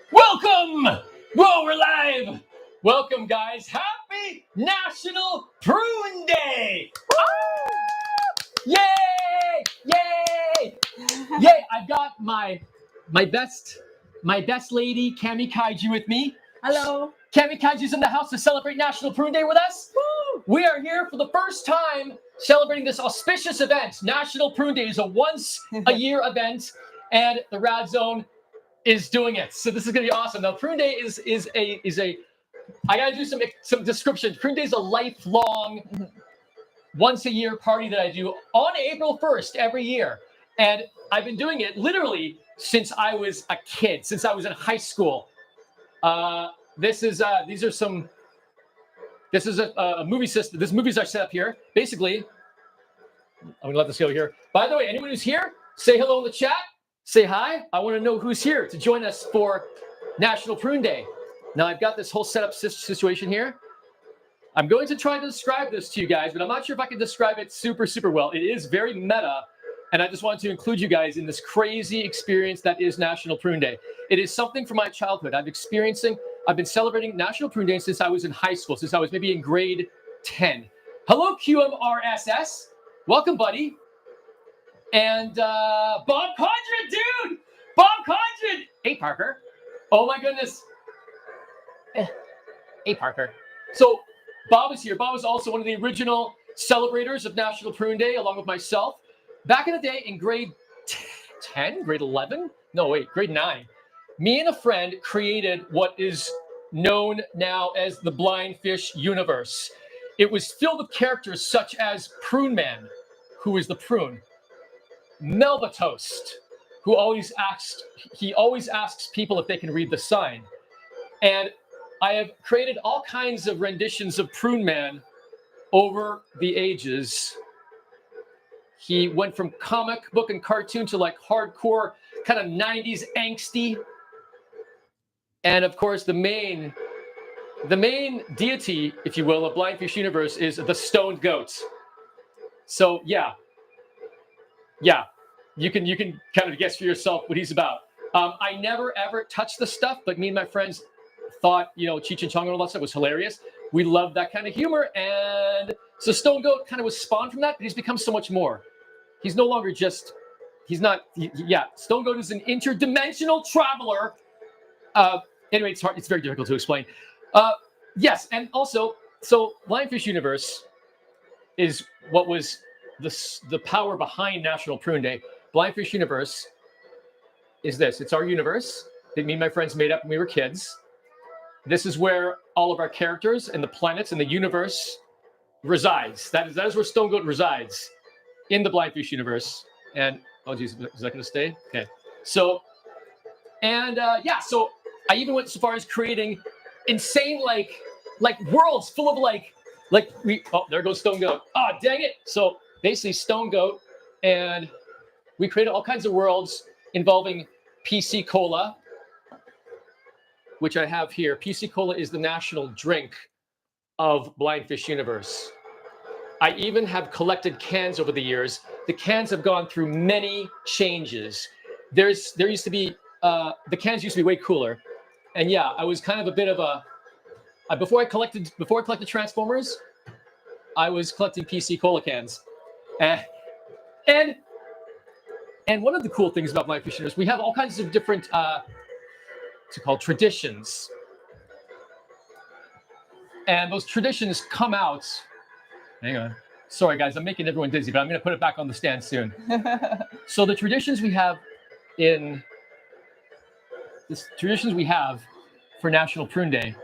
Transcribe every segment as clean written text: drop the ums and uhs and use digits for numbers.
Welcome! Whoa, we're live! Welcome, guys. Happy National Prune Day! Yay! Yay! Yay! I've got my best lady, Kami Kaiju, with me. Hello. Kami Kaiju's in the house to celebrate National Prune Day with us. Woo! We are here for the first time celebrating this auspicious event. National Prune Day is a once-a-year event, and the Radzone is doing it. So this is going to be awesome. Now, Prune Day is a. I got to do some description. Prune Day is a lifelong, once-a-year party that I do on April 1st every year, and I've been doing it literally since I was a kid, since I was in high school. This is a movie system. This movies are set up here. Basically, I'm gonna let this go here. By the way, anyone who's here, say hello in the chat. Say hi. I want to know who's here to join us for National Prune Day. Now I've got this whole setup situation here. I'm going to try to describe this to you guys, but I'm not sure if I can describe it super well. It is very meta, and I just wanted to include you guys in this crazy experience that is National Prune Day. It is something from my childhood. I've been celebrating National Prune Day since I was in high school, since I was maybe in grade 10. Hello, QMRSS. Welcome, buddy. And Bob Condren, dude! Bob Condren! Hey, Parker. Oh, my goodness. Hey, Parker. So Bob is here. Bob is also one of the original celebrators of National Prune Day, along with myself. Back in the day, in grade 10, grade 11? No, wait, grade 9. Me and a friend created what is known now as the Blind Fish universe. It was filled with characters such as Prune Man, who is the prune. Melba Toast, who always asks people if they can read the sign. And I have created all kinds of renditions of Prune Man over the ages. He went from comic book and cartoon to like hardcore kind of 90s angsty. And of course, the main deity, if you will, of Blind Fish universe is the Stoned Goat. So yeah, you can kind of guess for yourself what he's about. I never ever touched the stuff, but me and my friends thought, Cheech and Chong and all that stuff was hilarious. We loved that kind of humor, and so Stone Goat kind of was spawned from that, but he's become so much more. He's no longer just, Stone Goat is an interdimensional traveler. Anyway, it's very difficult to explain. Yes, and also, so Blind Fish Universe is what was the power behind National Prune Day. Blind Fish Universe is this. It's our universe that me and my friends made up when we were kids. This is where all of our characters and the planets and the universe resides. That is where Stone Goat resides, in the Blind Fish universe. And, oh geez, is that going to stay? Okay. So, and so I even went so far as creating insane, like worlds full of there goes Stone Goat. Oh, dang it. So basically Stone Goat, and we created all kinds of worlds involving PC Cola, which I have here. PC Cola is the national drink of Blind Fish Universe. I even have collected cans over the years. The cans have gone through many changes. There used to be, the cans used to be way cooler. And yeah, I was kind of a bit of a, before I collected Transformers, I was collecting PC Cola cans. And one of the cool things about Blind Fish Universe, we have all kinds of different, what's it called, traditions. And those traditions come out. Hang on. Sorry, guys, I'm making everyone dizzy, but I'm going to put it back on the stand soon. So the traditions we have for National Prune Day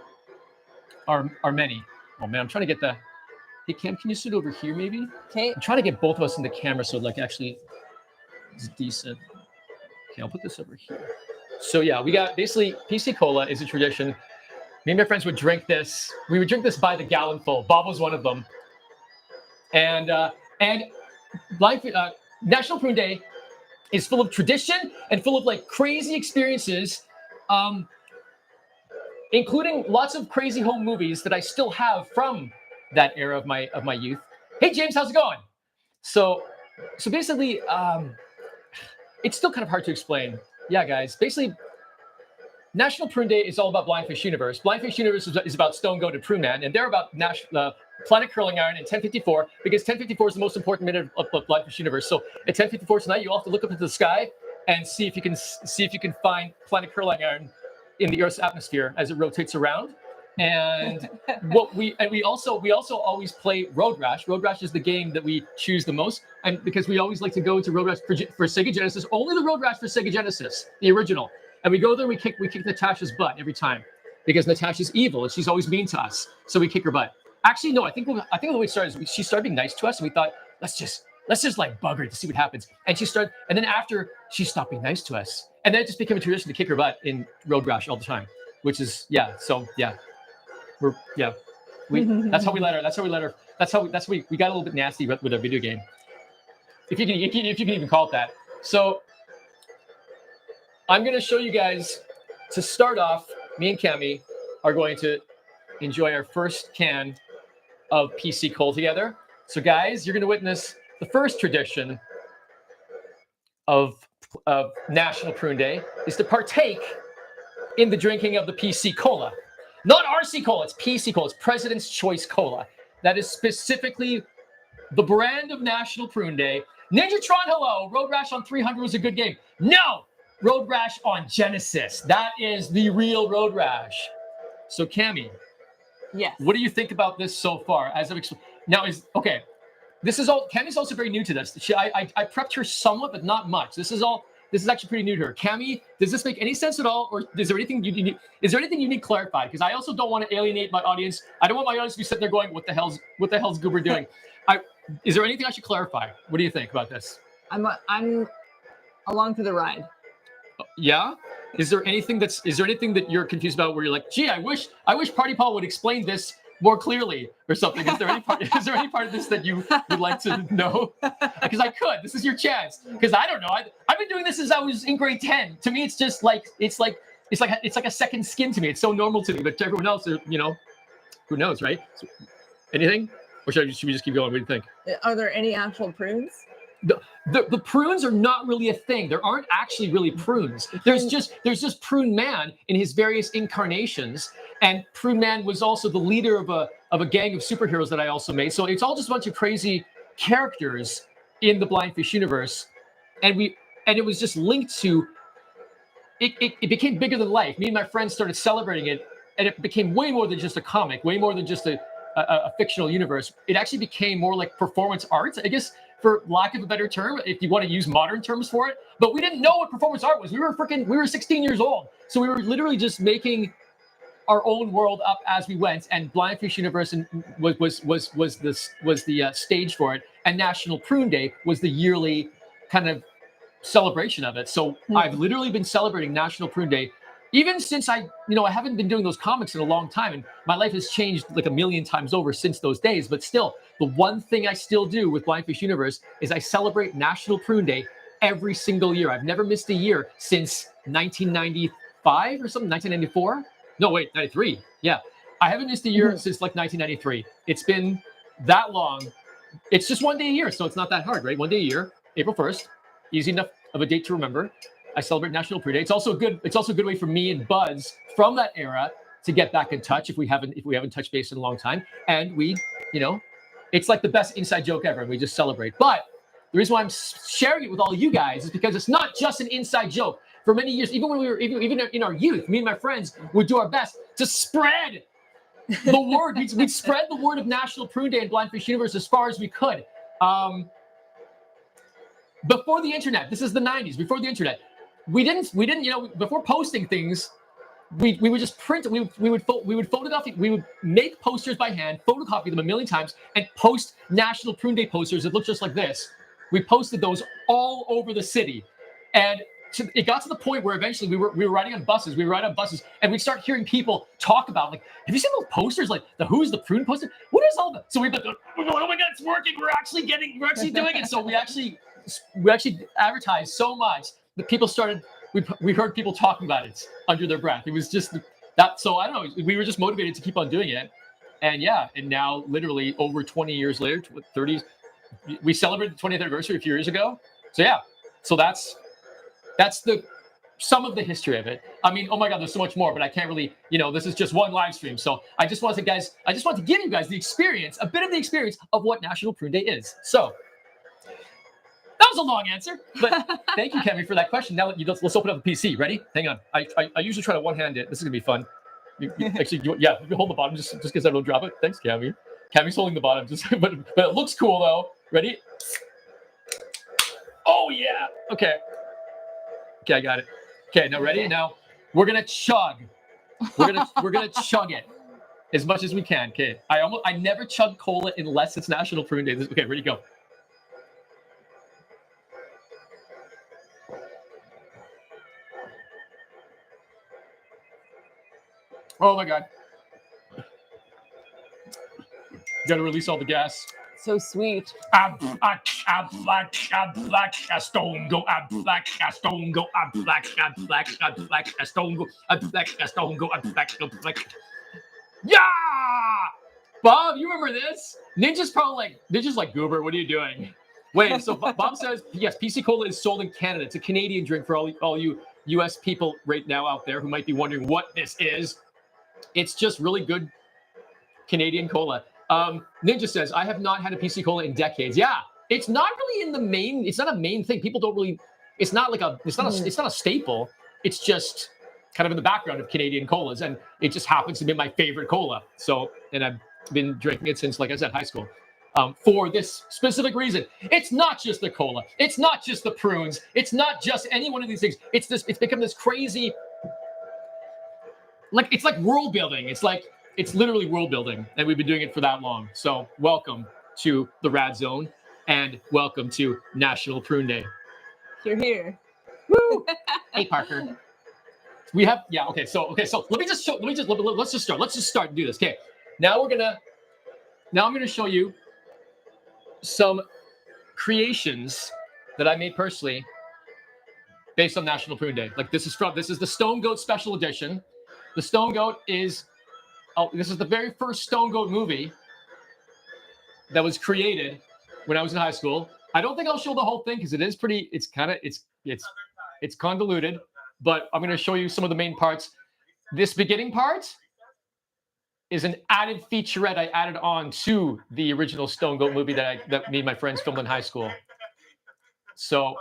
are many. Oh man, I'm trying to get the. Hey Cam, can you sit over here maybe? Okay. I'm trying to get both of us in the camera so actually it's decent. Okay, I'll put this over here. So yeah, we got basically PC Cola is a tradition. Me and my friends would drink this. We would drink this by the gallon full. Bob was one of them. And National Prune Day is full of tradition and full of crazy experiences, including lots of crazy home movies that I still have from that era of my youth. Hey James, how's it going? So basically, it's still kind of hard to explain. Yeah, guys, basically National Prune Day is all about Blindfish Universe. Blindfish Universe is about Stone Goat and Prune Man, and they're about Planet Curling Iron and 10:54 because 10:54 is the most important minute of Blindfish Universe. So at 10:54 tonight, you all have to look up into the sky and see if you can find Planet Curling Iron in the Earth's atmosphere as it rotates around. And we also always play Road Rash. Road Rash is the game that we choose the most, and because we always like to go into Road Rash for Sega Genesis, only the Road Rash for Sega Genesis, the original. And we go there, we kick Natasha's butt every time because Natasha's evil and she's always mean to us. So we kick her butt. Actually, no, I think the way it started is she started being nice to us, and we thought let's just like bug her to see what happens. And and then after she stopped being nice to us, and then it just became a tradition to kick her butt in Road Rash all the time, which is that's how we let her. We got a little bit nasty with our video game, if you can even call it that. So I'm going to show you guys, to start off, me and Cami are going to enjoy our first can of PC Cola together. So guys, you're going to witness the first tradition of National Prune Day is to partake in the drinking of the PC Cola. Not RC Cola, it's PC Cola. It's President's Choice Cola. That is specifically the brand of National Prune Day. Ninjatron, hello. Road Rash on 300 was a good game. No! Road Rash on Genesis. That is the real Road Rash. So, Cami. Yes. What do you think about this so far? This is all. Cami's also very new to this. I prepped her somewhat, but not much. This is actually pretty new to her. Cami, does this make any sense at all, or is there anything you need clarified? Because I also don't want to alienate my audience. I don't want my audience to be sitting there going, "What the hell's Goober doing?" Is there anything I should clarify? What do you think about this? I'm along for the ride. Yeah. Is there anything that you're confused about where you're like, "Gee, I wish Party Paul would explain this more clearly," or something? Is there any part of this that you would like to know? Because I could. This is your chance. Because I don't know. I've been doing this since I was in grade 10. To me, it's just like it's like a second skin to me. It's so normal to me, but to everyone else, who knows, right? So, anything? Or should we just keep going? What do you think? Are there any actual prunes? The prunes are not really a thing. There aren't actually really prunes. There's just Prune Man in his various incarnations, and Prune Man was also the leader of a gang of superheroes that I also made. So it's all just a bunch of crazy characters in the Blindfish universe, and it was just linked to. It became bigger than life. Me and my friends started celebrating it, and it became way more than just a comic, way more than just a fictional universe. It actually became more like performance art, I guess, for lack of a better term, if you want to use modern terms for it. But we didn't know what performance art was. We were 16 years old. So we were literally just making our own world up as we went. And Blindfish Universe was the stage for it. And National Prune Day was the yearly kind of celebration of it. So I've literally been celebrating National Prune Day even since I haven't been doing those comics in a long time, and my life has changed like a million times over since those days. But still, the one thing I still do with Blindfish Universe is I celebrate National Prune Day every single year. I've never missed a year since 1995 or something, 1994. No, wait, 93. Yeah, I haven't missed a year since like 1993. It's been that long. It's just one day a year, so it's not that hard, right? One day a year, April 1st, easy enough of a date to remember. I celebrate National Prune Day. It's also a good way for me and Buzz from that era to get back in touch if we haven't touched base in a long time. And we, it's like the best inside joke ever. And we just celebrate. But the reason why I'm sharing it with all of you guys is because it's not just an inside joke. For many years, even when we were even in our youth, me and my friends would do our best to spread the word. We'd spread the word of National Prune Day and Blindfish Universe as far as we could. Before the internet, this is the 90s. Before the internet. We didn't, before posting things, we would just print. We would photocopy. We would make posters by hand, photocopy them a million times, and post National Prune Day posters that look just like this. We posted those all over the city, and it got to the point where eventually we were riding on buses. We were riding on buses, and we'd start hearing people talk about, like, have you seen those posters? Like the Who's the Prune poster? What is all that? So we'd be like, oh my God, it's working. We're actually doing it. So we actually advertised so much. The people started, we heard people talking about it under their breath. It was just that. So I don't know. We were just motivated to keep on doing it. And now literally over 20 years later, 30, we celebrated the 20th anniversary a few years ago. So that's the some of the history of it. I mean, oh my God, there's so much more, but I can't really, this is just one live stream. So I just want to give you guys the experience, a bit of the experience of what National Prune Day is. So that was a long answer, but thank you, Kemi, for that question. Now let's open up the PC. Ready? Hang on. I usually try to one-hand it. This is gonna be fun. Actually, you hold the bottom just because I don't drop it. Thanks, Kemi. Kemi's holding the bottom, but it looks cool though. Ready? Oh yeah. Okay, I got it. Okay, now ready? Now we're gonna chug. We're gonna chug it as much as we can. Okay. I never chug cola unless it's National Prune Day. Okay, ready, go. Oh my God. Gotta release all the gas. So sweet. Stone go, stone go, stone go, yeah! Bob, you remember this? Ninja's like, Goober, what are you doing? Wait, so Bob says, yes, PC Cola is sold in Canada. It's a Canadian drink for all you US people right now out there who might be wondering what this is. It's just really good Canadian cola. Ninja says, I have not had a PC Cola in decades. Yeah, it's not really it's not a main thing. People don't really, it's not a staple. It's just kind of in the background of Canadian colas. And it just happens to be my favorite cola. So, and I've been drinking it since, like I said, high school. For this specific reason. It's not just the cola. It's not just the prunes. It's not just any one of these things. It's become this crazy, it's like world building. It's literally world building, and we've been doing it for that long. So welcome to the Radzone, and welcome to National Prune Day. You're here. Woo! Hey, Parker. We have okay. So let's just start and do this. Okay. Now I'm gonna show you some creations that I made personally based on National Prune Day. This is the Stone Goat Special Edition. The Stone Goat is this is the very first Stone Goat movie that was created when I was in high school. I don't think I'll show the whole thing because it's convoluted, but I'm going to show you some of the main parts. This beginning part is an added featurette I added on to the original Stone Goat movie that me and my friends filmed in high school. So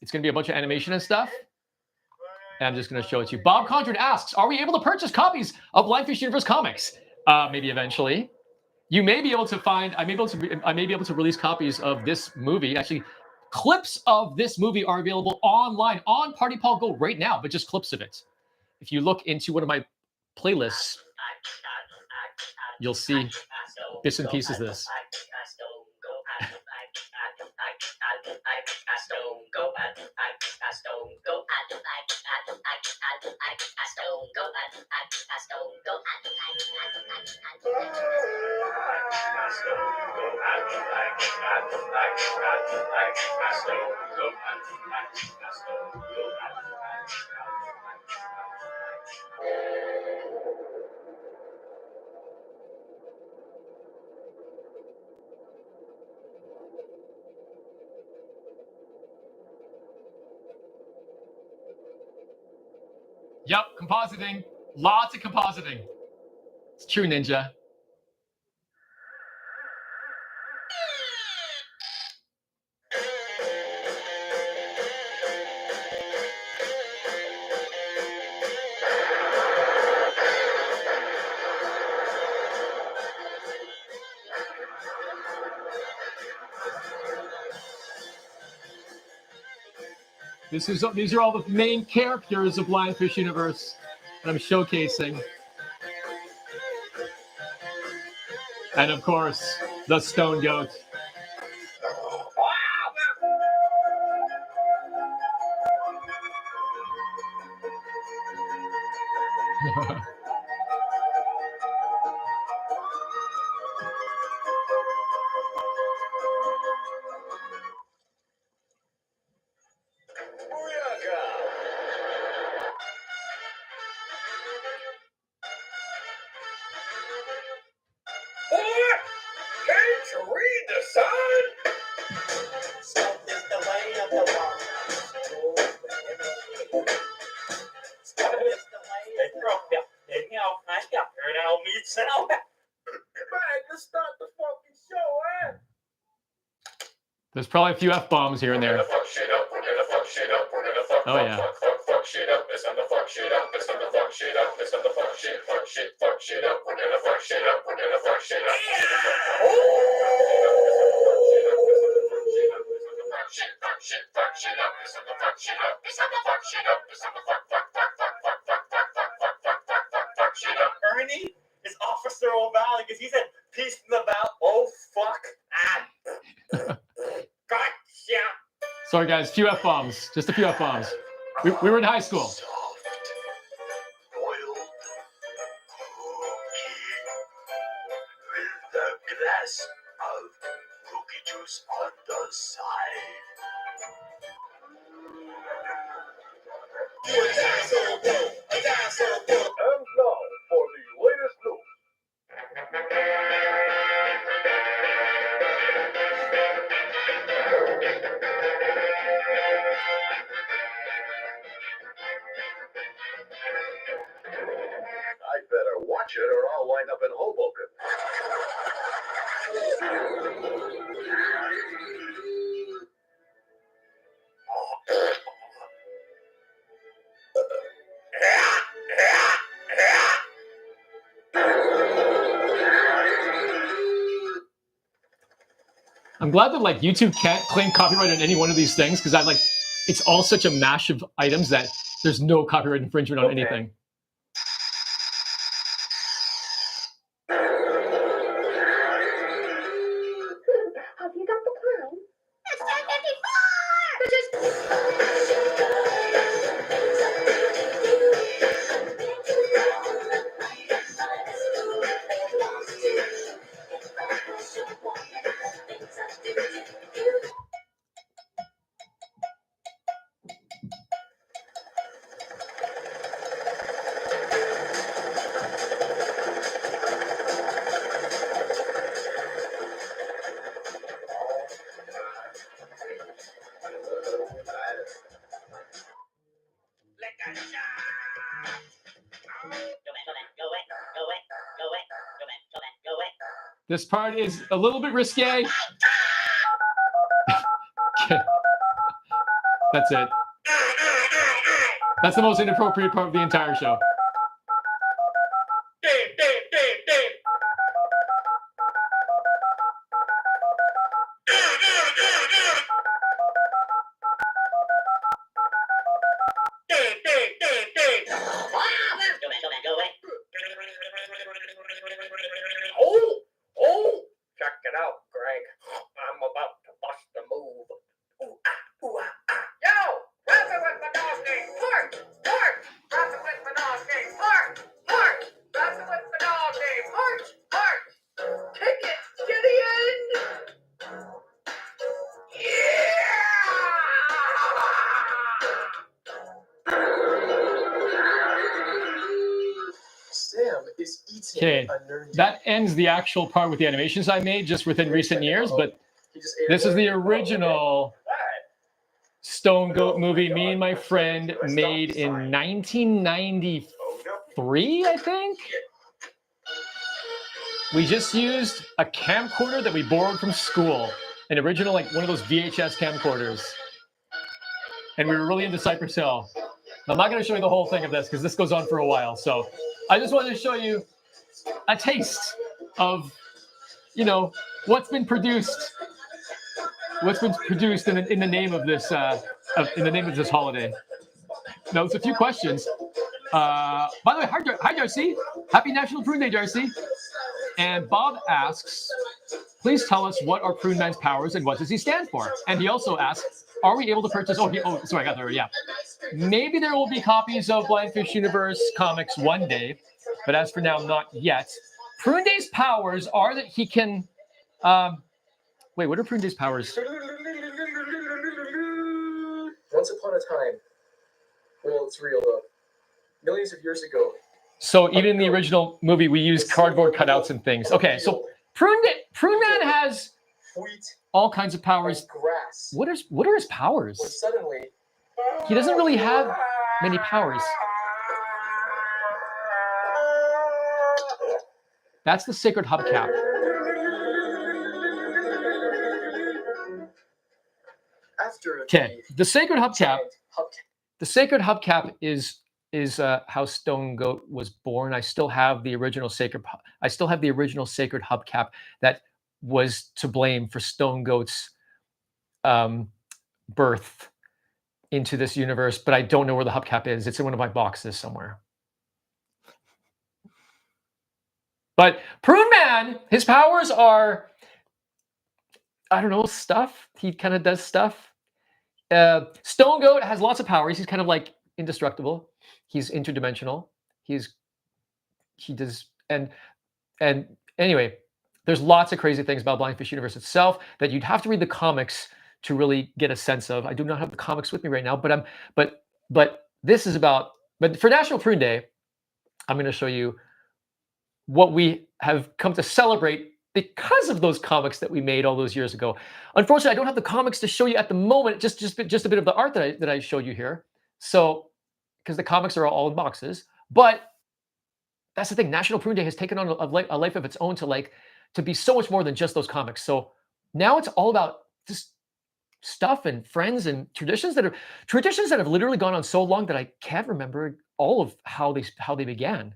it's going to be a bunch of animation and stuff. And I'm just going to show it to you. Bob Condren asks, are we able to purchase copies of Lionfish Universe comics? Maybe eventually. You may be able to I may be able to release copies of this movie. Actually, clips of this movie are available online on Party Paul Go right now, but just clips of it. If you look into one of my playlists, you'll see bits and pieces of this. Yep, compositing. Lots of compositing. It's true, Ninja. These are all the main characters of Lionfish Universe that I'm showcasing. And of course, the Stone Goat. sound. Man, let's start the fucking show, man. There's probably a few F-bombs here and there. Oh, yeah. Fuck shit up. It's time to fuck shit up. It's time to fuck shit up. It's time to fuck shit up. We're gonna fuck shit up. We're gonna fuck shit up. Ernie is Officer O'Malley because he said peace in the valley. Oh fuck. Gotcha. Sorry, guys. Few F-bombs. Just a few F-bombs. We were in high school. Soft, boiled cookie with a glass of cookie juice on the side. And now for the latest news. I better watch it or I'll wind up in Hoboken. I'm glad that like YouTube can't claim copyright on any one of these things because it's all such a mash of items that there's no copyright infringement on anything. Have you got the PRUNE? It's 10:54. This part is a little bit risque. Okay. That's it. That's the most inappropriate part of the entire show. Oh, check it out, Greg. I'm about to bust the move. Ooh, ah, ooh, ah, ah. Yo, rapping with my dog named Mark. Rapping with my dog named Mark. Rapping with my dog named Mark. Take it to the end. Sam is eating Okay, a nerdy. that ends the actual part with the animations I made just within recent years, but He just ate this it. is the original Stone Goat movie me and my friend made in 1993, I think. We just used a camcorder that we borrowed from school, an original, like one of those VHS camcorders. And we were really into Cypress Hill. I'm not going to show you the whole thing of this because this goes on for a while. So I just wanted to show you a taste of, you know, what's been produced in the name of this holiday. Now, there's a few questions. By the way, hi Darcy. Happy National Prune Day, Darcy. And Bob asks, please tell us what are Prune Man's powers and what does he stand for? And he also asks, are we able to purchase? Sorry, I got there. Yeah. Maybe there will be copies of Blindfish Universe comics one day, but as for now, not yet. Prune Day's powers are that he can. Wait, what are Prune Day's powers? Once upon a time, well, it's real though. Millions of years ago. So even in the original movie, we used cardboard cutouts and things. Okay, so Prune Man has Wheat all kinds of powers. and grass. What are his powers? When suddenly, He doesn't really have many powers. That's the sacred hubcap. After Okay, the sacred hubcap. giant hubcap. The sacred hubcap is how Stone Goat was born. I still have the original sacred hubcap that was to blame for Stone Goat's birth into this universe, but I don't know where the hubcap is. It's in one of my boxes somewhere. But Prune Man, his powers are, I don't know, stuff. He kind of does stuff. Stone Goat has lots of powers. He's kind of like indestructible. He's interdimensional. He does, and anyway, there's lots of crazy things about Blind Fish Universe itself that you'd have to read the comics to really get a sense of. I do not have the comics with me right now, but this is about. But for National Prune Day, I'm going to show you what we have come to celebrate because of those comics that we made all those years ago. Unfortunately, I don't have the comics to show you at the moment. Just a bit of the art that I showed you here. So, because the comics are all in boxes, but that's the thing. National Prune Day has taken on a life of its own to be so much more than just those comics. So now it's all about just stuff and friends and traditions that have literally gone on so long that I can't remember all of how they began.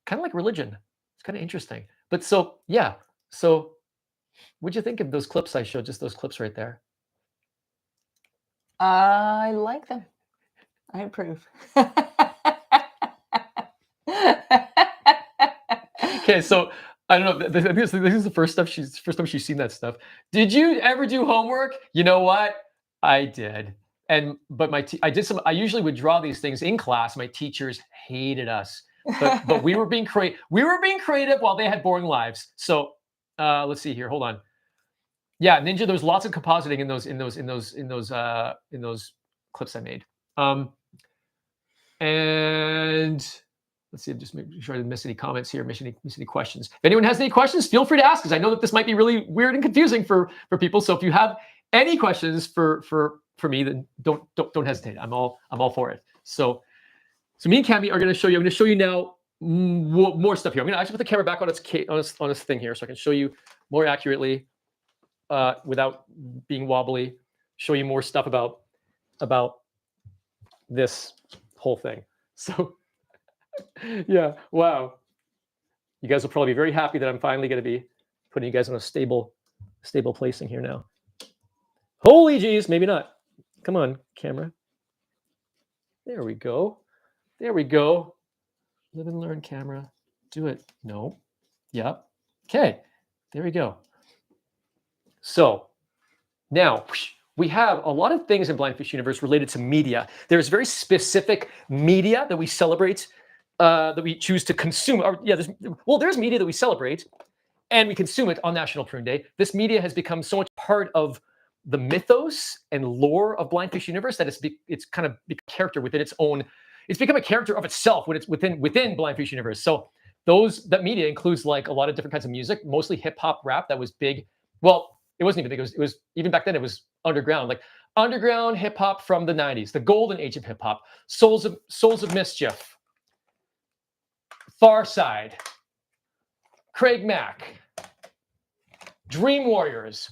Kind of like religion. It's kind of interesting. But so yeah. So what'd you think of those clips I showed? Just those clips right there. I like them. I approve. Okay, so I don't know. This is the first time she's seen that stuff. Did you ever do homework? You know what? I did. But I usually would draw these things in class. My teachers hated us. But we were being creative. We were being creative while they had boring lives. So let's see here. Hold on. Yeah, Ninja. There's lots of compositing in those clips I made. And let's see. I'm just making sure I didn't miss any comments here. Miss any questions. If anyone has any questions, feel free to ask, because I know that this might be really weird and confusing for people. So if you have any questions for me, then don't hesitate. I'm all for it. So me and Cammy are going to show you. I'm going to show you now more stuff here. I'm going to actually put the camera back on its thing here, so I can show you more accurately without being wobbly. Show you more stuff about this whole thing. So yeah, wow. You guys will probably be very happy that I'm finally going to be putting you guys in a stable placing here now. Holy geez, maybe not. Come on, camera. There we go. There we go. Live and learn, camera. Do it. No. Yep. Okay. There we go. So now we have a lot of things in Blind Fish Universe related to media. There's very specific media that we celebrate, that we choose to consume. There's media that we celebrate and we consume it on National Prune Day. This media has become so much part of the mythos and lore of Blind Fish Universe that it's kind of become a character within its own. It's become a character of itself when it's within Blind Fish Universe. So that media includes like a lot of different kinds of music, mostly hip hop, rap that was big. Well, it wasn't even big. It was even back then. It was underground, like underground hip hop from the '90s, the golden age of hip hop. Souls of Mischief, Far Side, Craig Mack, Dream Warriors.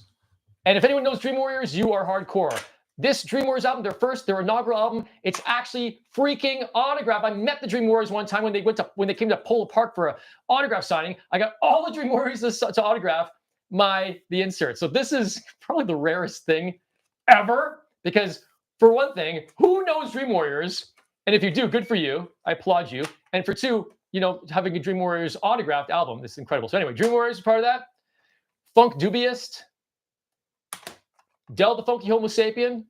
And if anyone knows Dream Warriors, you are hardcore. This Dream Warriors album, their inaugural album, it's actually freaking autographed. I met the Dream Warriors one time when they came to Polo Park for an autograph signing. I got all the Dream Warriors to autograph the insert. So this is probably the rarest thing ever, because for one thing, who knows Dream Warriors? And if you do, good for you. I applaud you. And for two, having a Dream Warriors autographed album, this is incredible. So anyway, Dream Warriors is part of that. Funk Dubious, Del the Funky Homo Sapien,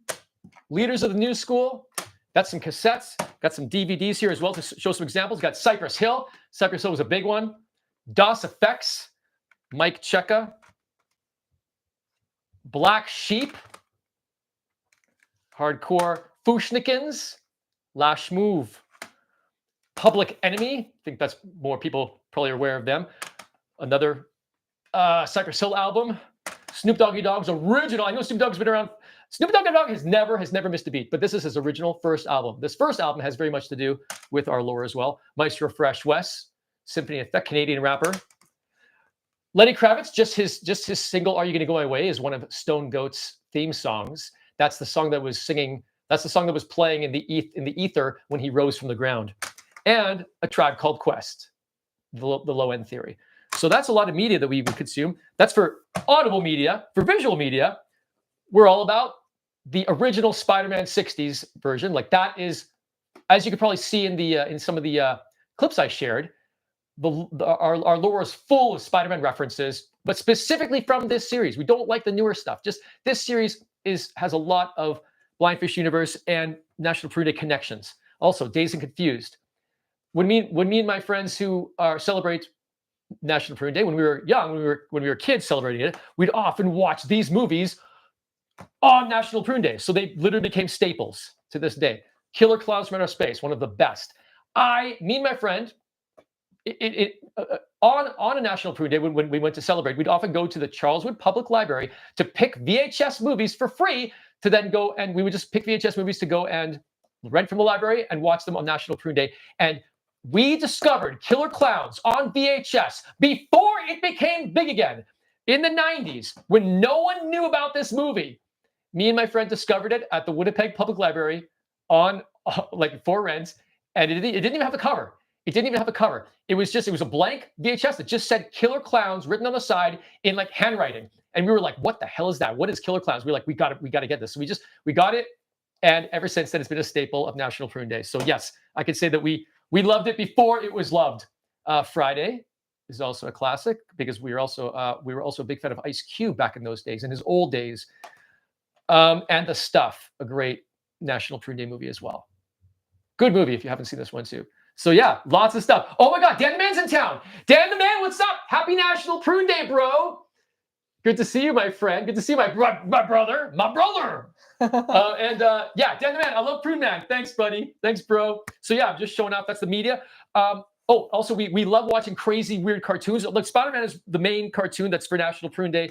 Leaders of the New School. Got some cassettes, got some DVDs here as well to show some examples. Got Cypress Hill. Cypress Hill was a big one. DOS Effects, Mike Checka, Black Sheep, Hardcore Fushnikins, Lash Move, Public Enemy. I think that's more people probably are aware of them. Another Cypress Hill album. Snoop Doggy Dogg's original. I know Snoop Dogg's been around. Snoop Doggy Dogg has never missed a beat, but this is his original first album. This first album has very much to do with our lore as well. Maestro Fresh West, Symphony Effect, Canadian rapper. Lenny Kravitz, just his single "Are You Gonna Go My Way" is one of Stone Goat's theme songs. That's the song that was singing. That's the song that was playing in the ether when he rose from the ground. And A Tribe Called Quest, the low end theory. So that's a lot of media that we would consume. That's for audible media. For visual media, we're all about the original Spider-Man 60s version. Like that is, as you could probably see in some of the clips I shared, our lore is full of Spider-Man references, but specifically from this series. We don't like the newer stuff. Just this series has a lot of Blindfish Universe and National PRUNE Day connections. Also, Dazed and Confused. When me and my friends who celebrate National PRUNE Day, when we were young, when we were kids celebrating it, we'd often watch these movies on National PRUNE Day. So they literally became staples to this day. Killer Clowns from Outer Space, one of the best. Me and my friend, on a National PRUNE Day, when we went to celebrate, we'd often go to the Charleswood Public Library to pick VHS movies for free to then go, and we would just pick VHS movies to go and rent from the library and watch them on National PRUNE Day. And we discovered Killer Clowns on VHS before it became big again in the 90s when no one knew about this movie. Me and my friend discovered it at the Winnipeg Public Library on like for rent, and it didn't even have a cover. It didn't even have a cover. It was a blank VHS that just said Killer Clowns written on the side in like handwriting. And we were like, what the hell is that? What is Killer Clowns? We were like, we got to get this. So we got it. And ever since then, it's been a staple of National PRUNE Day. So yes, I could say that we loved it before it was loved. Friday is also a classic because we were also a big fan of Ice Cube back in those days, in his old days. And The Stuff, a great National PRUNE Day movie as well. Good movie if you haven't seen this one too. So yeah, lots of stuff. Oh my God, Dan the Man's in town. Dan the Man, what's up? Happy National PRUNE Day, bro. Good to see you, my friend. Good to see you, my brother. Yeah, Dan the Man, I love Prune Man. Thanks, buddy. Thanks, bro. So yeah, I'm just showing up. That's the media. Also, we love watching crazy, weird cartoons. Look, Spider-Man is the main cartoon that's for National PRUNE Day,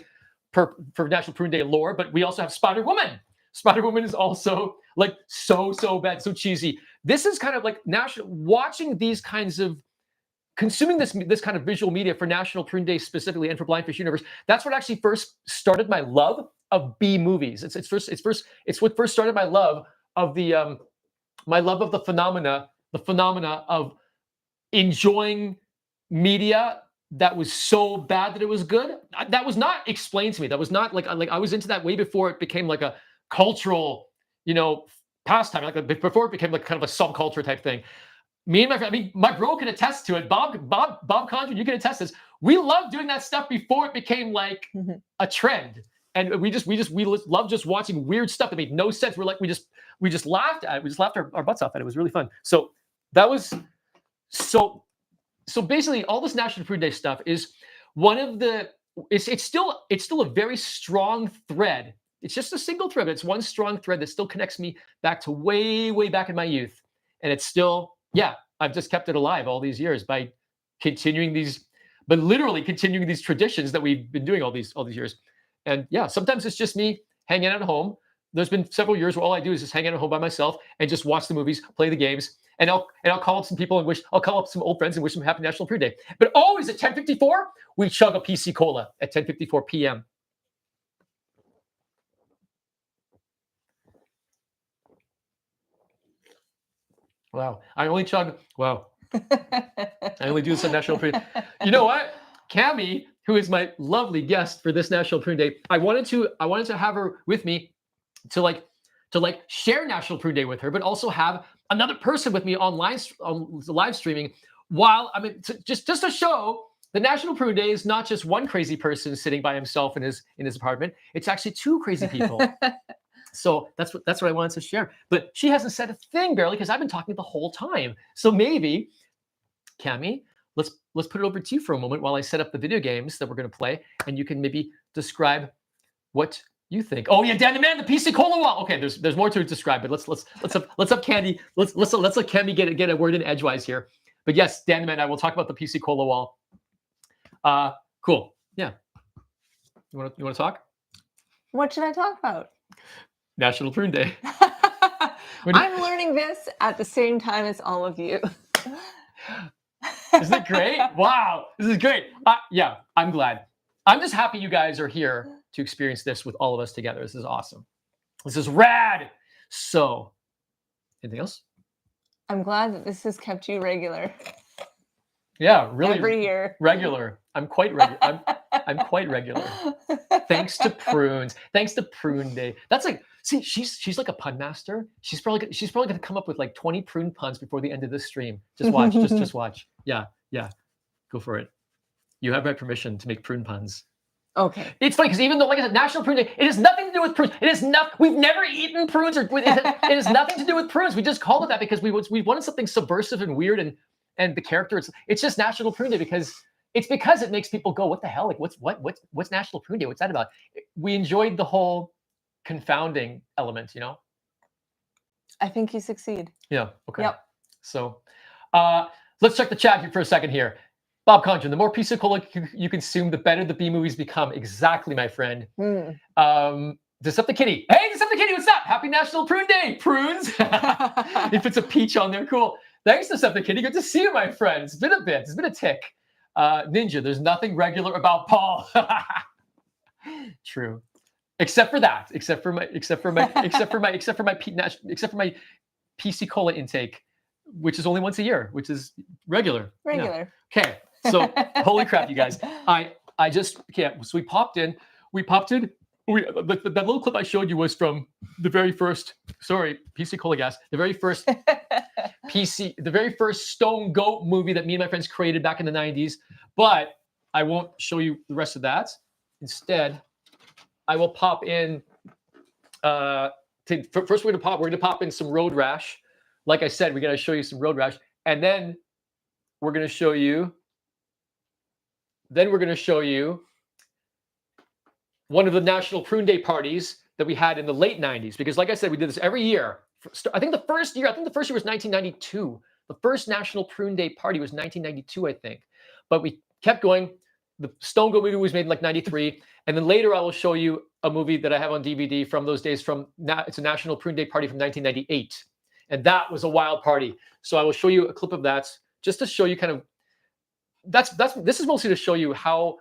for National PRUNE Day lore, but we also have Spider-Woman. Spider-Woman is also like so bad, so cheesy. This is kind of like watching these kinds of, consuming this kind of visual media for National PRUNE Day specifically and for Blindfish Universe. That's what actually first started my love of B movies. It's what first started my love of the phenomena of enjoying media that was so bad that it was good. That was not explained to me. That was not like I was into that way before it became like a cultural, pastime. Like before it became like kind of a subculture type thing. Me and my friend, my bro can attest to it. Bob Condren, you can attest to this. We loved doing that stuff before it became like a trend. And we love just watching weird stuff that made no sense. We're like, we just laughed at it. We just laughed our butts off at it. It was really fun. So that was so basically all this National PRUNE Day stuff is one of the, it's still a very strong thread. It's just a single thread, but it's one strong thread that still connects me back to way back in my youth. And it's still, I've just kept it alive all these years by literally continuing these traditions that we've been doing all these years. And yeah, sometimes it's just me hanging out at home. There's been several years where all I do is just hang out at home by myself and just watch the movies, play the games, and I'll call up some people and I'll call up some old friends and wish them happy National PRUNE Day. But always at 10:54, we chug a PC Cola at 10:54 p.m. Wow, I only do this on National PRUNE Day. You know what? Cami, who is my lovely guest for this National PRUNE Day, I wanted to have her with me to share National PRUNE Day with her, but also have another person with me on live streaming just to show the National PRUNE Day is not just one crazy person sitting by himself in his apartment. It's actually two crazy people. So that's what I wanted to share. But she hasn't said a thing barely because I've been talking the whole time. So maybe, Cami, let's put it over to you for a moment while I set up the video games that we're going to play, and you can maybe describe what you think. Oh yeah, Dan the Man, the PC Cola wall. Okay, there's more to describe, but let's have Candy. Let's let Candy get a word in edgewise here. But yes, Dan the Man, I will talk about the PC Cola wall. Cool. Yeah. You want to talk? What should I talk about? National PRUNE Day. I'm learning this at the same time as all of you. Isn't it great? Wow, this is great. Yeah, I'm glad. I'm just happy you guys are here to experience this with all of us together. This is awesome. This is rad. So, anything else? I'm glad that this has kept you regular. Yeah, really. Every year. Regular. I'm quite regular. I'm quite regular. Thanks to prunes. Thanks to Prune Day. That's like, see, she's like a pun master. She's probably gonna come up with like 20 prune puns before the end of this stream. Just watch. just watch. Yeah. Go for it. You have my permission to make prune puns. Okay. It's funny because even though, like I said, National Prune Day, it has nothing to do with prunes. It is not. We've never eaten prunes, or it has nothing to do with prunes. We just called it that because we wanted something subversive and weird, and the character. It's just National Prune Day because it makes people go, what the hell? Like what's National Prune Day? What's that about? We enjoyed the whole confounding element, you know. I think you succeed. Yeah. Okay. Yep. So, let's check the chat here for a second here. Bob Conjun, the more PC cola you consume, the better the B movies become. Exactly, my friend. Decepticitty. Hey, Decepticitty, what's up? Happy National Prune Day, prunes. He puts a peach on there. Cool. Thanks, Decepticitty. Good to see you, my friend. It's been a bit. It's been a tick. Ninja, there's nothing regular about Paul. True. Except for that. Except for my PC cola intake, which is only once a year, which is regular. Regular. Yeah. Okay. So, holy crap, you guys! I just can't. So we popped in. That little clip I showed you was from the very first. Sorry, PC Cola Gas. The very first the very first Stone Goat movie that me and my friends created back in the '90s. But I won't show you the rest of that. Instead, I will pop in. First, we're gonna pop in some Road Rash. Like I said, we got to show you some Road Rash, and then we're going to show you. Then we're going to show you one of the National Prune Day parties that we had in the late '90s. Because, like I said, we did this every year. I think the first year was 1992. The first National Prune Day party was 1992, I think. But we kept going. The Stone Goat movie was made in like '93, and then later I will show you a movie that I have on DVD from those days. It's a National Prune Day party from 1998, and that was a wild party. So I will show you a clip of that just to show you kind of. This is mostly to show you how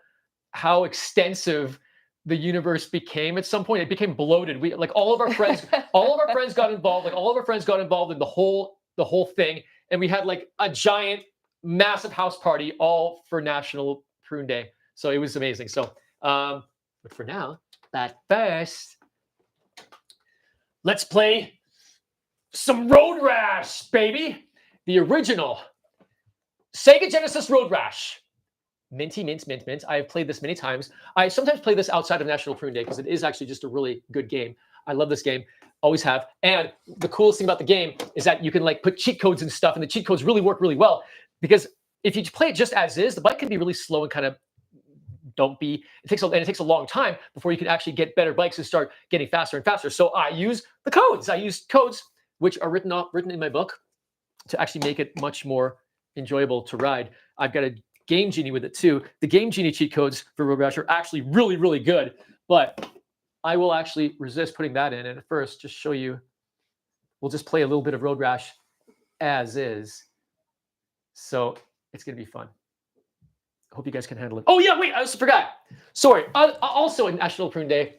extensive the universe became. At some point, it became bloated. We like all of our friends got involved. Like all of our friends got involved in the whole thing, and we had like a giant, massive house party all for National Prune Day. So it was amazing. So, but for now, but first, let's play some Road Rash, baby. The original Sega Genesis Road Rash. Minty, mint, mint, mint. I have played this many times. I sometimes play this outside of National Prune Day because it is actually just a really good game. I love this game. Always have. And the coolest thing about the game is that you can like put cheat codes and stuff, and the cheat codes really work really well because if you play it just as is, the bike can be really slow and kind of it takes a long time before you can actually get better bikes and start getting faster and faster. So I use the codes. I use codes which are written in my book to actually make it much more enjoyable to ride. I've got a Game Genie with it too. The Game Genie cheat codes for Road Rash are actually really, really good, but I will actually resist putting that in. And at first, just show you, we'll just play a little bit of Road Rash as is. So it's going to be fun. I hope you guys can handle it. Oh yeah, wait, I also forgot. Sorry. Also in National Prune Day.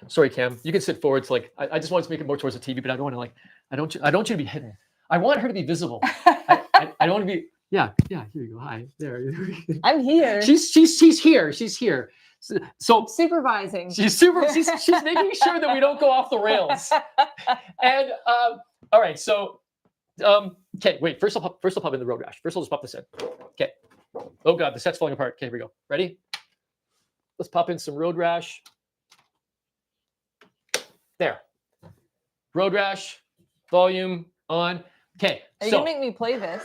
Sorry, Cam. You can sit forward. It's like I just wanted to make it more towards the TV, but I don't want to I don't want you to be hidden. I want her to be visible. I don't want to be. Yeah. Here you go. Hi there. I'm here. She's here. She's here. So supervising. She's making sure that we don't go off the rails. And all right. So okay. Wait. First I'll pop in the Road Rash. First I'll just pop this in. Okay. Oh God, the set's falling apart. Okay, here we go. Ready? Let's pop in some Road Rash. There. Road Rash. Volume on. Okay. Are you gonna make me play this?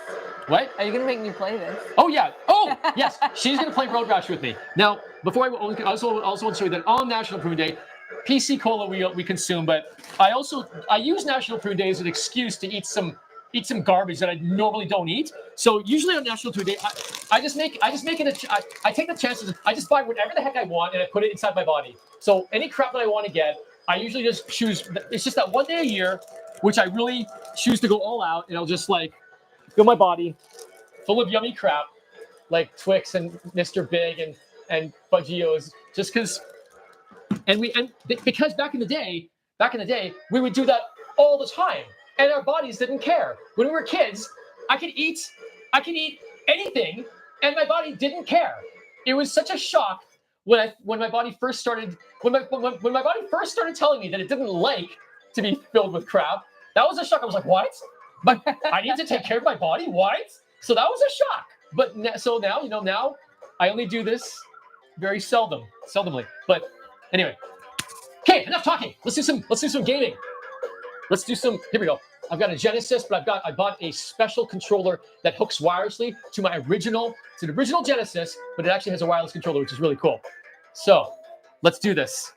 What? Are you gonna make me play this? Oh yeah. Oh yes. She's gonna play Road Rash with me. Now, before I also want to show you that on National Prune Day, PC Cola we consume, but I use National Prune Day as an excuse to eat some garbage that I normally don't eat. So usually on National Prune Day, I take the chances. I just buy whatever the heck I want and I put it inside my body. So any crap that I want to get, I usually just choose. It's just that one day a year, which I really choose to go all out, and I'll just like fill my body full of yummy crap, like Twix and Mr. Big and Fudgios, just because. And because back in the day, we would do that all the time, and our bodies didn't care. When we were kids, I could eat anything, and my body didn't care. It was such a shock when my body first started when my body first started telling me that it didn't like to be filled with crap. That was a shock. I was like, what? But I need to take care of my body? What? So that was a shock. But so now, now I only do this very seldomly. But anyway, okay, enough talking. Let's do some gaming. Let's do some. Here we go. I've got a Genesis, but I bought a special controller that hooks wirelessly to my original. It's an original Genesis, but it actually has a wireless controller, which is really cool. So let's do this.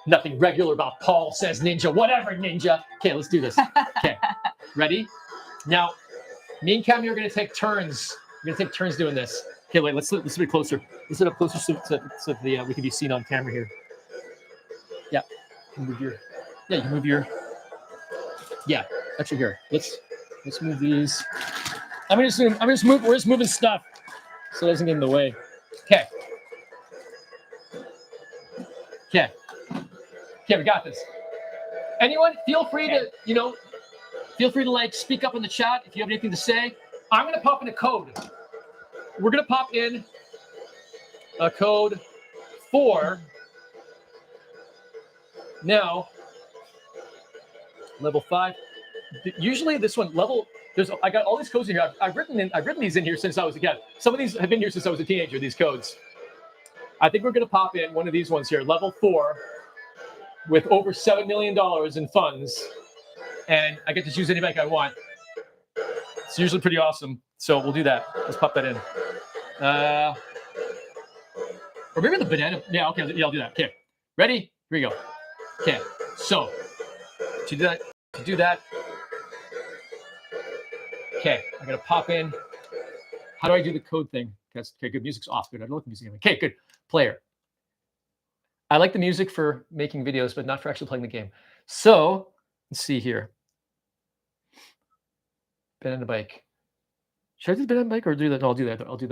Nothing regular about Paul says Ninja. Whatever, Ninja. Okay, let's do this. Okay, ready? Now, me and Cammy are going to take turns. We're going to take turns doing this. Okay, wait. Let's be closer. Let's sit up closer so we can be seen on camera here. Yeah. You move your. Yeah, actually here. Let's move these. We're just moving stuff so it doesn't get in the way. Okay, we got this. Anyone, feel free to like speak up in the chat if you have anything to say. I'm gonna pop in a code. We're gonna pop in a code for now. Level 5. Usually this one I got all these codes in here. I've written these in here since I was a kid. Some of these have been here since I was a teenager, these codes. I think we're going to pop in one of these ones here, level 4, with over $7 million in funds. And I get to choose any bike I want. It's usually pretty awesome. So we'll do that. Let's pop that in. Or maybe the banana. Yeah, okay. Yeah, I'll do that. Okay. Ready? Here we go. Okay. So to do that. Okay, I'm gonna pop in. How do I do the code thing? Okay, good. Music's off. Good. I don't like the music anyway. Okay, good. Player. I like the music for making videos, but not for actually playing the game. So let's see here. Banana bike. Should I do the banana bike or do that? No, I'll do that. I'll do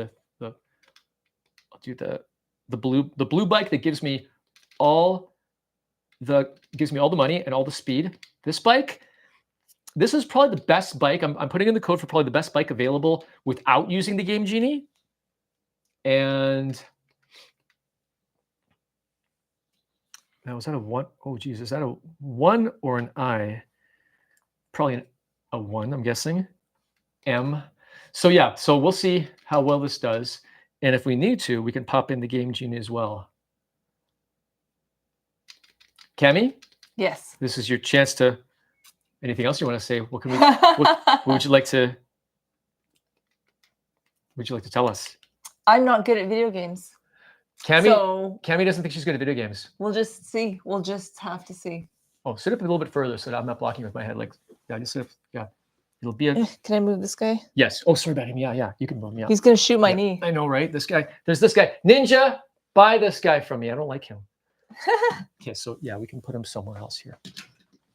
the blue bike that gives me all the money and all the speed. This bike, this is probably the best bike. I'm putting in the code for probably the best bike available without using the Game Genie. And now, is that a 1? Oh, geez, is that a 1 or an I? Probably a 1, I'm guessing. M. So yeah, so we'll see how well this does. And if we need to, we can pop in the Game Genie as well. Cammy? Yes. This is your chance to. Anything else you want to say? What can we? What would you like to? Would you like to tell us? I'm not good at video games. Cammy doesn't think she's good at video games. We'll just see. We'll just have to see. Oh, sit up a little bit further so that I'm not blocking with my head. Like, yeah, just sit up. Yeah, it'll be a. Can I move this guy? Yes. Oh, sorry about him. Yeah, you can move him. Yeah. He's gonna shoot my knee. I know, right? This guy. There's this guy. Ninja, buy this guy from me. I don't like him. Okay, so yeah, we can put him somewhere else here.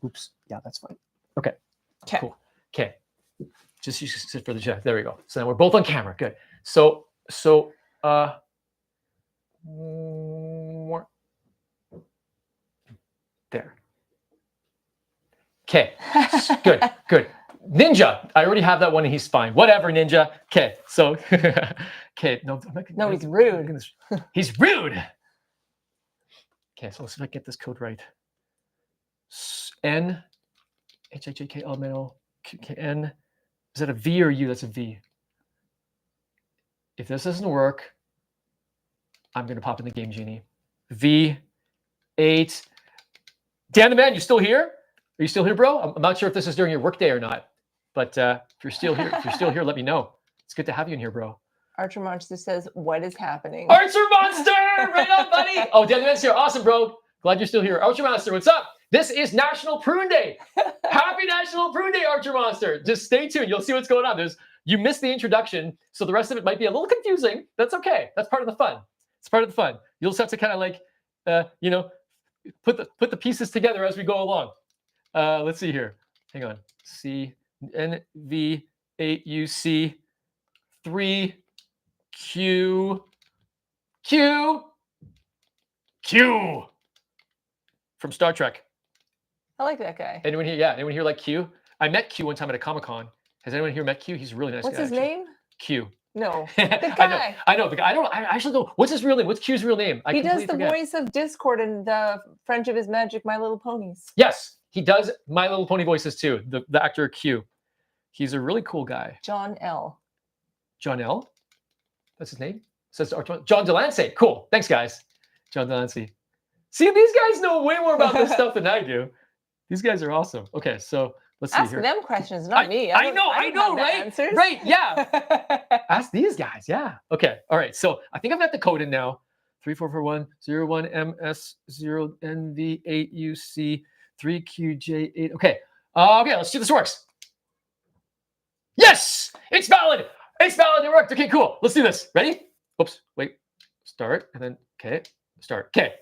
Oops. Yeah, that's fine. Okay. Cool. Okay. Just you sit for the chat. There we go. So now we're both on camera. Good. So there. Okay. Good. Ninja. I already have that one and he's fine. Whatever, Ninja. Okay. So okay. No, he's rude. He's rude. Okay, so let's see if I get this code right. N H H A K L M N O K N. Is that a V or U? That's a V. If this doesn't work, I'm going to pop in the Game Genie. V8. Dan the Man, you still here? Are you still here, bro? I'm not sure if this is during your workday or not, but if you're still here, let me know. It's good to have you in here, bro. Archer Monster says, "What is happening?" Archer Monster, right on, buddy. Oh, Dan the Man's here. Awesome, bro. Glad you're still here. Archer Monster, what's up? This is National Prune Day. Happy National Prune Day, Archer Monster. Just stay tuned. You'll see what's going on. You missed the introduction, so the rest of it might be a little confusing. That's okay. That's part of the fun. It's part of the fun. You'll just have to kind of like, put the pieces together as we go along. Let's see here. Hang on. C N V 8 U C 3 Q. Q from Star Trek. I like that guy. Anyone here? Yeah, anyone here like Q? I met Q one time at a Comic-Con. Has anyone here met Q? He's a really nice What's guy. his actually. name? Q. No, the guy. I know. The guy. I actually don't. What's his real name? What's Q's real name? He does the forget. voice of Discord in the Friendship is Magic, My Little Ponies. Yes, he does My Little Pony voices too. The actor Q. He's a really cool guy. John L. John L. That's his name. Says John Delancey. Cool. Thanks, guys. John Delancey. See, these guys know way more about this stuff than I do. These guys are awesome. Okay, so let's see Ask here. them questions, not me. I know, right? Answers. Right, yeah. Ask these guys, yeah. Okay, all right. So I think I've got the code in now. 344101MS0NV8UC3QJ8. Okay. Okay, let's see if this works. Yes! It's valid! It's valid, it worked. Okay, cool. Let's do this. Ready? Oops, wait. Start, and then, okay. Start. Okay.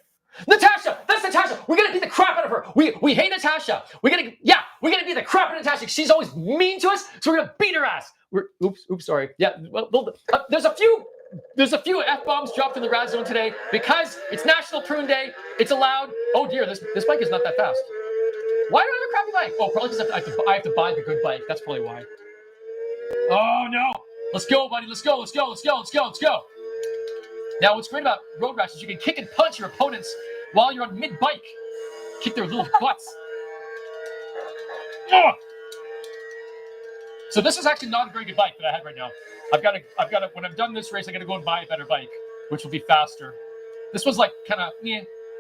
Natasha! That's Natasha! We're gonna beat the crap out of her. We hate Natasha. We're gonna beat the crap out of Natasha. She's always mean to us, so we're gonna beat her ass. Oops, sorry. Yeah, well, there's a few F-bombs dropped in the Radzone today because it's National Prune Day. It's allowed. Oh dear, this bike is not that fast. Why do I have a crappy bike? Oh, probably because I have to buy the good bike. That's probably why. Oh no! Let's go, buddy. Let's go. Now, what's great about Road Rash is you can kick and punch your opponents while you're on mid-bike. Kick their little butts. Ugh. So this is actually not a very good bike that I have right now. I've got to. When I'm done this race, I got to go and buy a better bike, which will be faster. This one's like kind of,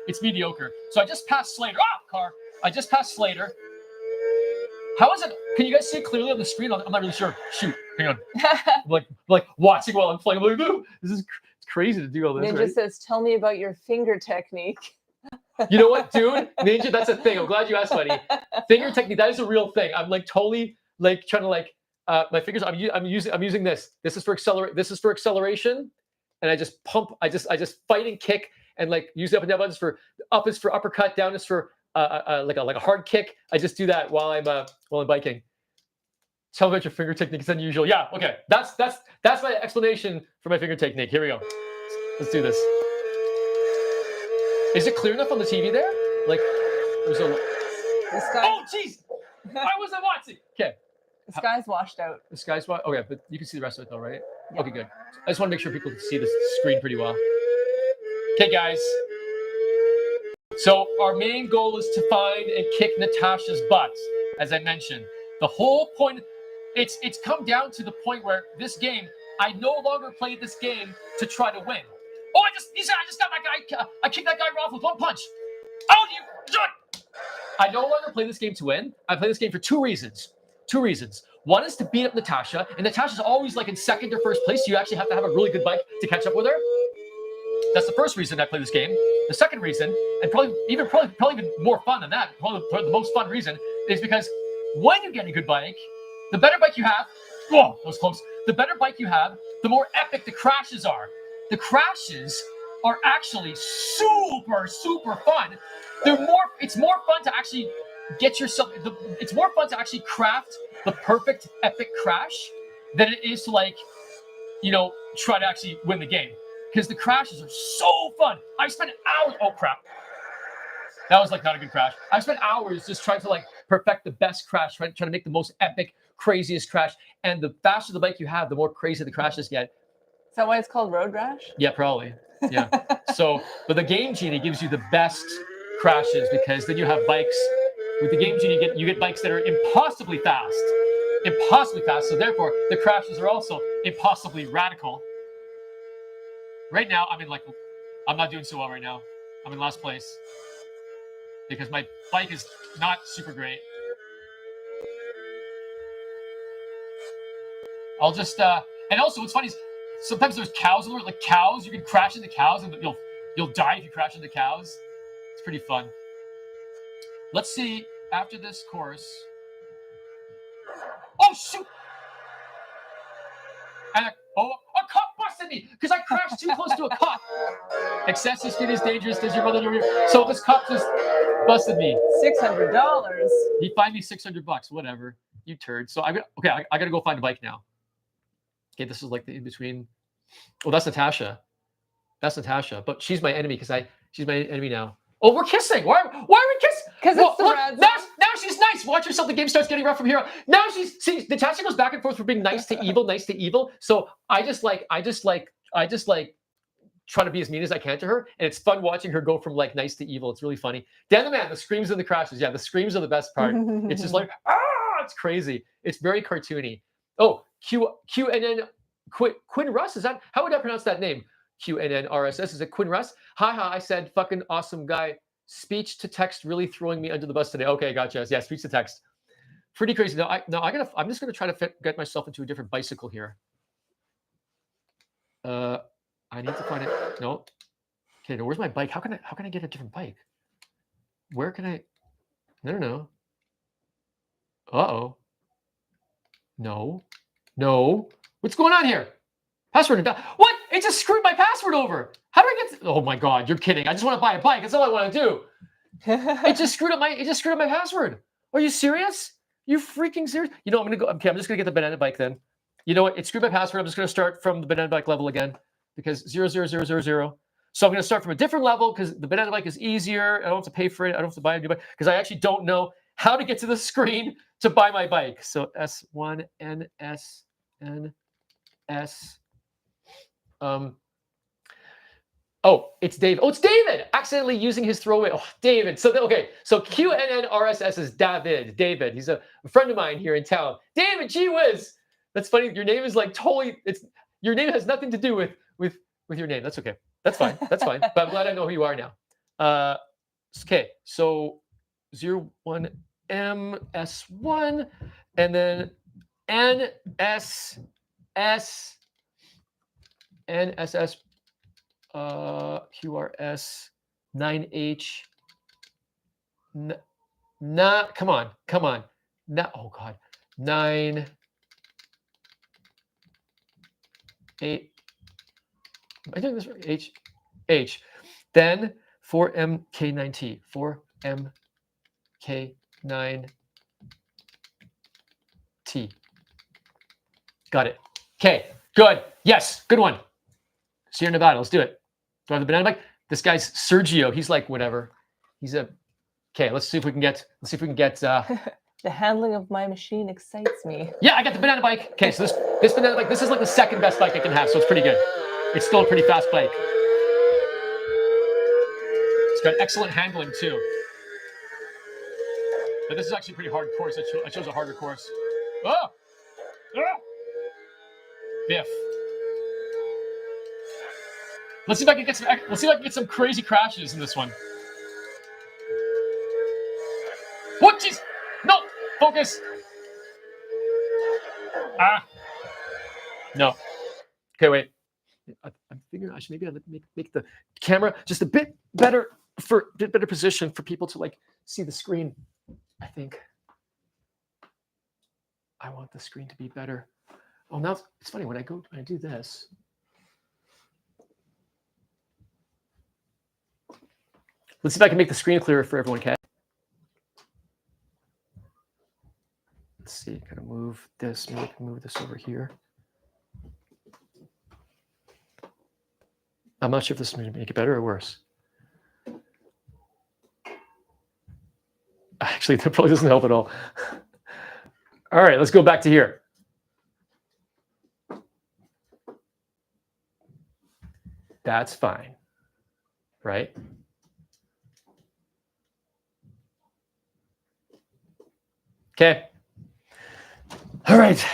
it's mediocre. So I just passed Slater. Car. I just passed Slater. How is it? Can you guys see it clearly on the screen? I'm not really sure. Shoot, hang on. like watching while I'm playing. I'm like, no, this is crazy to do all this. Ninja right? says, "Tell me about your finger technique." You know what, dude? Ninja, that's a thing. I'm glad you asked, buddy. Finger technique, that is a real thing. I'm like totally like trying to my fingers. I'm using this. This is for acceleration, and I just pump. I just fight and kick and like use the up and down buttons. For up is for uppercut, down is for like a hard kick. I just do that while I'm biking. Tell me about your finger technique. It's unusual. Yeah. Okay. That's my explanation for my finger technique. Here we go. Let's do this. Is it clear enough on the TV there? Like, there's a. The sky, Oh, jeez! I wasn't watching. Okay. the sky's washed out. The sky's what? Okay, but you can see the rest of it though, right? Yeah. Okay, good. I just want to make sure people can see the screen pretty well. Okay, guys. So our main goal is to find and kick Natasha's butt, as I mentioned. The whole point, it's come down to the point where this game, I no longer play this game to try to win. Oh, I just got that guy. I kicked that guy off with one punch. Oh, you do it. I no longer play this game to win. I play this game for two reasons. One is to beat up Natasha, and Natasha's always like in second or first place. So you actually have to have a really good bike to catch up with her. That's the first reason I play this game. The second reason, and probably even more fun than that, probably the most fun reason, is because when you get a good bike, the better bike you have, whoa, that was close. The better bike you have, the more epic the crashes are. The crashes are actually super, super fun. It's more fun to actually get yourself, it's more fun to actually craft the perfect epic crash than it is to try to actually win the game. Because the crashes are so fun. I spent hours, oh crap. That was not a good crash. I spent hours just trying to perfect the best crash, trying to make the most epic, craziest crash. And the faster the bike you have, the more crazy the crashes get. Is that why it's called Road Rash? Yeah, probably. Yeah. But the Game Genie gives you the best crashes because then you have bikes. With the Game Genie, you get bikes that are impossibly fast. So therefore, the crashes are also impossibly radical. Right now, I'm not doing so well right now. I'm in last place because my bike is not super great. I'll just and also what's funny is sometimes there's cows alert, like cows. You can crash into cows and you'll die if you crash into cows. It's pretty fun. Let's see after this course. Oh shoot! And a cop busted me because I crashed too close to a cop. Excessive speed is dangerous. Does your mother know your... So this cop just busted me. $600. He fined me $600. Whatever. You turd. So I got to go find a bike now. Okay, this is like the in between. Oh, that's Natasha. That's Natasha, but she's my enemy because she's my enemy now. Oh, we're kissing. Why are we kissing? Because it's the red now she's nice. Watch yourself. The game starts getting rough from here. Now see Natasha goes back and forth from being nice to evil, nice to evil. So I just like try to be as mean as I can to her, and it's fun watching her go from like nice to evil. It's really funny. Dan the man, the screams and the crashes. Yeah, the screams are the best part. It's just like it's crazy. It's very cartoony. Oh, QNN Quinn Russ, is that how would I pronounce that name? QNNRSS, is it Quinn Russ? Haha, I said fucking awesome guy. Speech to text really throwing me under the bus today. Okay, gotcha. Yeah, speech to text. Pretty crazy. I'm just gonna try to get myself into a different bicycle here. I need to find it. No. Okay, now where's my bike? How can I get a different bike? Where can I? No. Uh-oh. No. What's going on here? Password. What? It just screwed my password over. How do I get? Oh my God, you're kidding. I just want to buy a bike. That's all I want to do. It just screwed up my password. Are you serious? You freaking serious? You know, I'm just gonna get the banana bike then. You know what? It screwed my password. I'm just gonna start from the banana bike level again because 00000. So I'm gonna start from a different level because the banana bike is easier. I don't have to pay for it. I don't have to buy a new bike because I actually don't know how to get to the screen to buy my bike. So S1NSNS. Oh, it's David. Oh, it's David. Accidentally using his throwaway. Oh, David. So QNNRSS is David. He's a friend of mine here in town. David, gee whiz. That's funny. Your name is like totally. Your name has nothing to do with your name. That's okay. That's fine. But I'm glad I know who you are now. Okay. So 01MS1 and then NSS. QRS 9H. Come on. Oh God. 9 8. I think this right. H. Then 4MK9T. 4MK9T. Got it. Okay. Good. Yes. Good one. Sierra Nevada. Let's do it. Do I have the banana bike? This guy's Sergio. He's like whatever. Okay. Let's see if we can get. The handling of my machine excites me. Yeah, I got the banana bike. Okay, so this banana bike. This is like the second best bike I can have, so it's pretty good. It's still a pretty fast bike. It's got excellent handling too. But this is actually a pretty hard course. I chose a harder course. Oh! Biff. Let's see if I can get some crazy crashes in this one. What? Jeez! No! Focus! No. Okay, wait. I'm figuring I should maybe make the camera just a bit better position for people to like see the screen. I think I want the screen to be better. Oh, now it's funny when I do this. Let's see if I can make the screen clearer for everyone, okay? Let's see, kind of move this. Maybe I can move this over here. I'm not sure if this is going to make it better or worse. Actually, that probably doesn't help at all. All right, let's go back to here. That's fine, right? Okay. All right.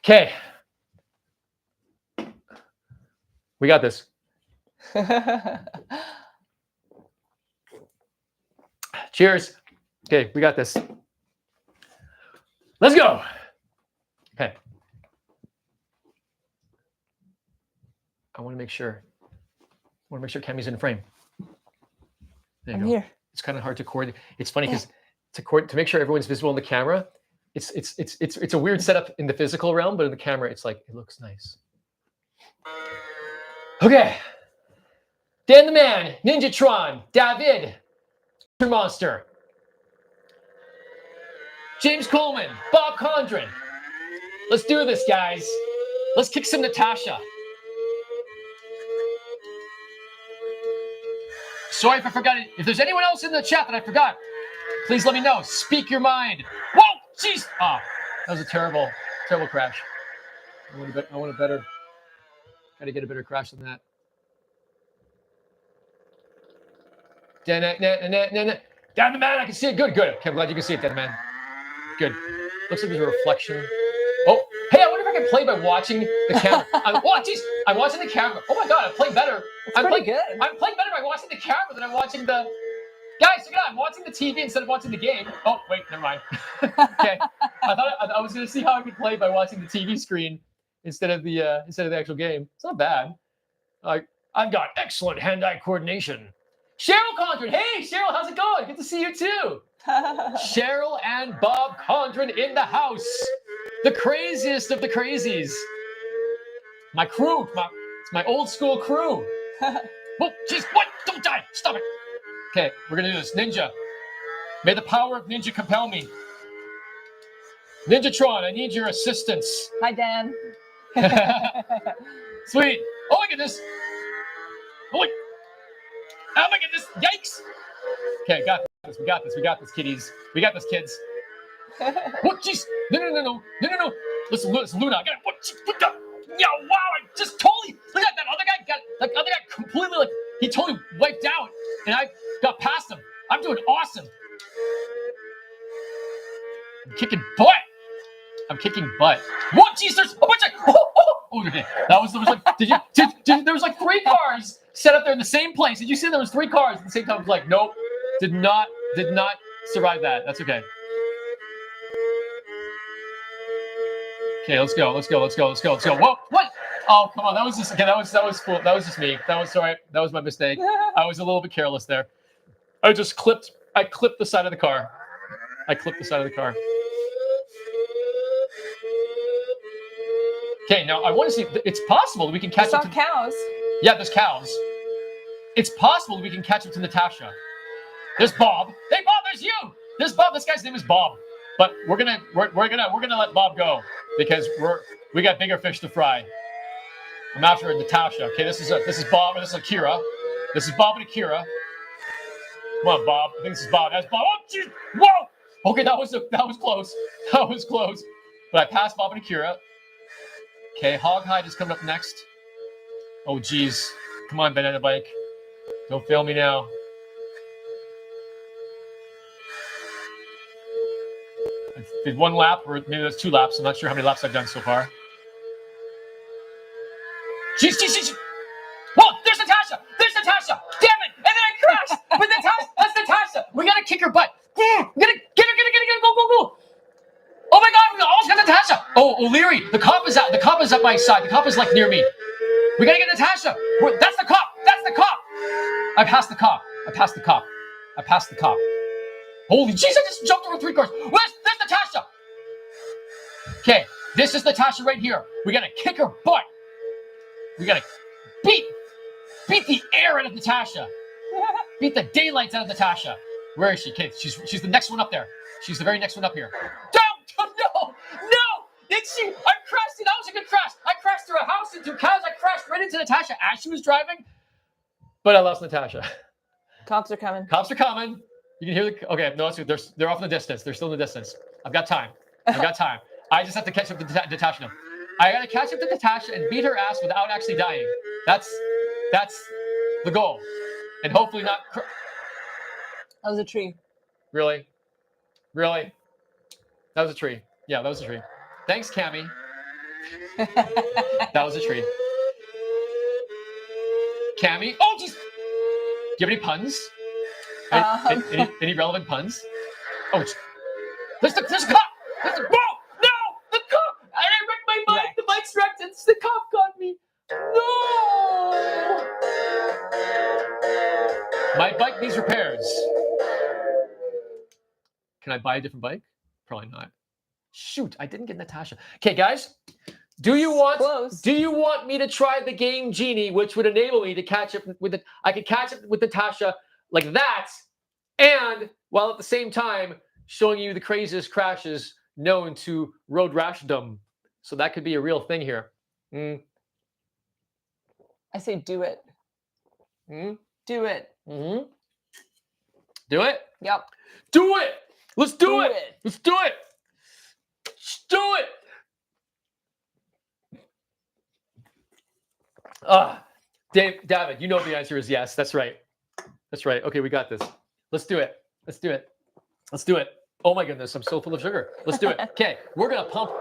Okay. We got this. Cheers. Okay, we got this. Let's go. Okay. I want to make sure Cammy's in frame. There you go. Here. It's kind of hard to coordinate. It's funny because to make sure everyone's visible on the camera, it's a weird setup in the physical realm, but in the camera, it's like it looks nice. Okay. Dan the Man, Ninjatron, David, Monster, James Coleman, Bob Condren. Let's do this, guys. Let's kick some Natasha. Sorry if I forgot it. If there's anyone else in the chat that I forgot, please let me know. Speak your mind. Whoa, jeez. Ah, that was a terrible, terrible crash. I want a better. Got to get a better crash than that. Down the man, I can see it. Good. Okay, I'm glad you can see it, down the man. Good. Looks like there's a reflection. Oh, hey, I wonder if I can play by watching the camera. I'm watching the camera. Oh my god, I'm playing better. I'm playing better by watching the camera than I'm watching the. Guys, check it out. I'm watching the TV instead of watching the game. Oh, wait, never mind. Okay, I was gonna see how I could play by watching the TV screen instead of the actual game. It's not bad. I've got excellent hand-eye coordination. Cheryl Condren. Hey, Cheryl, how's it going? Good to see you too. Cheryl and Bob Condren in the house. The craziest of the crazies. My crew. It's my old school crew. Whoa, jeez, what? Don't die. Stop it. Okay, we're going to do this. Ninja. May the power of Ninja compel me. Ninjatron, I need your assistance. Hi, Dan. Sweet. Oh my goodness. Oh my goodness. Yikes. Okay, got this. We got this, kiddies. We got this, kids. What? Jeez. No. Listen, Luna. I got it. Yeah, wow. I just totally. Look at that. Other guy completely, he totally wiped out. And I got past him. I'm doing awesome. I'm kicking butt. What? Jeez, there's a bunch of. Oh, okay. There was like 3 cars set up there in the same place. Did you see there was 3 cars at the same time? I was like, nope. Did not survive that. That's okay. Okay, let's go. Whoa, what? Oh, come on. That was cool. That was just me. That was my mistake. I was a little bit careless there. I clipped the side of the car. Okay, now I want to see. It's possible that we can catch up to cows. Yeah, there's cows. It's possible that we can catch up to Natasha. There's Bob. Hey, Bob, there's you. There's Bob. This guy's name is Bob. But we're gonna let Bob go because we got bigger fish to fry. I'm after Natasha. Okay, this is Bob and this is Akira. This is Bob and Akira. Come on, Bob. I think this is Bob. That's Bob. Oh, jeez. Whoa. Okay, that was close. That was close. But I passed Bob and Akira. Okay, Hoghide is coming up next. Oh, geez. Come on, Banana Bike. Don't fail me now. I did 1 lap, or maybe that's 2 laps. I'm not sure how many laps I've done so far. Jeez. Whoa, there's Natasha. Damn it. And then I crashed. But that's Natasha. We got to kick her butt. Get her. Go. Oh my God, we almost got Natasha. Oh, O'Leary, the cop is up my side. The cop is like near me. We gotta get Natasha. That's the cop. I passed the cop. Holy jeez, I just jumped over 3 cars. There's Natasha. Okay, this is Natasha right here. We gotta kick her butt. We gotta beat the air out of Natasha. Beat the daylights out of Natasha. Where is she? Okay, she's the next one up there. She's the very next one up here. No! Did she? I crashed. That was a good crash. I crashed through a house and 2 cows. I crashed right into Natasha as she was driving. But I lost Natasha. Cops are coming. You can hear the. Okay, no, they're off in the distance. They're still in the distance. I've got time. I just have to catch up to Natasha now. I gotta catch up to Natasha and beat her ass without actually dying. That's the goal. And hopefully not. That was a tree. Really? That was a tree. Yeah, that was a tree. Thanks, Cammy. That was a tree. Cammy. Oh, jeez. Do you have any puns? Any relevant puns? Oh, there's a cop. Whoa! No! The cop! I wrecked my bike. The bike's wrecked. It's the cop got me. No! My bike needs repairs. Can I buy a different bike? Probably not. Shoot, I didn't get Natasha. Okay, guys. Do you want me to try the game Genie, which would enable me to catch up with I could catch up with Natasha like that, and while at the same time showing you the craziest crashes known to road rashdom. So that could be a real thing here. I say do it. Do it. Mm-hmm. Do it. Yep. Do it. Let's do, Do it. it. Let's do it. Let's do it. David, you know the answer is yes. That's right. That's right. Okay, we got this. Let's do it. Let's do it. Let's do it. Oh my goodness, I'm so full of sugar. Let's do it. Okay, we're gonna pump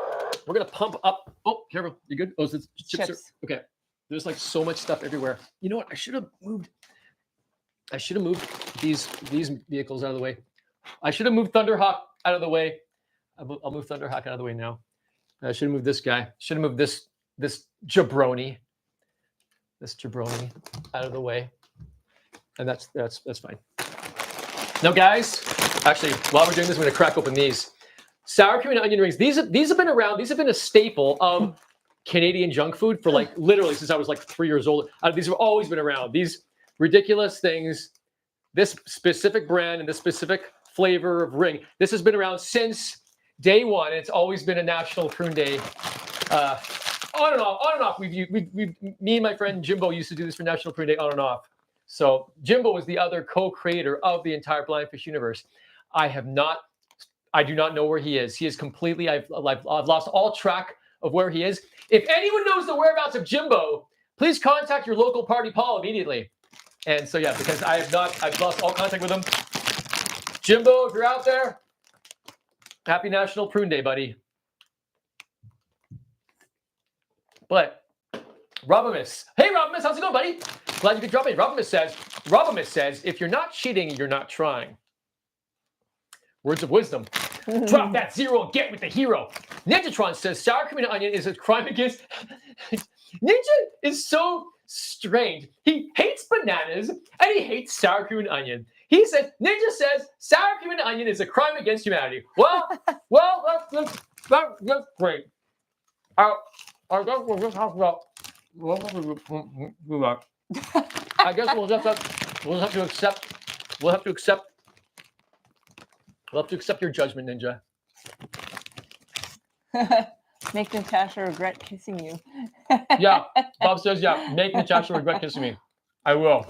up. Oh, careful. You good? Oh, it's chips. Okay. There's like so much stuff everywhere. You know what? I should have moved these vehicles out of the way. I should have moved Thunderhawk out of the way. I'll move Thunderhawk out of the way now. I should have moved this guy. Should have moved this jabroni. This jabroni out of the way. And that's fine. Now, guys, actually, while we're doing this, I'm going to crack open these sour cream and onion rings. These have been around. These have been a staple of Canadian junk food for like literally since I was like 3 years old. These have always been around. These ridiculous things, this specific brand and this specific flavor of ring. This has been around since day one. It's always been a National Prune Day. On and off. Me and my friend Jimbo used to do this for National Prune Day on and off. So Jimbo was the other co-creator of the entire Blind Fish universe. I do not know where he is. He is completely, I've lost all track of where he is. If anyone knows the whereabouts of Jimbo, please contact your local Party Paul immediately. And so, yeah, because I've lost all contact with him. Jimbo, if you're out there, happy National Prune Day, buddy. But Robimus, hey Robimus, how's it going, buddy? Glad you could drop in. Robimus says, if you're not cheating, you're not trying. Words of wisdom. Drop that zero and get with the hero. Ninjatron says sour cream and onion is a crime against. Ninja is so strange. He hates bananas and he hates sour cream and onion. He says Ninja says sour cream and onion is a crime against humanity. Well, that's great. I guess we'll just have to. I guess we'll have to accept your judgment, Ninja. Make Natasha regret kissing you. Yeah, Bob says, yeah, make Natasha regret kissing me. I will.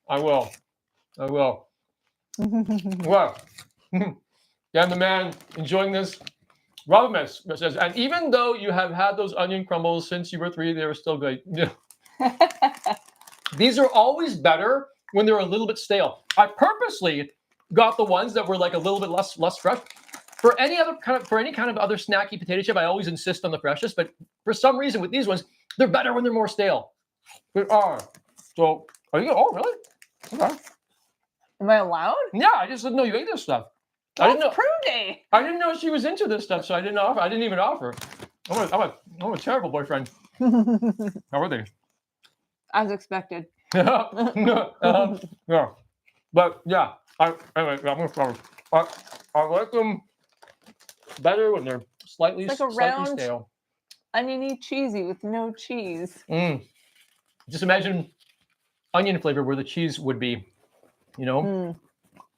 Well, yeah, the man enjoying this. Robimus says, and even though you have had those onion crumbles since you were 3, they were still good. Yeah. These are always better when they're a little bit stale. I purposely got the ones that were like a little bit less fresh. For any kind of other snacky potato chip, I always insist on the freshness. But for some reason, with these ones, they're better when they're more stale. They are. So, are you? Oh, really? Okay. Am I allowed? Yeah, I just didn't know you ate this stuff. I didn't know. Prune Day. I didn't know she was into this stuff, so I didn't offer. I didn't even offer. I'm a terrible boyfriend. How are they? As expected. Yeah. But yeah. Anyway, I'm gonna start. I like them better when they're slightly stale. Oniony cheesy with no cheese. Just imagine onion flavor where the cheese would be. You know,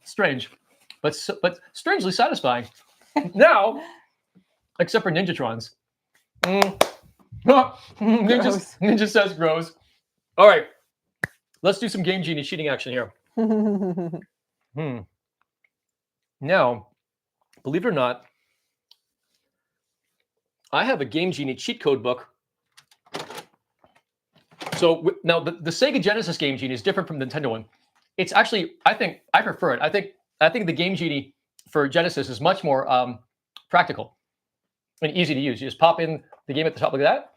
strange, but strangely satisfying. Now, except for Ninjatrons. Ninja says gross. All right, let's do some Game Genie cheating action here. Now, believe it or not, I have a Game Genie cheat code book. So now the Sega Genesis Game Genie is different from the Nintendo one. It's actually, I prefer it. I think the Game Genie for Genesis is much more practical and easy to use. You just pop in the game at the top like that,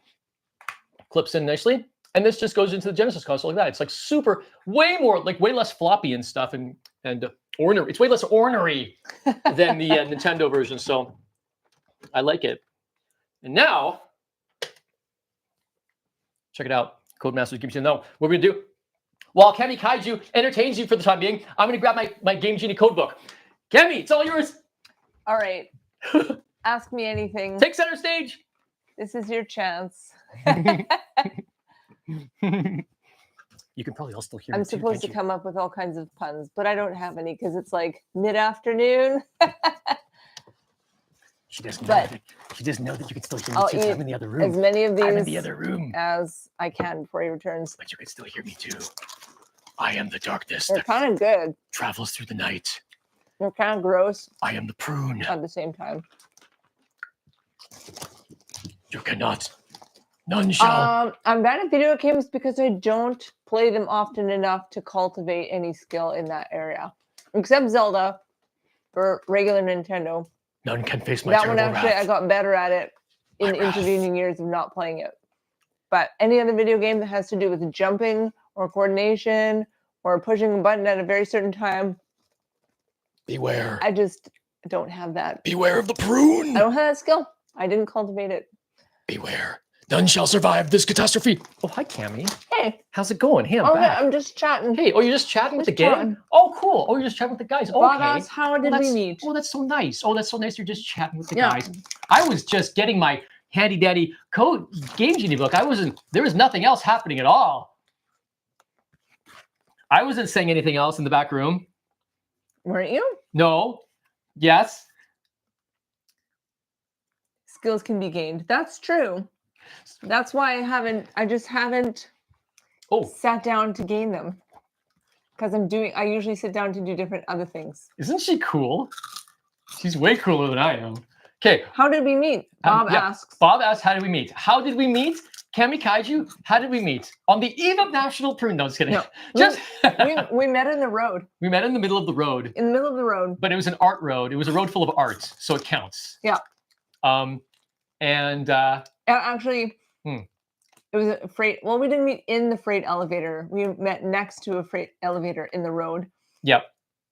clips in nicely, and this just goes into the Genesis console like that. It's like super, way less floppy and stuff, and ornery. It's way less ornery than the Nintendo version. So I like it. And now, check it out. Codemasters gives you know what we're gonna do. While Kemi Kaiju entertains you for the time being, I'm gonna grab my Game Genie code book. Kemi, it's all yours. All right. Ask me anything. Take center stage. This is your chance. You can probably all still hear me. I'm supposed to come up with all kinds of puns, but I don't have any because it's like mid-afternoon. She doesn't know that. She doesn't know that you can still hear me too. I'm in the other room. As many of these I'm in the other room as I can before he returns. But you can still hear me too. I am the darkness They're that kind of good. travels through the night. They're kind of gross I am the prune. at the same time. You cannot. None shall. I'm bad at video games because I don't play them often enough to cultivate any skill in that area. Except Zelda for regular Nintendo. None can face my That one terrible actually, I wrath. got better at it in My the intervening years of not playing it. But any other video game that has to do with jumping or coordination or pushing a button at a very certain time, Beware. I just don't have that. Beware of the prune. I don't have that skill. I didn't cultivate it. Beware. None shall survive this catastrophe. Oh, hi, Cammy. Hey. How's it going? Hey, I'm Oh, back. yeah, I'm just chatting. Hey, oh, you're just chatting with the Just gang? chatting. Oh, cool. Oh, you're just chatting with the guys. Bob Okay. asked, how did we that's- meet? Oh, that's so nice. Oh, that's so nice. You're just chatting with the Yeah. guys. I was just getting my handy dandy code game genie book. There was nothing else happening at all. I wasn't saying anything else in the back room. Weren't you? No. Yes. Skills can be gained. That's true. That's why I just haven't Oh, sat down to gain them. Because I usually sit down to do different other things. isn't she cool? She's way cooler than I am. Okay. How did we meet? Bob yeah. asks. Bob asks, how did we meet? How did we meet? Kami Kaiju, how did we meet? On the eve of National Prune. No, just kidding. No. Just we met in the road. we met in the middle of the road, In the middle of the road. but it was an art road. It was a road full of art, so it counts. Yeah. Actually, it was a freight. Well, we didn't meet in the freight elevator. We met next to a freight elevator in the road. Yep.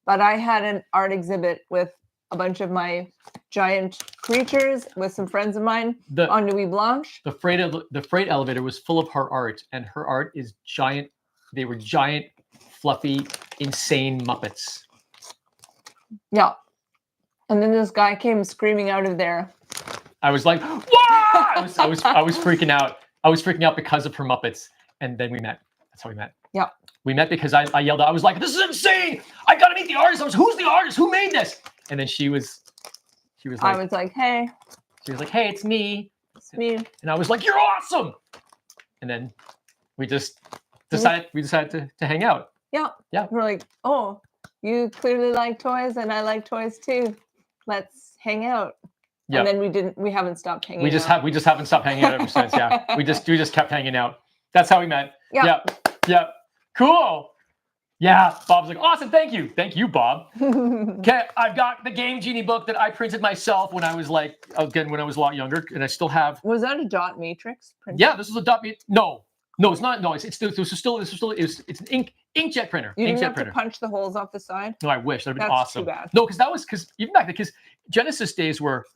But I had an art exhibit with a bunch of my giant creatures with some friends of mine on Nuit Blanche. The freight elevator was full of her art, and her art is giant. They were giant, fluffy, insane Muppets. Yeah. And then this guy came screaming out of there. I was like, "What?" I was freaking out. I was freaking out because of her Muppets, and then we met. That's how we met. Yeah. We met because I yelled out. I was like, "This is insane! I gotta meet the artist." Who's the artist? Who made this? And then she was like, I was like, hey. She was like, "Hey, it's me." It's me. And I was like, "You're awesome!" And then we just decided to hang out. Yeah. Yeah. We're like, oh, you clearly like toys and I like toys too. Let's hang out. Yeah. And then we haven't stopped hanging We just haven't stopped hanging out ever since. Yeah. We just kept hanging out. That's how we met. Yeah. Yeah. Cool. Yeah. Bob's like, awesome. Thank you, Bob. Okay. I've got the Game Genie book that I printed myself when I was when I was a lot younger, and I still have. Was that a dot matrix printer? Yeah, this is a dot matrix. No, it's not. No, it's an inkjet printer. You didn't Inkjet have printer. to punch the holes off the side? No, I wish. That'd been That's awesome. too bad. No, because even back then, because Genesis days were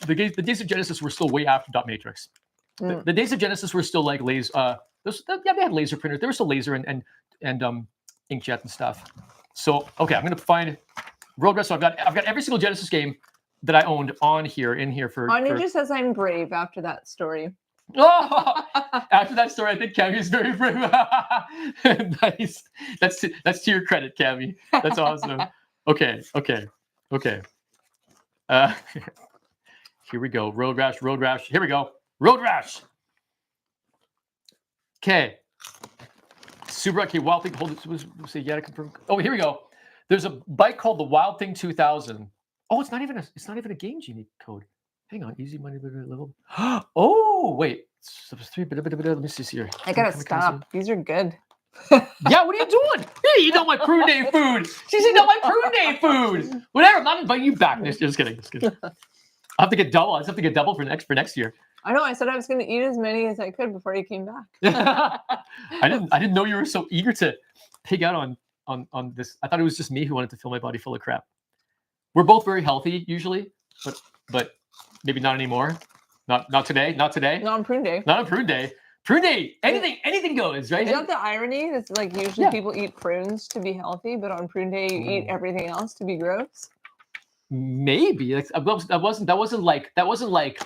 the days of Genesis were still way after dot matrix. The days of Genesis were still like laser. They had laser printers. There was still laser and inkjet and stuff. So okay, I'm gonna find Road Rash. So I've got every single Genesis game that I owned in here for. Anya just says I'm brave after that story. Oh, after that story, I think Cammy's very brave. Nice. That's to your credit, Cammy. That's awesome. Okay. Here we go. Road Rash. Here we go. Road Rash. Okay. Super okay. Wild Thing. Hold it. Say yeah to confirm. Oh, here we go. There's a bike called the Wild Thing 2000. Oh, it's not even a Game Genie code. Hang on. Easy money level. Oh, wait. So there's 3. Let me see here. I gotta stop. These are good. Yeah, what are you doing? Hey, you know my Prune Day food. She's eating all my Prune Day food. Whatever. I'm not inviting you back. Just kidding. I'll have to get double. I just have to get double for next year. I know. I said I was going to eat as many as I could before you came back. I didn't know you were so eager to pig out on this. I thought it was just me who wanted to fill my body full of crap. We're both very healthy usually, but maybe not anymore. Not today. Not today. Not on Prune Day. Not on Prune Day. Prune Day. Anything goes, right? Is that the irony? It's like usually people eat prunes to be healthy, but on Prune Day you eat everything else to be gross. Maybe that wasn't like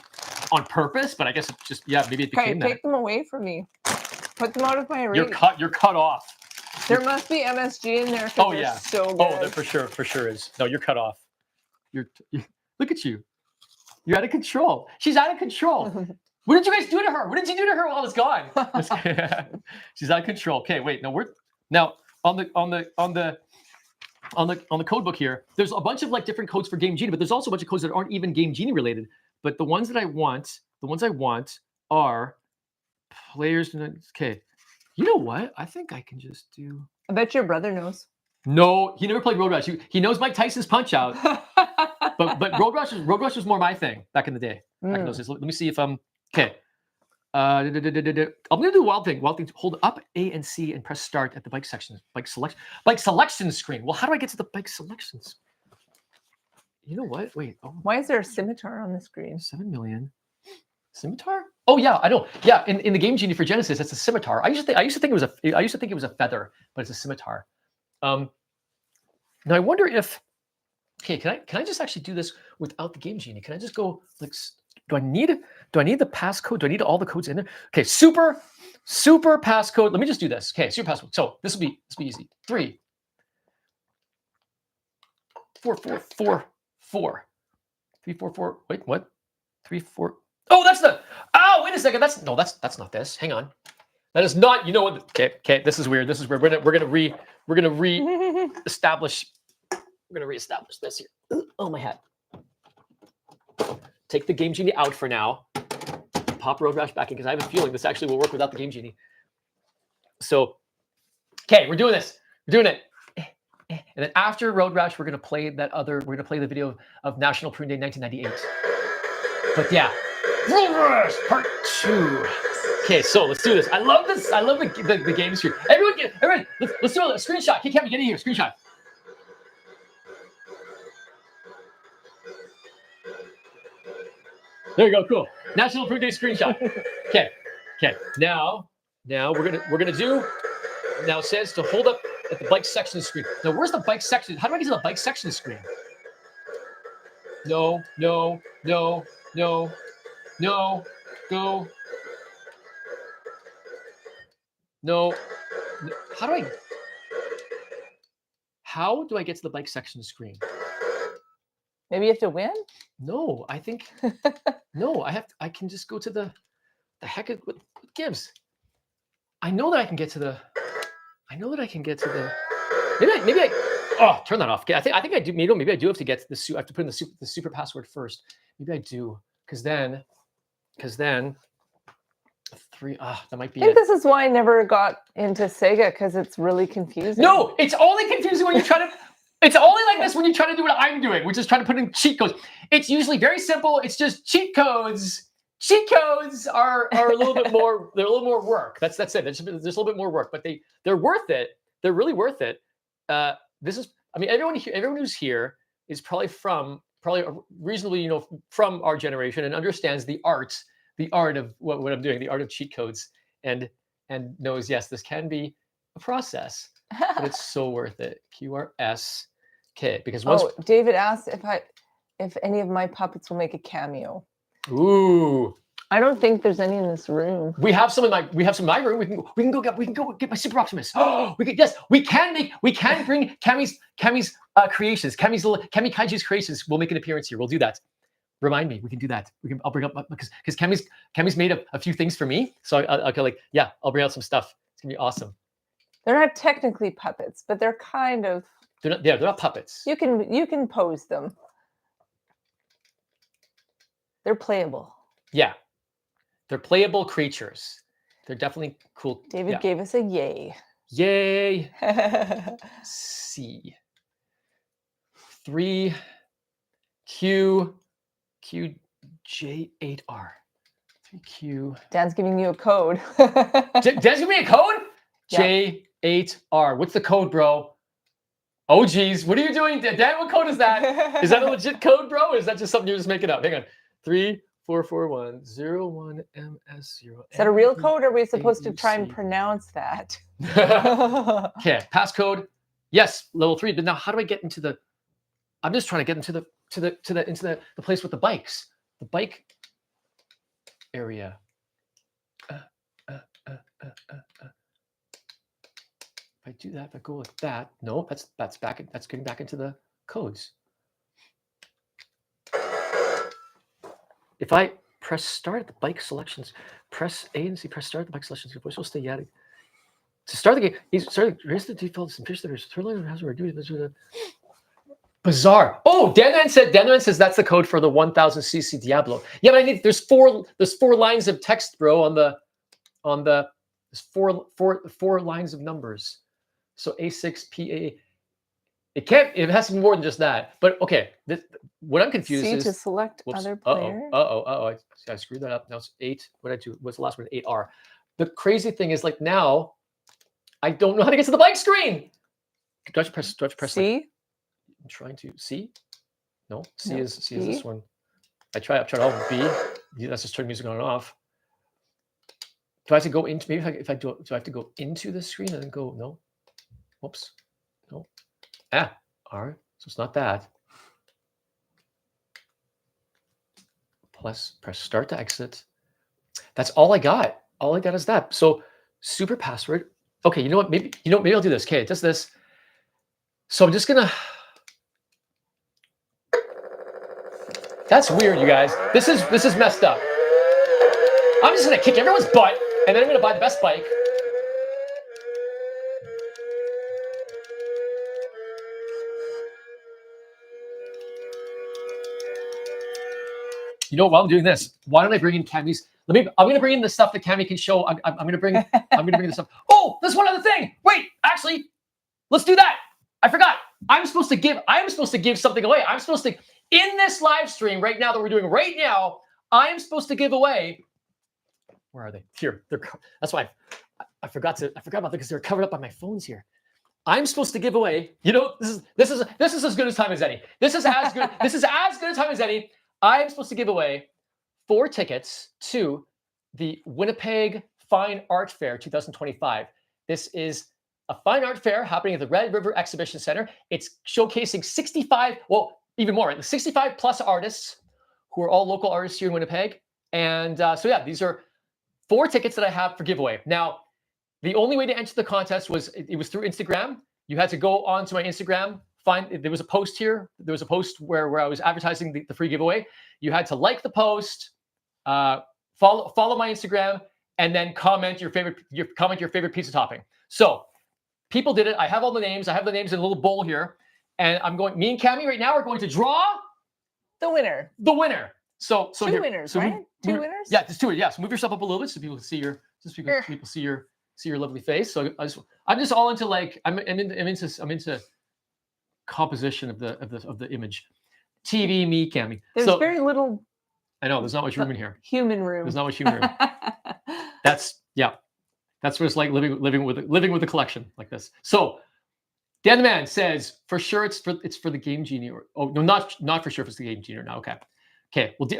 on purpose, but I guess it just maybe it became that. Take them away from me. Put them out of my reach. You're cut off. There must be MSG in there. Oh yeah, so good. Oh, there for sure is. No, you're cut off. You look at you. You're out of control. She's out of control. What did you guys do to her? What did you do to her while I was gone? She's out of control. Okay, wait. No, on the code book here, there's a bunch of like different codes for Game Genie, but there's also a bunch of codes that aren't even Game Genie related. But the ones I want are players. Okay, you know what? I think I can just do. I bet your brother knows. No, he never played Road Rash. He knows Mike Tyson's Punch Out, but Road Rash was more my thing back in the day. Back in those days. Let me see if I'm okay. I'm gonna do wild thing. Wild thing. Hold up A and C and press start at the bike section. Bike selection screen. Well, how do I get to the bike selections? You know what? Wait. Oh, Why is there a scimitar on the screen? 7 million. Scimitar? Oh yeah, I know. Yeah, in the Game Genie for Genesis, it's a scimitar. I used to think it was a feather, but it's a scimitar. Now I wonder if. Okay, can I just actually do this without the Game Genie? Can I just go like? Do I need the passcode? Do I need all the codes in there? Okay, super passcode. Let me just do this. Okay, super passcode. So this will be easy. 3 4 4 4 4 3 4 4. Wait, what? 3 4. Oh, that's the. Oh, wait a second. That's not this. Hang on. That is not. You know what? Okay. This is weird. We're gonna reestablish. We're gonna reestablish this here. Oh, my hat. Take the Game Genie out for now. Pop Road Rash back in because I have a feeling this actually will work without the Game Genie. So, okay, we're doing this. We're doing it. And then after Road Rash, we're gonna play the video of National Prune Day 1998. But yeah, Road Rash Part 2. Okay, so let's do this. I love this. I love the game screen. Everyone, let's do a screenshot. Hey, Kevin, get in here. Screenshot. There you go. Cool. National Prune Day screenshot. Okay. Now we're gonna do. Now it says to hold up at the bike section screen. Now where's the bike section? How do I get to the bike section screen? No. Go. No. How do I get to the bike section screen? Maybe you have to win? No, I think no. I can just go to the heck of what gives. I know that I can get to the. Maybe I. Oh, turn that off. Okay, I think I do. Maybe I do have to get to the. I have to put in the super password first. Maybe I do because then. 3. That might be. I think this is why I never got into Sega because it's really confusing. No, it's only confusing when you try to. It's only like this when you try to do what I'm doing, which is trying to put in cheat codes. It's usually very simple. It's just cheat codes. Cheat codes are a little bit more. They're a little more work. That's it. There's a little bit more work, but they're worth it. They're really worth it. This is. I mean, everyone who's here is probably reasonably from our generation and understands the art of what I'm doing, the art of cheat codes, and knows yes, this can be a process, but it's so worth it. QRS. Okay, because once David asked if any of my puppets will make a cameo. Ooh. I don't think there's any in this room. We have some in my room. We can go get my Super Optimus. Oh, we can bring Cammy's creations. Cammy Kaiju's creations will make an appearance here. We'll do that. Remind me. We can do that. I'll bring up because Cammy's made a few things for me. So I'll bring out some stuff. It's gonna be awesome. They're not technically puppets, but they're kind of. They're not puppets. You can pose them. They're playable. Yeah, they're playable creatures. They're definitely cool. David gave us a yay. Yay. C. 3 Q J8R. 3Q. Dan's giving you a code. Dan's giving me a code? Yeah. J8R. What's the code, bro? Oh, geez. What are you doing? Dan, what code is that? Is that a legit code, bro? Or is that just something you're just making up? Hang on. 344101 MS0. Is that a real code, or are we supposed to try and pronounce that? Okay, passcode. Yes, level 3. But now, how do I get into the? I'm just trying to get into the place with the bikes, the bike area. If I do that, if I go like that, no, that's back. That's getting back into the codes. If I press start at the bike selections, press A and C, press start at the bike selections. Your voice will stay yadding. To start the game, he's starting to raise the default and fish the third line has to do this. Bizarre. Oh, Danman says that's the code for the 1000cc Diablo. Yeah, but I need there's four lines of text, bro, on the there's four lines of numbers. So A6PA. It has to be more than just that. But okay, what I'm confused C is to select other player. I screwed that up. Now it's 8. What did I do? What's the last one? 8R. The crazy thing is like now I don't know how to get to the blank screen. Do I press C? like, I'm trying to C. No, C No, is this one. I've tried all B. That's just turn music on and off. Do I have to go into maybe if I do I have to go into the screen and then go no? Whoops. No. R. So it's not that. Plus press start to exit. That's all I got. All I got is that. So super password. Okay, you know what? Maybe I'll do this. Okay, it does this. So I'm just gonna. That's weird, you guys. This is messed up. I'm just gonna kick everyone's butt, and then I'm gonna buy the best bike. You know, while I'm doing this, why don't I bring in Cammy's? I'm gonna bring in the stuff that Cammy can show. I'm gonna bring the stuff. Oh, there's one other thing. Wait, actually, let's do that. I forgot. I'm supposed to give something away. I'm supposed to in this live stream right now that we're doing right now. I'm supposed to give away. Where are they? Here. That's why I forgot about them because they're covered up by my phones here. I'm supposed to give away. You know, this is as good a time as any. This is as good. This is as good a time as any. I'm supposed to give away 4 tickets to the Winnipeg Fine Art Fair 2025. This is a fine art fair happening at the Red River Exhibition Center. It's showcasing 65, well, even more, right? 65 plus artists who are all local artists here in Winnipeg. And so yeah, these are 4 tickets that I have for giveaway. Now, the only way to enter the contest was it was through Instagram. You had to go onto my Instagram. There was a post here. There was a post where I was advertising the free giveaway. You had to like the post, follow my Instagram, and then comment your favorite pizza topping. So people did it. I have all the names. I have the names in a little bowl here, and me and Cammy right now are going to draw the winner. So two winners, right? Two winners. Yeah, just 2. Yeah. So move yourself up a little bit so people can see people see your lovely face. So I'm just all into like I'm into composition of the image. TV, me, Cammy. There's very little. I know there's not much room in here. Human room. There's not much human room. That's what it's like living with a collection like this. So Dan the Man says for sure it's for the Game Genie not for sure if it's the Game Genie or not. Okay.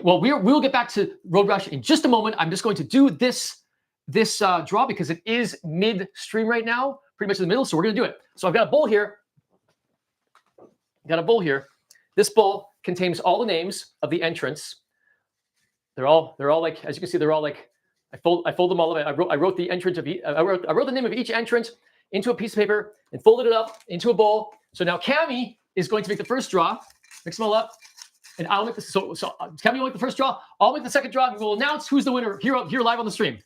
Well we'll get back to Road Rush in just a moment. I'm just going to do this draw because it is mid stream right now, pretty much in the middle. So we're gonna do it. So I've got a bowl here. This bowl contains all the names of the entrants. They're all like, as you can see, they're all like, I fold them all away. I wrote the entrant of I wrote the name of each entrant into a piece of paper and folded it up into a bowl. So now Cammy is going to make the first draw, mix them all up, and I'll make so Cammy will make the first draw. I'll make the second draw, and we'll announce who's the winner here live on the stream.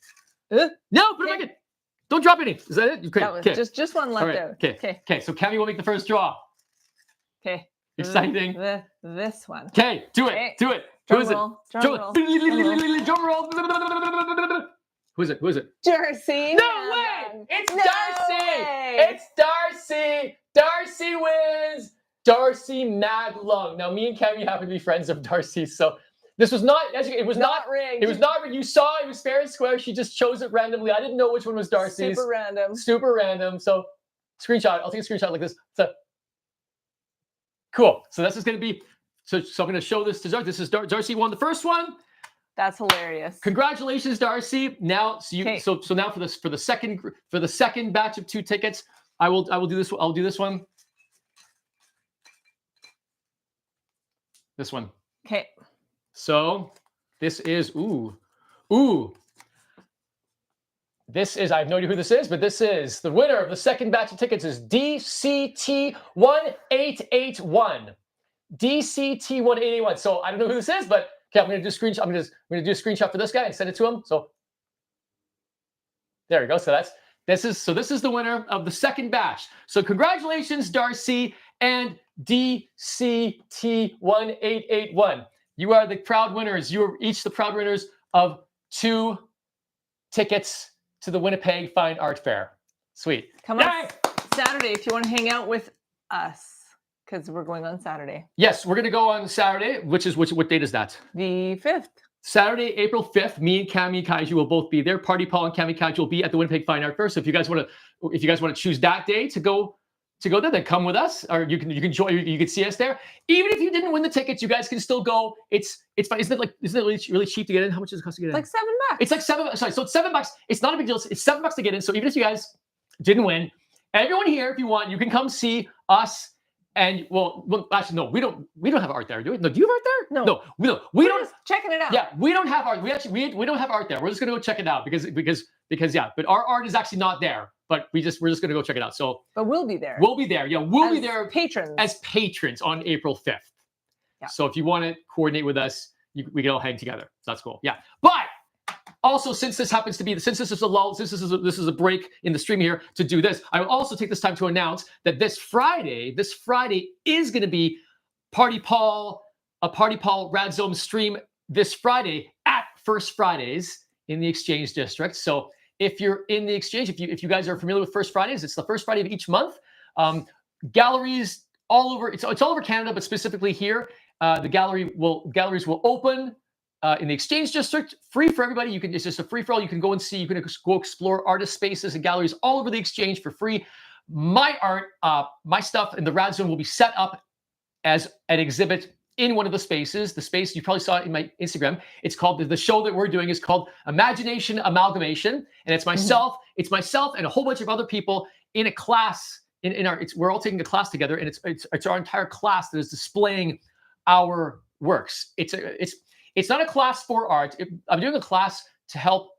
No, put it back in. Don't drop any. Is that it? Okay. That was just one left out. Okay. So Cammy will make the first draw. Okay. Exciting. This one. Okay, do it. Do it. Who is it? Drum roll. Who is it? Darcy. No way! It's Darcy! It's Darcy! Darcy wins! Darcy Madlung. Now, me and Cammy happen to be friends of Darcy, so this was not rigged. It was not rigged. You saw it was fair and square. She just chose it randomly. I didn't know which one was Darcy's. Super random. So, screenshot. I'll take a screenshot like this. So, cool. So this is going to be. So I'm going to show this to Darcy. This is Darcy won the first one. That's hilarious. Congratulations, Darcy. Now, so now for the second batch of 2 tickets, I will do this. I'll do this one. This one. Okay. So this is This is, I have no idea who this is, but this is the winner of the second batch of tickets is DCT1881. DCT1881. So I don't know who this is, but okay, I'm gonna do a screenshot. I'm gonna do a screenshot for this guy and send it to him. So there we go. So that's This is the winner of the second batch. So congratulations, Darcy and DCT1881. You are the proud winners. You are each the proud winners of 2 tickets to the Winnipeg Fine Art Fair. Sweet. Come on Saturday if you want to hang out with us, because we're going on Saturday. Yes, we're going to go on Saturday, what date is that? The 5th. Saturday, April 5th, me and Cami Kaiju will both be there. Party Paul and Cami Kaiju will be at the Winnipeg Fine Art Fair. So if you guys want to choose that day to go there, then come with us, or you can join. You can see us there. Even if you didn't win the tickets, you guys can still go. It's fine. Isn't it really cheap to get in? How much does it cost to get in? Like $7. It's like $7. Sorry, so it's $7. It's not a big deal. It's $7 to get in. So even if you guys didn't win, everyone here, if you want, you can come see us. And well, actually, no, we don't have art there, do we? No, do you have art there? No, we don't. Just checking it out. Yeah, we don't have art. We don't have art there. We're just gonna go check it out because yeah. But our art is actually not there. But we're just gonna go check it out. So, but we'll be there. We'll be there. Yeah, we'll be there as patrons on April 5th. Yeah. So if you want to coordinate with us, we can all hang together. So that's cool. Yeah, but. Also, since this is a lull, this is a break in the stream here to do this, I will also take this time to announce that this Friday is going to be a Party Paul Radzone stream this Friday at First Fridays in the Exchange District. So if you're in the Exchange, if you guys are familiar with First Fridays, it's the first Friday of each month. Galleries all over, it's all over Canada, but specifically here, the galleries will open. In the Exchange District, free for everybody. It's just a free for all. You can go and see. You can go explore artist spaces and galleries all over the Exchange for free. My art, my stuff in the Radzone will be set up as an exhibit in one of the spaces. The space you probably saw it in my Instagram. It's called the show that we're doing is called Imagination Amalgamation, and it's myself. It's myself and a whole bunch of other people in a class. We're all taking a class together, and it's our entire class that is displaying our works. It's not a class for art. I'm doing a class to help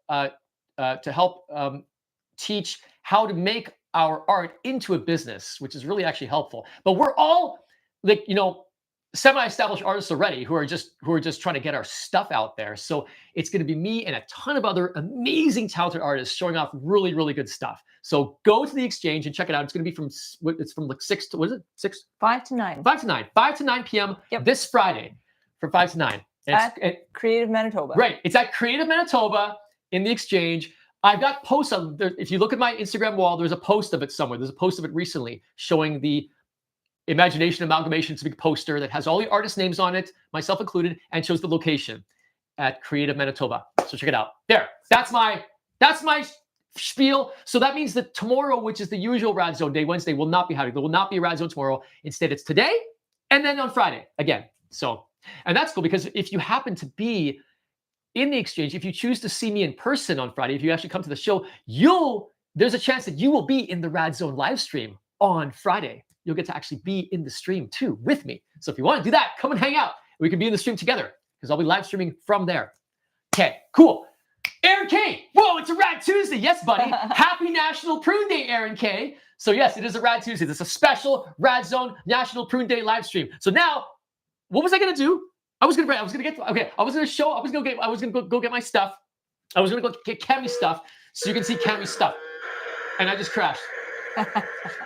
teach how to make our art into a business, which is really actually helpful. But we're all semi-established artists already who are just trying to get our stuff out there. So it's going to be me and a ton of other amazing talented artists showing off really, really good stuff. So go to the Exchange and check it out. It's going to be from like 6 to, what is it? 6? 5 to 9. 5 to 9 p.m. This Friday from 5 to 9. At Creative Manitoba. Right. It's at Creative Manitoba in the Exchange. I've got posts on there. If you look at my Instagram wall, there's a post of it somewhere. There's a post of it recently showing the Imagination Amalgamation. It's a big poster that has all the artist names on it, myself included, and shows the location at Creative Manitoba. So check it out. There. That's my spiel. So that means that tomorrow, which is the usual Radzone day, Wednesday, will not be happening. There will not be a Radzone tomorrow. Instead, it's today and then on Friday again. So. And that's cool because if you happen to be in the Exchange, if you choose to see me in person on Friday, if you actually come to the show, there's a chance that you will be in the Radzone live stream on Friday. You'll get to actually be in the stream too with me. So if you want to do that, come and hang out. We can be in the stream together because I'll be live streaming from there. Okay, cool. Aaron K. Whoa, it's a Rad Tuesday. Yes, buddy. Happy National Prune Day, Aaron K. So yes, it is a Rad Tuesday. It's a special Radzone National Prune Day live stream. So now, what was I gonna do? I was gonna go get my stuff. I was gonna go get Cammy's stuff so you can see Cammy's stuff. And I just crashed.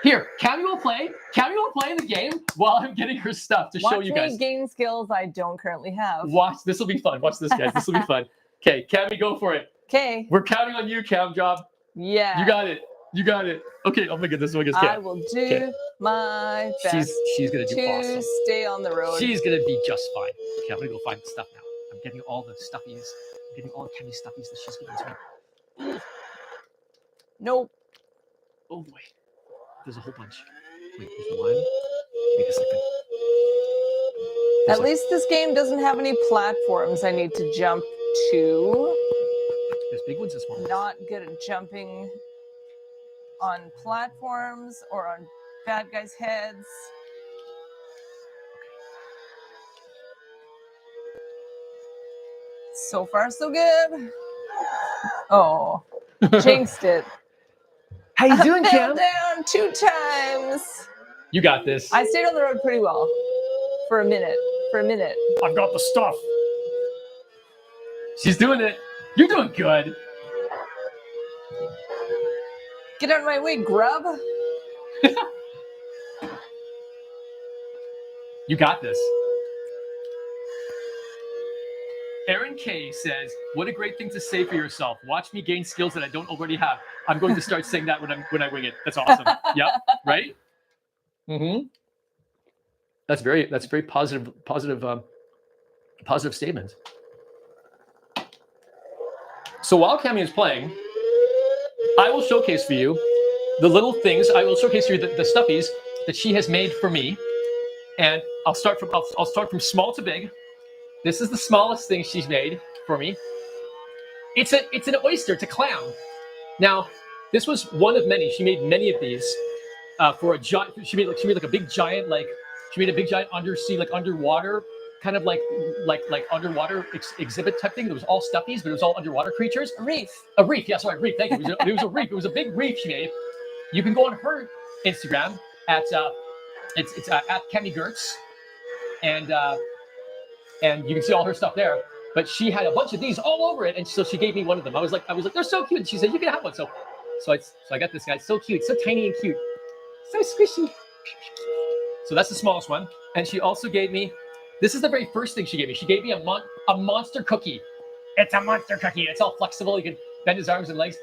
Here, Cammy will play the game while I'm getting her stuff to show you guys. Watch me gain skills I don't currently have. Watch, this will be fun. Watch this, guys. This will be fun. Okay, Cammy, go for it. Okay. We're counting on you, Cam Job. Yeah. You got it. Okay, oh my goodness. I will do my best. She's gonna do awesome. Stay on the road. She's gonna be just fine. Okay, I'm gonna go find the stuff now. I'm getting all the stuffies. I'm getting all the Cammy stuffies that she's giving to me. Nope. Oh boy. There's a whole bunch. Wait, there's one. Wait a second. At least this game doesn't have any platforms I need to jump to. There's big ones and small ones. Not good at jumping on platforms or on bad guys' heads. So far, so good. Oh, jinxed it. How you doing, I Cam? fell down 2 times. You got this. I stayed on the road pretty well for a minute. I've got the stuff. She's doing it. You're doing good. Get out of my way, grub. You got this. Aaron K says, "What a great thing to say for yourself. Watch me gain skills that I don't already have." I'm going to start saying that when I wing it. That's awesome. Yep. Right. Mm-hmm. That's very positive statement. So while Cami is playing, I will showcase for you the little things. I will showcase for you the stuffies that she has made for me, and I'll start from small to big. This is the smallest thing she's made for me. It's an oyster. It's a clam. Now, this was one of many. She made many of these for a giant. She made like a big giant she made a big giant undersea underwater kind of like underwater exhibit type thing. It was all stuffies, but it was all underwater creatures. A reef. A reef. Yeah, sorry, reef. Thank you. It was a reef. It was a big reef she made. You can go on her Instagram at it's at Kemi Gertz, and you can see all her stuff there. But she had a bunch of these all over it, and so she gave me one of them. I was like, they're so cute. And she said, you can have one. So I got this guy. So cute, so tiny and cute, so squishy. So that's the smallest one. And she also gave me, this is the very first thing she gave me. She gave me a monster cookie. It's a monster cookie. It's all flexible. You can bend his arms and legs.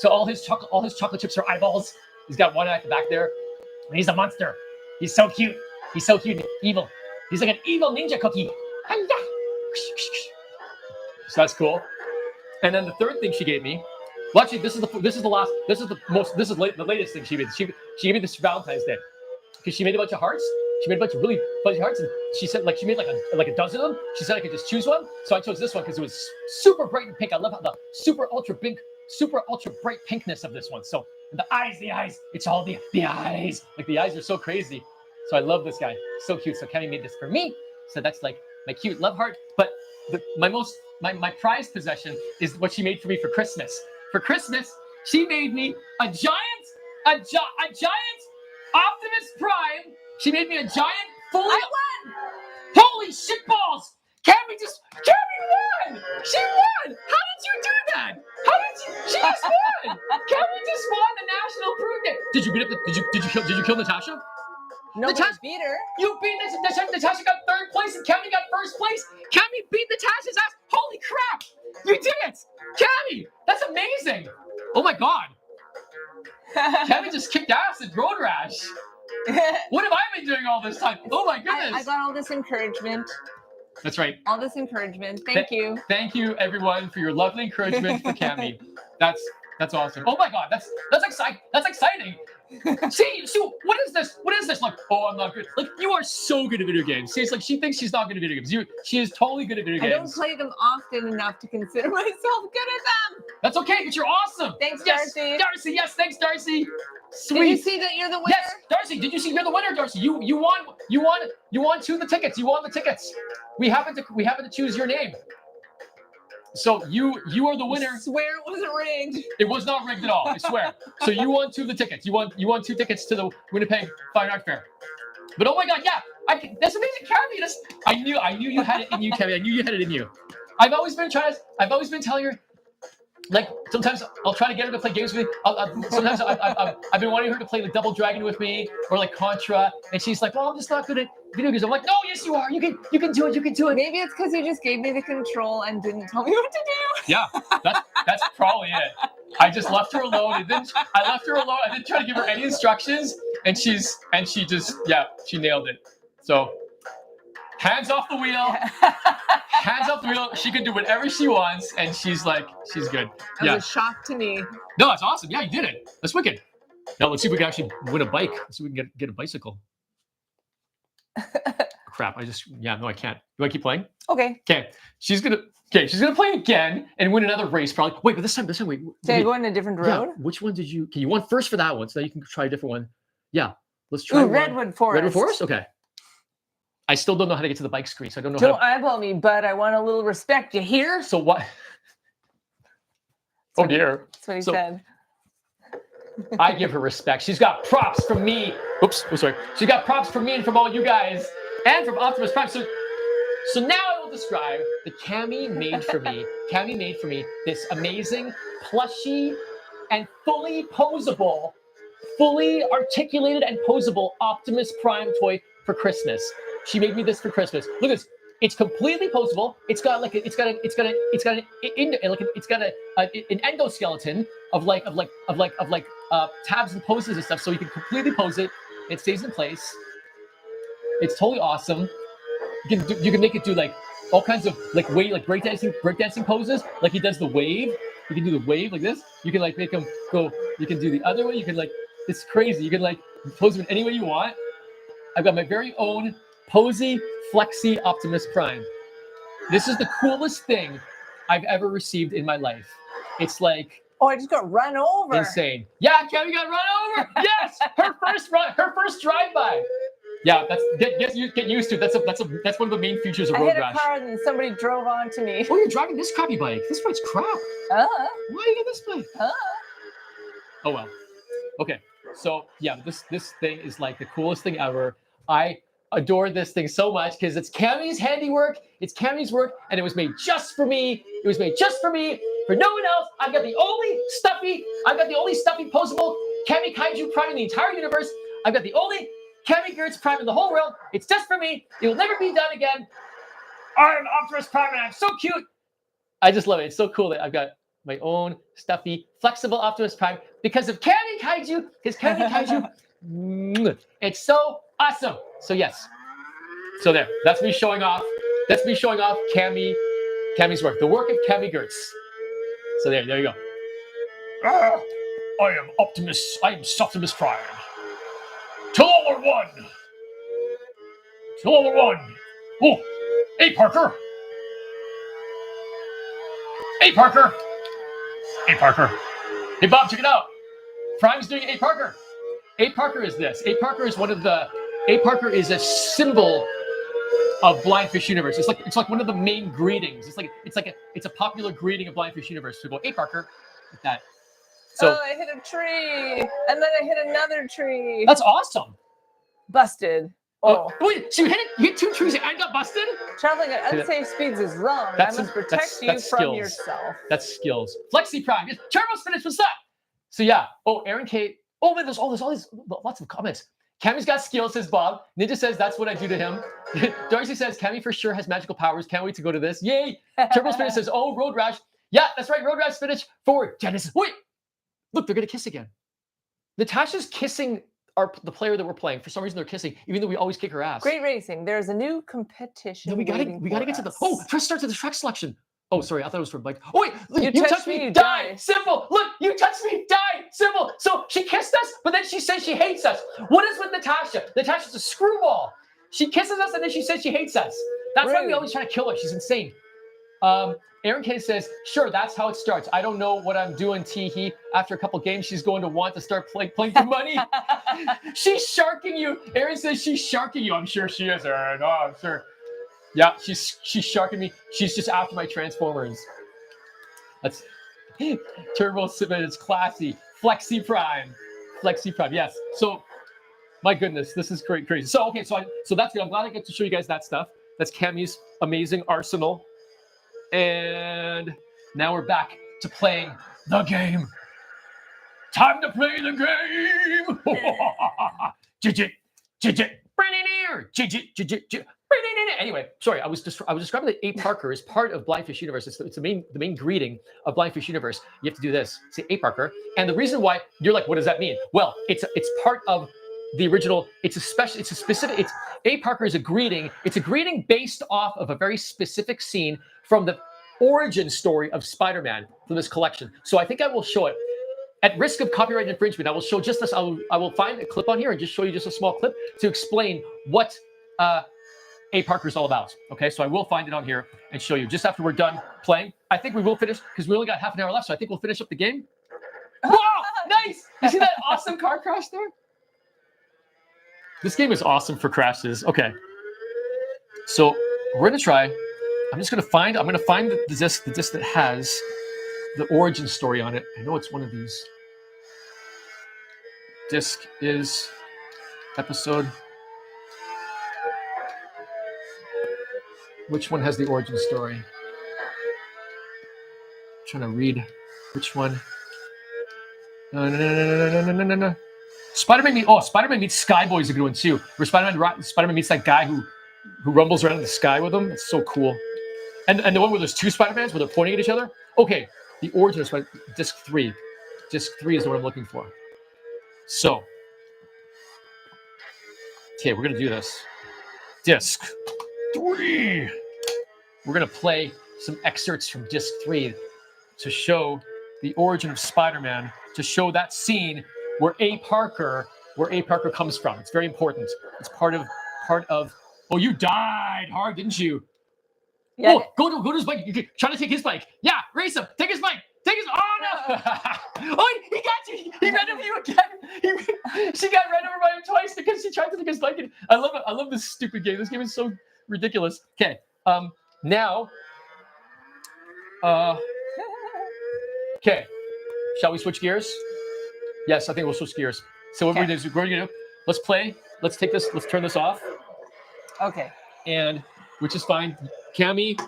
All his chocolate chips are eyeballs. He's got one eye at the back there. And he's a monster. He's so cute. He's so cute and evil. He's like an evil ninja cookie. So that's cool. And then the third thing she gave me, well, actually, this is the latest thing she made. She gave me this Valentine's Day because she made a bunch of hearts. She made a bunch of really fuzzy hearts, and she said she made like a dozen of them. She said I could just choose one, so I chose this one because it was super bright and pink. I love how the super ultra bright pinkness of this one. So the eyes, it's all the eyes. Like the eyes are so crazy. So I love this guy, so cute. So Kemi made this for me. So that's like my cute love heart. But my prized possession is what she made for me for Christmas. For Christmas, she made me a giant Optimus Prime. She made me a giant fully. I won! Holy shit balls! Kemi won! She won! How did you do that? She just won! Kemi just won the National PRUNE Day. Did you kill Natasha? Nobody beat her. You beat Natasha. Natasha got third place and Kemi got first place. Kemi beat Natasha's ass. Holy crap! You did it! Kemi! That's amazing! Oh my god. Kemi just kicked ass at Road Rash. What have I been doing all this time? Oh my goodness! I got all this encouragement. That's right. All this encouragement. Thank you. Thank you, everyone, for your lovely encouragement for Kemi. That's awesome. Oh my god, that's exciting. See, what is this? What is this? Like, oh, I'm not good. Like, you are so good at video games. See, it's like she thinks she's not good at video games. She is totally good at video games. I don't play them often enough to consider myself good at them. That's okay, but you're awesome. Thanks, yes, Darcy. Darcy, yes, thanks, Darcy. Sweet. Did you see that you're the winner? Yes, Darcy. Did you see you're the winner, Darcy? You won 2 of the tickets. You won the tickets. We happened to choose your name. So you are the winner. I swear it wasn't rigged. It was not rigged at all. I swear. So you won 2 of the tickets. You won 2 tickets to the Winnipeg Fine Art Fair. But oh my god, yeah, that's amazing, Kemi. I knew you had it in you, Kemi. I knew you had it in you. I've always been telling her. Like, sometimes I'll try to get her to play games with me. Sometimes I've been wanting her to play like Double Dragon with me or like Contra, and she's like, "Well, I'm just not good at video games." I'm like, "No, yes, you are. You can do it. You can do it." Maybe it's because you just gave me the control and didn't tell me what to do. Yeah, that's probably it. I just left her alone. I left her alone. I didn't try to give her any instructions, and she nailed it. So, hands off the wheel. Hands off the wheel. She can do whatever she wants, and she's good. That was a shock to me. No, that's awesome. Yeah, you did it. That's wicked. Now let's see if we can actually win a bike. Let's see if we can get a bicycle. Crap! I can't. Do I keep playing? Okay. Okay. She's gonna play again and win another race. Probably. Wait, but this time, wait. Did I go in a different road? Yeah. Which one did you? Okay, you won first for that one, so now you can try a different one. Yeah. Let's try. Redwood Forest. Redwood Forest. Okay. I still don't know how to get to the bike screen, so I don't know. Don't eyeball me, but I want a little respect. You hear? So what? Oh dear. That's what he said. I give her respect. She's got props from me. Oops. Oh, sorry. She got props from me and from all you guys, and from Optimus Prime. So now I will describe that Kemi made for me. Kemi made for me this amazing plushy and fully posable, fully articulated and posable Optimus Prime toy for Christmas. She made me this for Christmas. Look at this. It's completely posable. It's got like an endoskeleton of tabs and poses and stuff, so you can completely pose it. It stays in place. It's totally awesome. You can make it do like all kinds of like breakdancing poses. Like he does the wave. You can do the wave like this. You can like make him go. You can do the other way. You can like, it's crazy. You can like pose him in any way you want. I've got my very own Posy Flexy Optimus Prime. This is the coolest thing I've ever received in my life. It's like, oh, I just got run over. Insane. Yeah, Kevin got run over. Yes, her first drive-by. Yeah, get used to it. That's one of the main features of Road Rash. I hit a car and somebody drove onto me. Oh, you're driving this crappy bike. This bike's crap. Why do you get this bike? Oh well. Okay. So yeah, this thing is like the coolest thing ever. I adore this thing so much because it's Cammy's handiwork. It's Cammy's work, and it was made just for me. It was made just for me, for no one else. I've got the only stuffy posable Cammy Kaiju Prime in the entire universe. I've got the only Cammy Gertz Prime in the whole world. It's just for me. It will never be done again. I'm Optimus Prime, and I'm so cute. I just love it. It's so cool that I've got my own stuffy, flexible Optimus Prime because of Cammy Kaiju. Because Cammy Kaiju, it's so awesome. So yes. So there. That's me showing off. That's me showing off Cammy's work. The work of Cammy Gertz. So there you go. I am Optimus. I am Optimus Prime. Till one. Oh, hey Parker. Hey Parker. Hey Bob, check it out. Prime's doing A Parker. A Parker is this. A Parker is a symbol of Blindfish Universe. It's like one of the main greetings. It's a popular greeting of Blindfish Universe. People go, hey Parker, like that. So I hit a tree, and then I hit another tree. That's awesome. Busted. Oh, wait, so you hit two trees and got busted? Traveling at unsafe speeds is wrong. I must protect you from yourself. That's skills. Flexi Prime. Turbo's finished. What's up? So yeah. Oh, Aaron Kate. Oh man, there's all these lots of comments. Cammy's got skills, says Bob. Ninja says that's what I do to him. Darcy says Cammy for sure has magical powers. Can't wait to go to this. Yay! Turbo Spinach says, oh, Road Rash. Yeah, that's right. Road Rash Spinach for Genesis. Wait, look, they're gonna kiss again. Natasha's kissing the player that we're playing. For some reason, they're kissing, even though we always kick her ass. Great racing. There's a new competition. No, we gotta get to the. Oh, first start to the track selection. Oh, sorry, I thought it was for Mike. Oh wait, look, you touched me, you die. Simple. Look, you touched me, die. Simple. So she kissed us, but then she says she hates us. What is with Natasha? Natasha's a screwball. She kisses us and then she says she hates us. That's why we always try to kill her. She's insane. Aaron K says, sure, that's how it starts. I don't know what I'm doing, tee-hee. After a couple games, she's going to want to start playing for money. She's sharking you. Aaron says she's sharking you. I'm sure she is, Aaron. Oh, I'm sure. Yeah, she's sharking me. She's just after my Transformers. That's Turbo Submit. It's classy. Flexi Prime. Yes. So, my goodness, this is crazy. So, okay, so that's good. I'm glad I get to show you guys that stuff. That's Cammy's amazing arsenal. And now we're back to playing the game. Time to play the game. Anyway, sorry, I was describing that A Parker is part of Blindfish Universe. It's the main greeting of Blindfish Universe. You have to do this. Say A Parker. And the reason why you're like, what does that mean? Well, it's part of the original. It's A Parker is a greeting. It's a greeting based off of a very specific scene from the origin story of Spider-Man from this collection. So I think I will show it. At risk of copyright infringement, I will show just this. I will find a clip on here and just show you just a small clip to explain what A Parker is all about. Okay, so I will find it on here and show you just after we're done playing. I think we will finish because we only got half an hour left, so I think we'll finish up the game. Wow, nice! You see that awesome car crash there? This game is awesome for crashes. Okay, so we're gonna try. I'm gonna find the disc that has the origin story on it. I know it's one of these. Disc is episode. Which one has the origin story? I'm trying to read which one. No. Spider-Man meets Skyboy is a good one too. Where Spider-Man meets that guy who rumbles around in the sky with him. It's so cool. And the one where there's two Spider-Mans where they're pointing at each other. Okay, the origin of Disc 3. Disc 3 is the one I'm looking for. So, okay, we're gonna do this. Disc 3. We're gonna play some excerpts from Disc 3 to show the origin of Spider-Man, to show that scene where A. Parker comes from. It's very important. It's part of. Oh, you died hard, didn't you? Yeah. Oh, go to his bike. You're trying to take his bike. Yeah, race him. Take his bike. Oh no! Oh, he got you. He ran over you again. She got ran over by him twice because she tried to take his bike. And I love it. I love this stupid game. This game is so ridiculous. Okay. Now. Okay. Shall we switch gears? Yes, I think we'll switch gears. So what we're gonna do? Let's play. Let's take this. Let's turn this off. Okay. And which is fine. Cammy.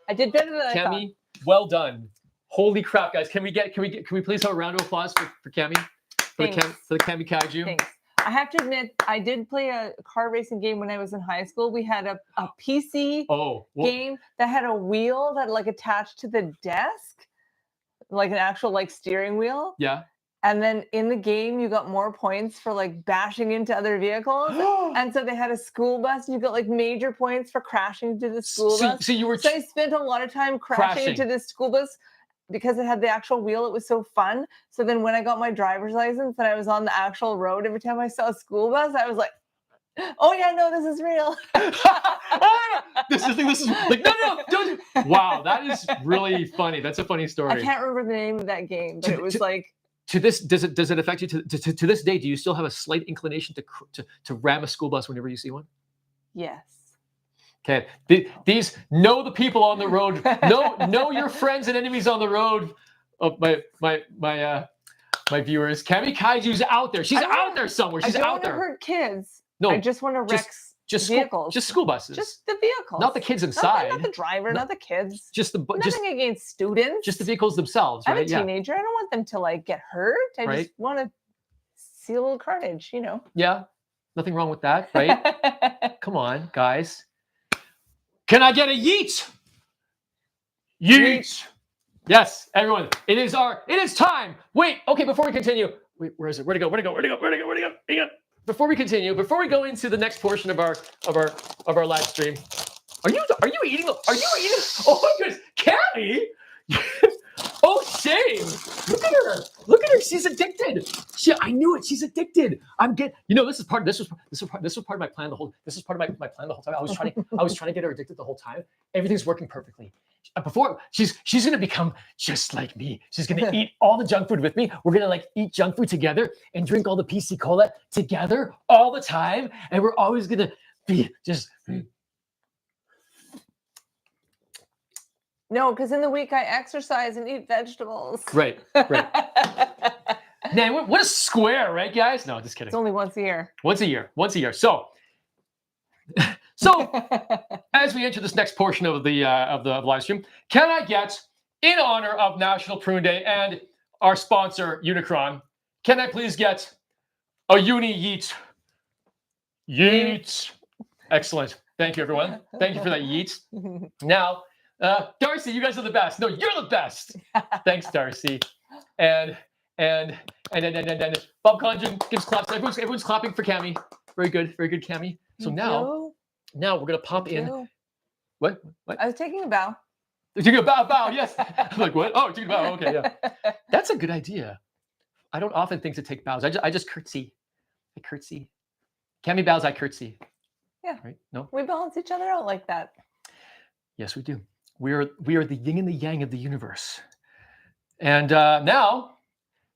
I did better than I thought. Cammy, well done. Holy crap, guys! Can we please have a round of applause for Cammy? For the Cammy Kaiju. Thanks. I have to admit, I did play a car racing game when I was in high school. We had a PC game that had a wheel that like attached to the desk, like an actual like steering wheel. Yeah. And then in the game, you got more points for like bashing into other vehicles. And so they had a school bus, and you got like major points for crashing into the school bus. So I spent a lot of time crashing into this school bus because it had the actual wheel. It was so fun. So then when I got my driver's license and I was on the actual road, every time I saw a school bus, I was like, oh yeah, no, this is real. This is like, no, don't. Wow, that is really funny. That's a funny story. I can't remember the name of that game, but it was like. To this, does it affect you to this day? Do you still have a slight inclination to ram a school bus whenever you see one? Yes. Okay. These know the people on the road. Know your friends and enemies on the road. Oh, my viewers. Cammy Kaiju's out there. She's out there somewhere. She's out there. I don't want to hurt kids. No. I just want to wreck vehicles. Just school buses. Just the vehicles. Not the kids inside. Not the driver. Not the kids. Nothing against students. Just the vehicles themselves. Right? I'm a teenager. I don't want them to like get hurt. I just want to see a little carnage. You know. Yeah. Nothing wrong with that, right? Come on, guys. Can I get a yeet? Yeet. Yes, everyone. It is time. Wait. Okay. Before we continue. Wait. Where is it? Where'd it go? Hang on. Before we continue, before we go into the next portion of our live stream, are you eating? Oh my goodness, Cammy! Oh shame! Look at her. She's addicted. I knew it. She's addicted. This was part of my plan the whole. This is part of my plan the whole time. I was trying to get her addicted the whole time. Everything's working perfectly. Before she's gonna become just like me. She's gonna eat all the junk food with me. We're gonna like eat junk food together and drink all the PC Cola together all the time, and we're always gonna be just. No, because in the week I exercise and eat vegetables. Right. Man, what a square, right, guys? No, just kidding. It's only once a year. Once a year. So, as we enter this next portion of the live stream, can I get, in honor of National Prune Day and our sponsor Unicron, can I please get a uni yeet? Yeet. Excellent. Thank you, everyone. Thank you for that yeet. Now, Darcy, you guys are the best. No, you're the best. Thanks, Darcy. And Bob Conjun gives claps. Everyone's clapping for Cammy. Very good, Cammy. So now we're gonna pop in. What? I was taking a bow. You're taking a bow. Yes. I'm like, what? Oh, taking a bow. Okay, yeah. That's a good idea. I don't often think to take bows. I just curtsy. I curtsy. Cammy bows. I curtsy. Yeah. Right? No. We balance each other out like that. Yes, we do. We are the yin and the yang of the universe. And now,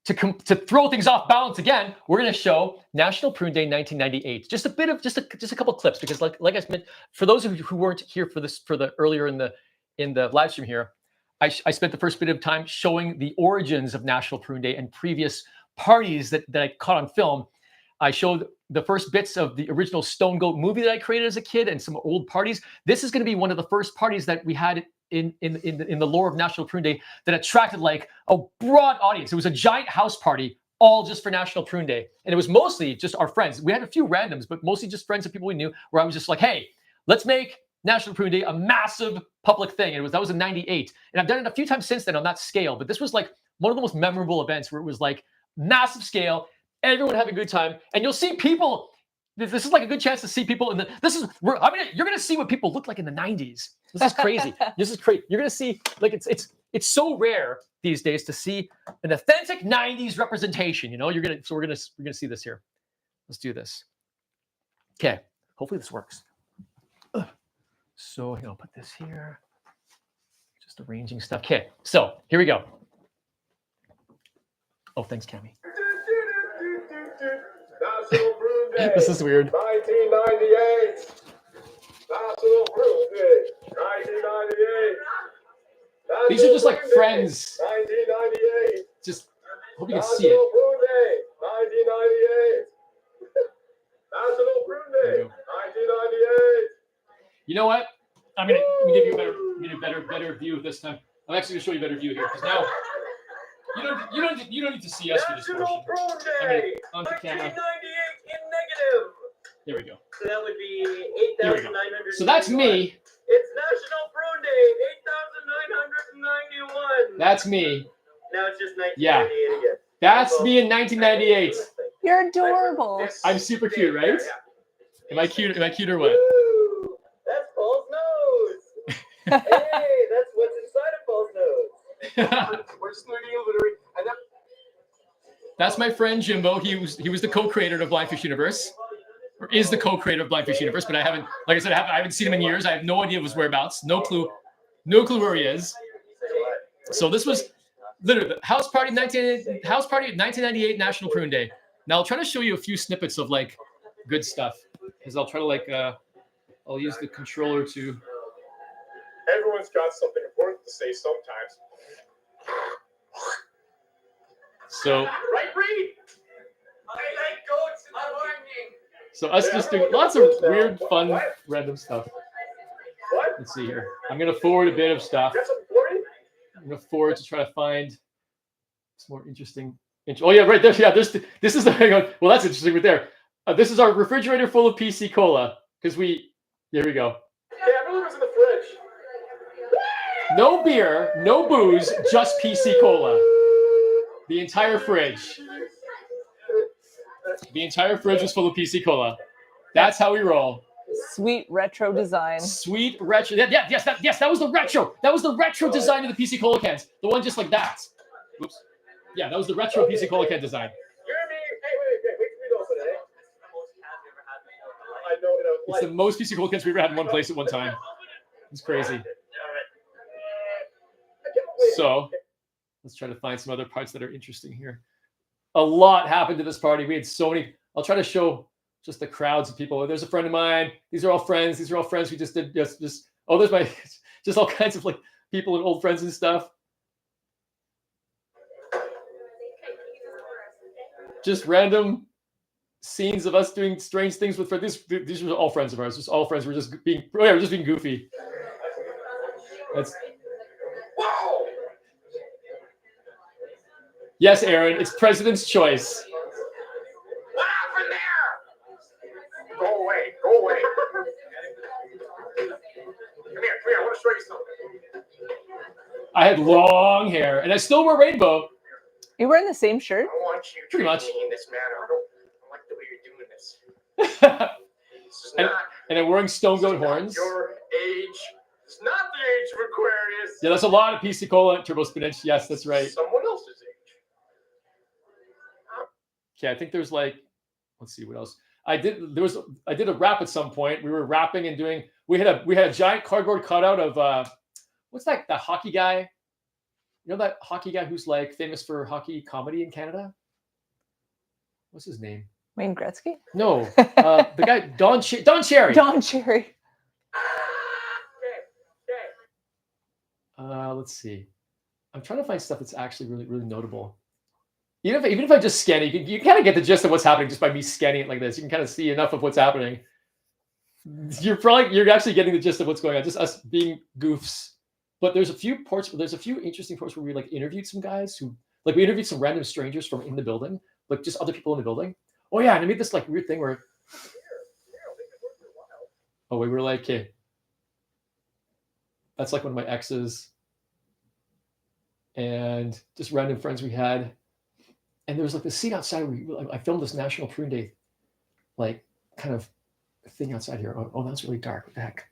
to throw things off balance again, we're going to show National Prune Day 1998. Just a couple of clips, because like I said, for those of you who weren't here for the earlier in the live stream here, I spent the first bit of time showing the origins of National Prune Day and previous parties that I caught on film. I showed the first bits of the original Stone Goat movie that I created as a kid and some old parties. This is going to be one of the first parties that we had in the lore of National Prune Day that attracted like a broad audience. It was a giant house party all just for National Prune Day. And it was mostly just our friends. We had a few randoms, but mostly just friends and people we knew, where I was just like, hey, let's make National Prune Day a massive public thing. And that was in 98. And I've done it a few times since then on that scale, but this was like one of the most memorable events where it was like massive scale, everyone having a good time. And you'll see people, this is like a good chance to see people you're going to see what people look like in the 90s. This is crazy. This is crazy. You're going to see, like, it's so rare these days to see an authentic 90s representation, you know. We're going to see this here. Let's do this. Okay. Hopefully this works. So I'll put this here. Just arranging stuff. Okay. So here we go. Oh, thanks, Cammie. This is weird. 1998. National Prune Day. 1998. These are just like friends. 1998. Just hope you can see it. National Prune Day. 1998. National Prune Day. 1998. You know what? I'm gonna give you a better view of this time. I'm actually gonna show you a better view here because now you don't need to see us for this portion. National Prune Day. Onto camera. 1998 in negative. There we go. So that would be There we go. 8,900. So that's me. It's National Prune Day, 8,991. That's me. Now it's just 1998 Yeah. again. That's me in 1998. You're adorable. I'm super cute, right? Am I cute? Am I cute or what? Woo! That's Paul's nose. Hey, that's what's inside of Paul's nose. We're just learning a literary. That's my friend Jimbo. He was the co-creator of Blindfish Universe, or is the co-creator of Blindfish Universe. But I haven't, like I said, I haven't seen him in years. I have no idea of his whereabouts. No clue where he is. So this was literally the house party 1998 National Prune Day. Now I'll try to show you a few snippets of like good stuff, because I'll try to like I'll use the controller to. Everyone's got something important to say sometimes. So. Right, Reed? I like goats in the morning. So us just doing lots of weird, fun, random stuff. What? Let's see here. I'm gonna forward a bit of stuff. Got something for me? I'm gonna forward to try to find some more interesting. Oh yeah, right there. Yeah, this is the hang on. Well, that's interesting right there. This is our refrigerator full of PC Cola because here we go. Yeah, everything was in the fridge. No beer, no booze, just PC Cola. The entire fridge. The entire fridge was full of PC Cola. That's how we roll. Sweet retro design. Sweet retro. Yes, that was the retro. That was the retro design of the PC Cola cans. The one just like that. Oops. Yeah, that was the retro PC Cola can design. Jeremy, hey, wait for me to open it. I know. It's the most PC Cola cans we ever had in one place at one time. It's crazy. So let's try to find some other parts that are interesting here. A lot happened to this party. We had so many. I'll try to show just the crowds of people. There's a friend of mine. These are all friends. We just did just. Oh, there's my just all kinds of like people and old friends and stuff. Just random scenes of us doing strange things with friends. These were all friends of ours. Just all friends. We're just being goofy. That's. Wow. Yes, Aaron. It's President's choice. What happened there? Go away. Come here. I want to show you something. I had long hair, and I still wear rainbow. You wearing the same shirt? I want you Pretty much. treat me in this manner. I don't like the way you're doing this. This is not. And I'm wearing stone goat horns. Your age. It's not the age of Aquarius. Yeah, that's a lot of PC Cola and turbo spinach. Yes, that's right. Someone else's age. Okay, I think there's like, let's see what else. I did a rap at some point. We were rapping and doing. We had a giant cardboard cutout of what's that hockey guy? You know that hockey guy who's like famous for hockey comedy in Canada? What's his name? Wayne Gretzky? No, the guy Don Cherry. Don Cherry. Let's see. I'm trying to find stuff that's actually really, really notable. Even if I just scan it, you kind of get the gist of what's happening just by me scanning it like this. You can kind of see enough of what's happening. You're actually getting the gist of what's going on. Just us being goofs. But there's a few interesting parts where we like interviewed some guys who like we interviewed some random strangers from in the building, like just other people in the building. Oh yeah, and I made this like weird thing where we were like, okay, that's like one of my exes and just random friends we had. And there was like this scene outside where I filmed this National Prune Day, like kind of thing outside here. Oh, that's really dark. What the heck?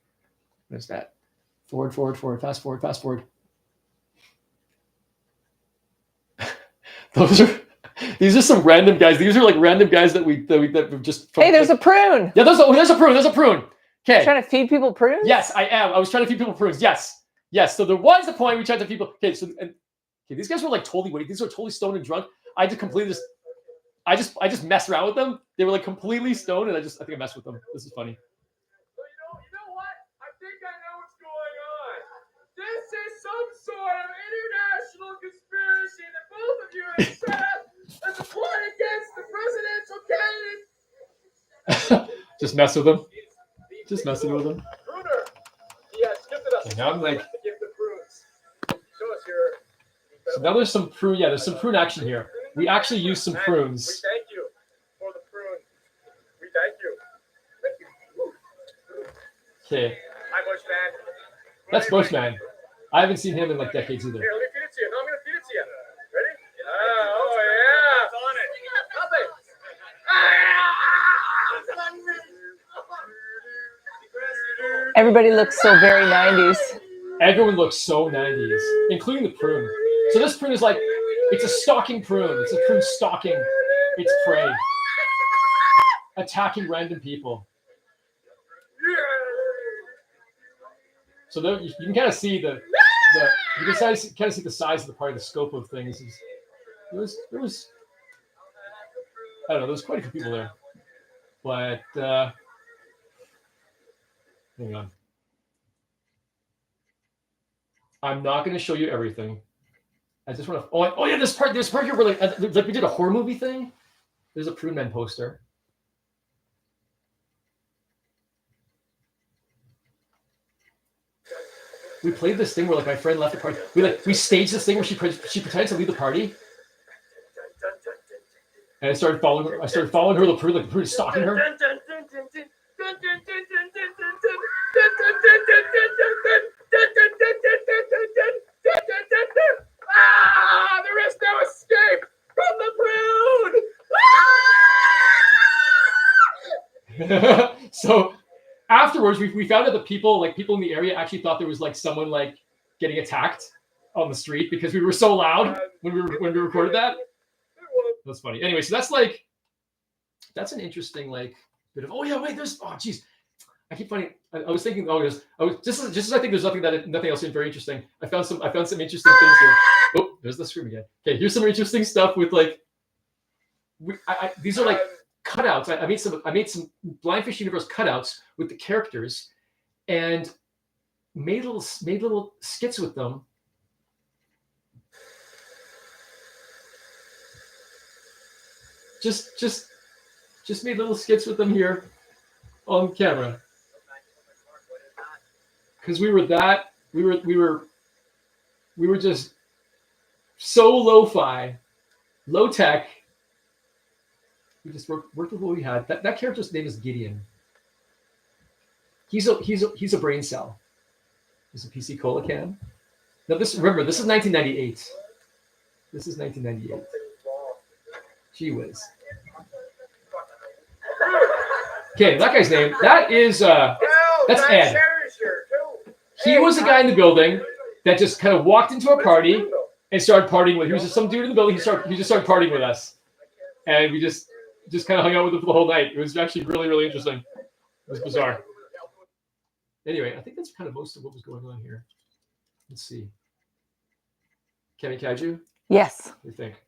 What is that? Forward, fast forward. These are some random guys. These are like random guys that we just. Hey, there's a prune. Yeah, there's a prune. Okay. Trying to feed people prunes? Yes, I am. I was trying to feed people prunes. Yes. So there was a point we tried to feed people. Okay, these guys were like totally witty. These were totally stoned and drunk. I just completely I just messed around with them. They were like completely stoned, and I think I messed with them. This is funny. So you know what? I think I know what's going on. This is some sort of international conspiracy that both of you have set up as a plot against the presidential candidate. Just mess with them. Just messing with them. Pruner, he has gifted us. Okay, now I'm like. The gift of prunes. Show us your. So now there's some prune. Yeah, there's some prune action here. We actually used some prunes. We thank you for the prune. We thank you. Okay. Hi, Bushman. That's Bushman. I haven't seen him in like decades either. Here, let me feed it to you. No, I'm going to feed it to you. Ready? Oh, yeah. It's on it. Nothing. Everybody looks so very 90s. Everyone looks so 90s, including the prune. So this prune is like, it's a stalking prune. It's a prune stalking its prey, attacking random people. So there, you can kind of see you can kind of see the size of the party, the scope of things. There was I don't know, there was quite a few people there, but hang on. I'm not going to show you everything. I just want to. Oh yeah, there's part here where like we did a horror movie thing. There's a Prune Men poster. We played this thing where like my friend left the party. We staged this thing where she pretended to leave the party, and I started following her. The Prune is stalking her. There is no escape from the Prune. So afterwards, we found out that people in the area actually thought there was like someone like getting attacked on the street because we were so loud when we recorded that. That's funny. Anyway, so that's an interesting like bit of geez. I keep finding. I was thinking. I think there's nothing else very interesting. I found some interesting things here. Oh, there's the scream again. Okay, here's some interesting stuff with like. These are like cutouts. I made some Blind Fish Universe cutouts with the characters, and made little skits with them. Just made little skits with them here on camera. Because we were just so lo-fi, low tech. We just worked with what we had. That character's name is Gideon. He's a brain cell. He's a PC cola can. Now this is 1998. This is 1998. Gee whiz. Okay, that guy's name. That's Ed. He was a guy in the building that just kind of walked into a party and started partying with. He was just some dude in the building. He just started partying with us, and we just kind of hung out with him for the whole night. It was actually really, really interesting. It was bizarre. Anyway, I think that's kind of most of what was going on here. Let's see. Kemi Kaiju? Yes. What do you think?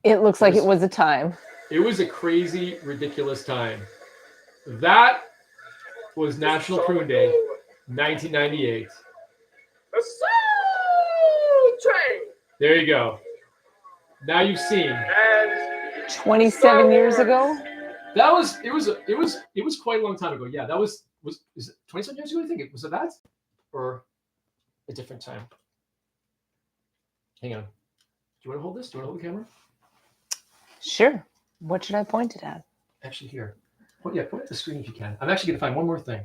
It looks like it was a time. It was a crazy, ridiculous time. That was National Prune Day, 1998. The Soul Train. There you go. Now you've seen. And 27 years ago. It was quite a long time ago. Yeah, is it 27 years ago? I think was it that, or a different time. Hang on. Do you want to hold this? Do you want to hold the camera? Sure. What should I point it at? Actually, here. Well, yeah, point at the screen if you can. I'm actually going to find one more thing.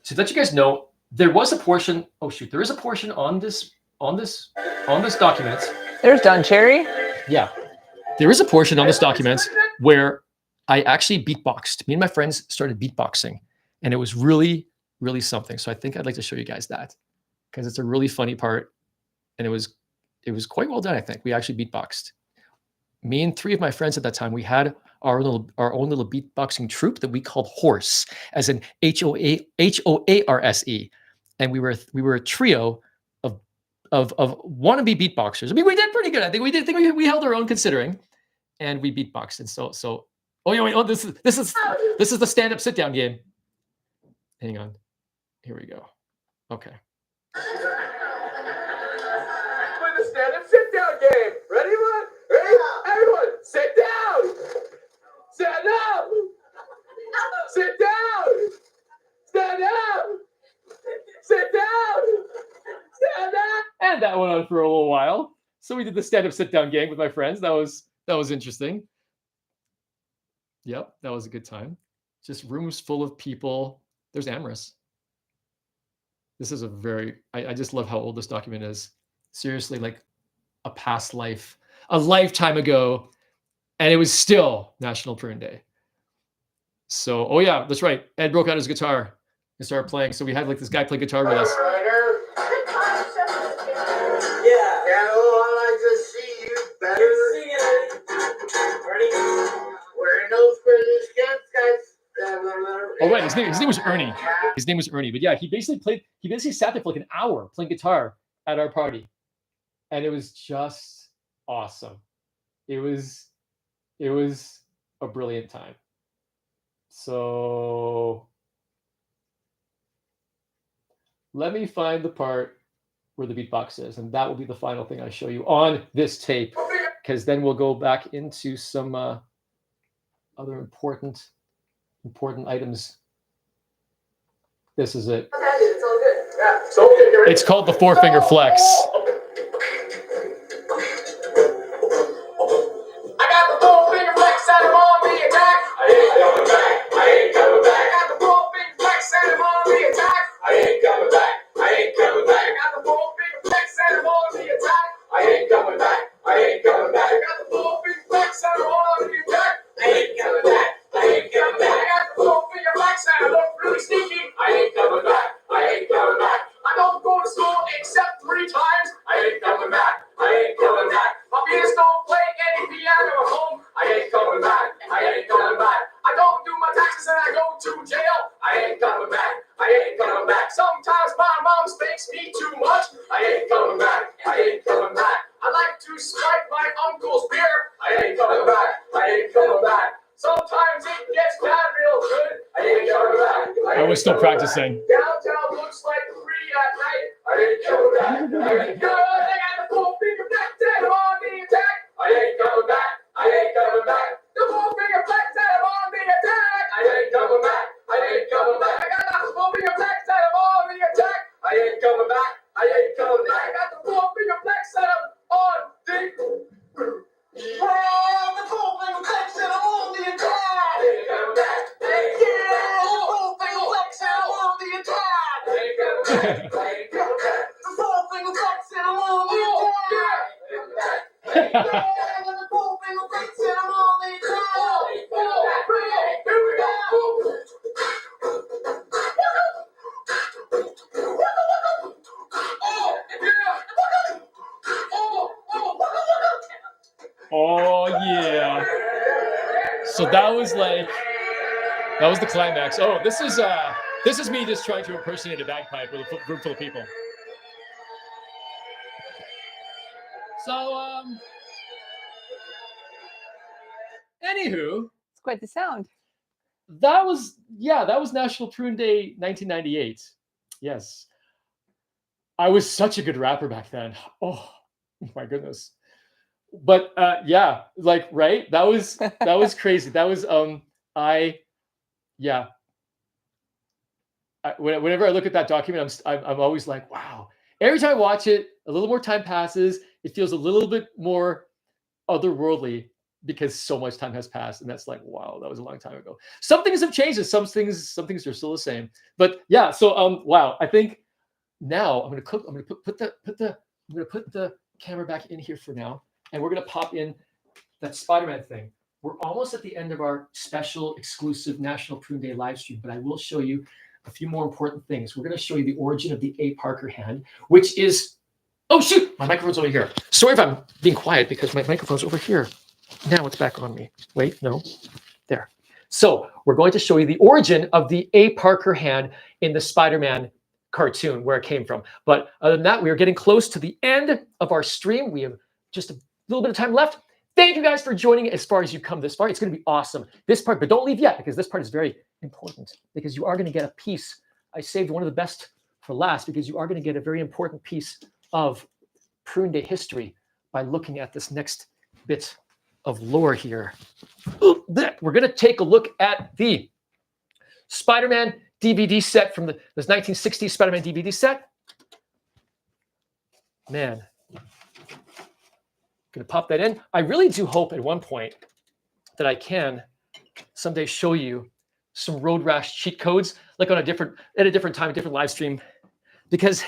So to let you guys know, there was a portion. Oh shoot, there is a portion on this document. There's Don Cherry. Yeah, there is a portion on this document where I actually beatboxed. Me and my friends started beatboxing, and it was really, really something. So I think I'd like to show you guys that because it's a really funny part, and it was quite well done. I think we actually beatboxed. Me and 3 of my friends at that time, we had our own little beatboxing troupe that we called Horse, as in HOARSE, and we were a trio of wannabe beatboxers. I mean, we did pretty good. I think we held our own considering, and we beatboxed. And so oh yeah, wait, oh this is the stand-up sit-down game. Hang on, here we go. Okay. Play the stand-up sit-down game. Ready, one? Ready? Everyone, sit down. Stand up. Sit down. Stand up. Sit down. Stand up. And that went on for a little while. So we did the stand-up sit-down game with my friends. That was interesting. Yep, that was a good time. Just rooms full of people. There's Amorous. This is I just love how old this document is. Seriously, like a past life, a lifetime ago, and it was still National Prune Day. So, oh yeah, that's right. Ed broke out his guitar and started playing. So we had like this guy play guitar with us. Yeah, well, I like to see you better. Wearing those British guys. Oh right, his name was Ernie. His name was Ernie. But yeah, he basically sat there for like an hour playing guitar at our party, and it was just awesome. It was a brilliant time. So let me find the part where the beatbox is, and that will be the final thing I show you on this tape, because then we'll go back into some other important items. This is it. It's all good. Yeah, it's all good. It's called the 4-finger flex. I got the 4-finger flex and I'm on the attack. I ain't coming back. I ain't coming back. I got the 4-finger flex and I'm on the attack. I ain't coming back. I ain't coming back. I got the 4-finger flex and I'm on the attack. I ain't coming back. I ain't coming back. I got the 4-finger flex and I'm on the attack. I ain't coming back. I ain't coming back. I got the 4-finger flex and I look really sneaky. I ain't coming back. I ain't coming back. I don't go to school except 3 times. I ain't coming back. I ain't coming back. My peers don't play any piano at home. I ain't coming back. I ain't coming back. I don't do my taxes and I go to jail. I ain't coming back. I ain't coming back. Sometimes my mom spanks me too much. I ain't coming back. I ain't coming back. I like to strike my uncle's beer. I ain't coming back. I ain't coming back. Sometimes it gets bad real good. I ain't coming back. I was still practicing. Downtown looks like 3 at night. I ain't coming back. I ain't good. I got the 4-finger flex and I'm on the attack. I ain't coming back. I ain't coming back. The 4-finger flex and I'm on the attack. I ain't coming back. I ain't coming back. I got the 4-finger flex and I'm on the attack. I ain't coming back. I ain't coming back. I got the 4-finger flex and I'm on the the 4-finger flex and I'm on the attack. I ain't coming back. Yeah, the 4-finger flex and I'm on the attack. I ain't coming back. I ain't coming back. The 4-finger flex and I'm on the attack. Yeah, the 4-finger flex and I'm on the attack. Here we go. Oh yeah. So that was the climax. Oh, this is me just trying to impersonate a bagpipe with a room full of people. So anywho, It's quite the sound. that was National Prune Day 1998. Yes. I was such a good rapper back then. Oh my goodness. But yeah, like, right? That was whenever I look at that document, I'm always like, wow. Every time I watch it, a little more time passes. It feels a little bit more otherworldly because so much time has passed, and that's like, wow, that was a long time ago. Some things have changed, and some things are still the same. But yeah, so wow, I think now I'm gonna put the camera back in here for now, and we're gonna pop in that Spider-Man thing. We're almost at the end of our special exclusive National Prune Day live stream, but I will show you a few more important things. We're going to show you the origin of the A. Parker hand, which is, oh shoot, my microphone's over here. Sorry if I'm being quiet because my microphone's over here. Now it's back on me. Wait, no, there. So we're going to show you the origin of the A. Parker hand in the Spider-Man cartoon, where it came from. But other than that, we are getting close to the end of our stream. We have just a little bit of time left. Thank you guys for joining as far as you come this far. It's going to be awesome. This part, but don't leave yet, because this part is very important, because you are going to get a piece. I saved one of the best for last, because you are going to get a very important piece of Prune Day history by looking at this next bit of lore here. We're going to take a look at the Spider-Man DVD set from this 1960s Spider-Man DVD set. Man. Gonna pop that in. I really do hope at one point that I can someday show you some Road Rash cheat codes, like at a different time, a different live stream, because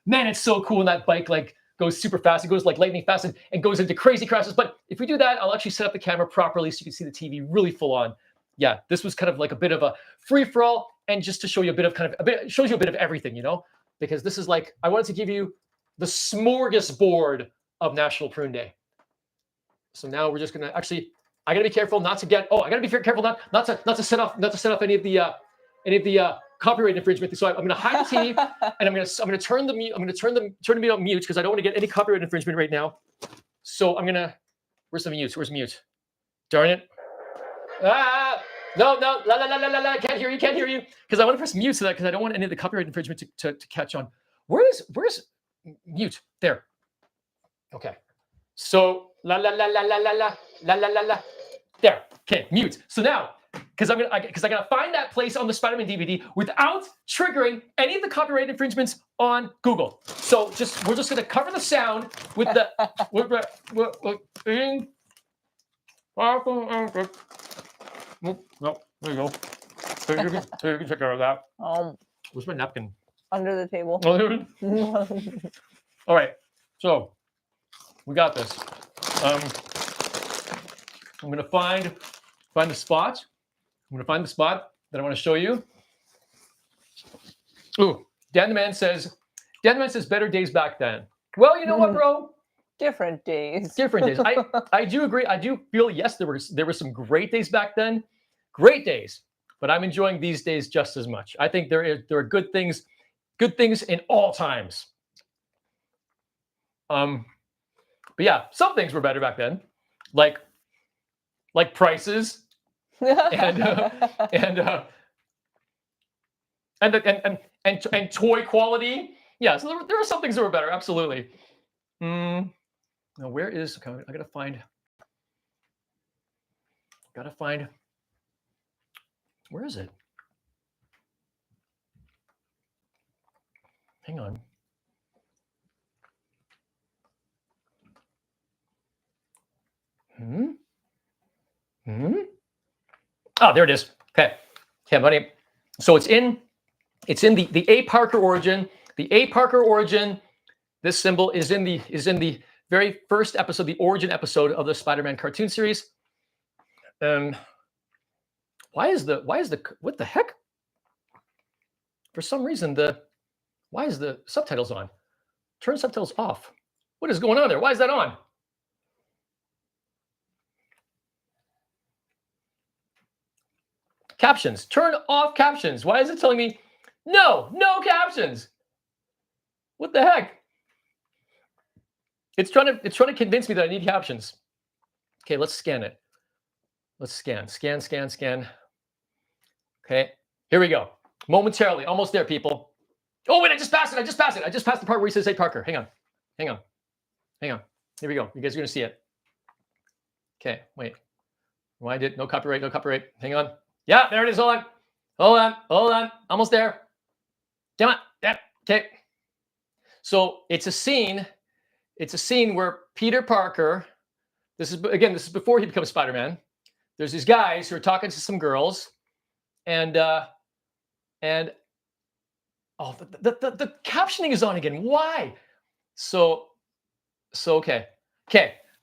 man, it's so cool when that bike like goes super fast. It goes like lightning fast and goes into crazy crashes. But if we do that, I'll actually set up the camera properly so you can see the TV really full on. Yeah, this was kind of like a bit of a free for all, and just to show you shows you a bit of everything, you know, because this is like, I wanted to give you the smorgasbord of National Prune Day. So now we're just gonna I gotta be careful not to get. I gotta be careful not to set off any of the copyright infringement. So I'm gonna hide the TV and I'm gonna turn the mute. I'm gonna turn the mute on mute because I don't want to get any copyright infringement right now. So I'm gonna. Where's the mute? Where's mute? Darn it! No, la, can't hear you, because I want to press mute so that because I don't want any of the copyright infringement to catch on. Where's mute? There. Okay. So la. There. Okay, mute. So now, because I gotta find that place on the Spider-Man DVD without triggering any of the copyright infringements on Google. So we're just gonna cover the sound with the no, there you go. So you can take care of that. Where's my napkin? Under the table. All right. So we got this. I'm gonna find the spot. I'm gonna find the spot that I want to show you. Ooh, Dan the Man says better days back then. Well, you know what, bro? Different days. Different days. I do agree. I do feel yes, there were some great days back then. Great days. But I'm enjoying these days just as much. I think there are good things in all times. But yeah, some things were better back then, like prices and toy quality. Yeah, so there are some things that were better. Absolutely. Now where is? Okay, I gotta find. Where is it? Hang on. Oh, there it is. Okay, buddy. So it's in the A. Parker origin. The A. Parker origin. This symbol is in the very first episode, the origin episode of the Spider-Man cartoon series. What the heck? For some reason, why is the subtitles on? Turn subtitles off. What is going on there? Why is that on? Captions. Turn off captions. Why is it telling me no captions? What the heck? It's trying to convince me that I need captions. Okay, let's scan it. Let's scan. Okay, here we go. Momentarily, almost there, people. Oh wait, I just passed it. I just passed the part where he says, "Hey Parker." Hang on. Here we go. You guys are gonna see it. Okay, wait. Rewind it. No copyright. Hang on. Yeah, there it is. Hold on. Almost there. Come on. Yeah. Okay. So it's a scene. It's a scene where Peter Parker. This is before he becomes Spider-Man. There's these guys who are talking to some girls, and the captioning is on again. Why? So okay.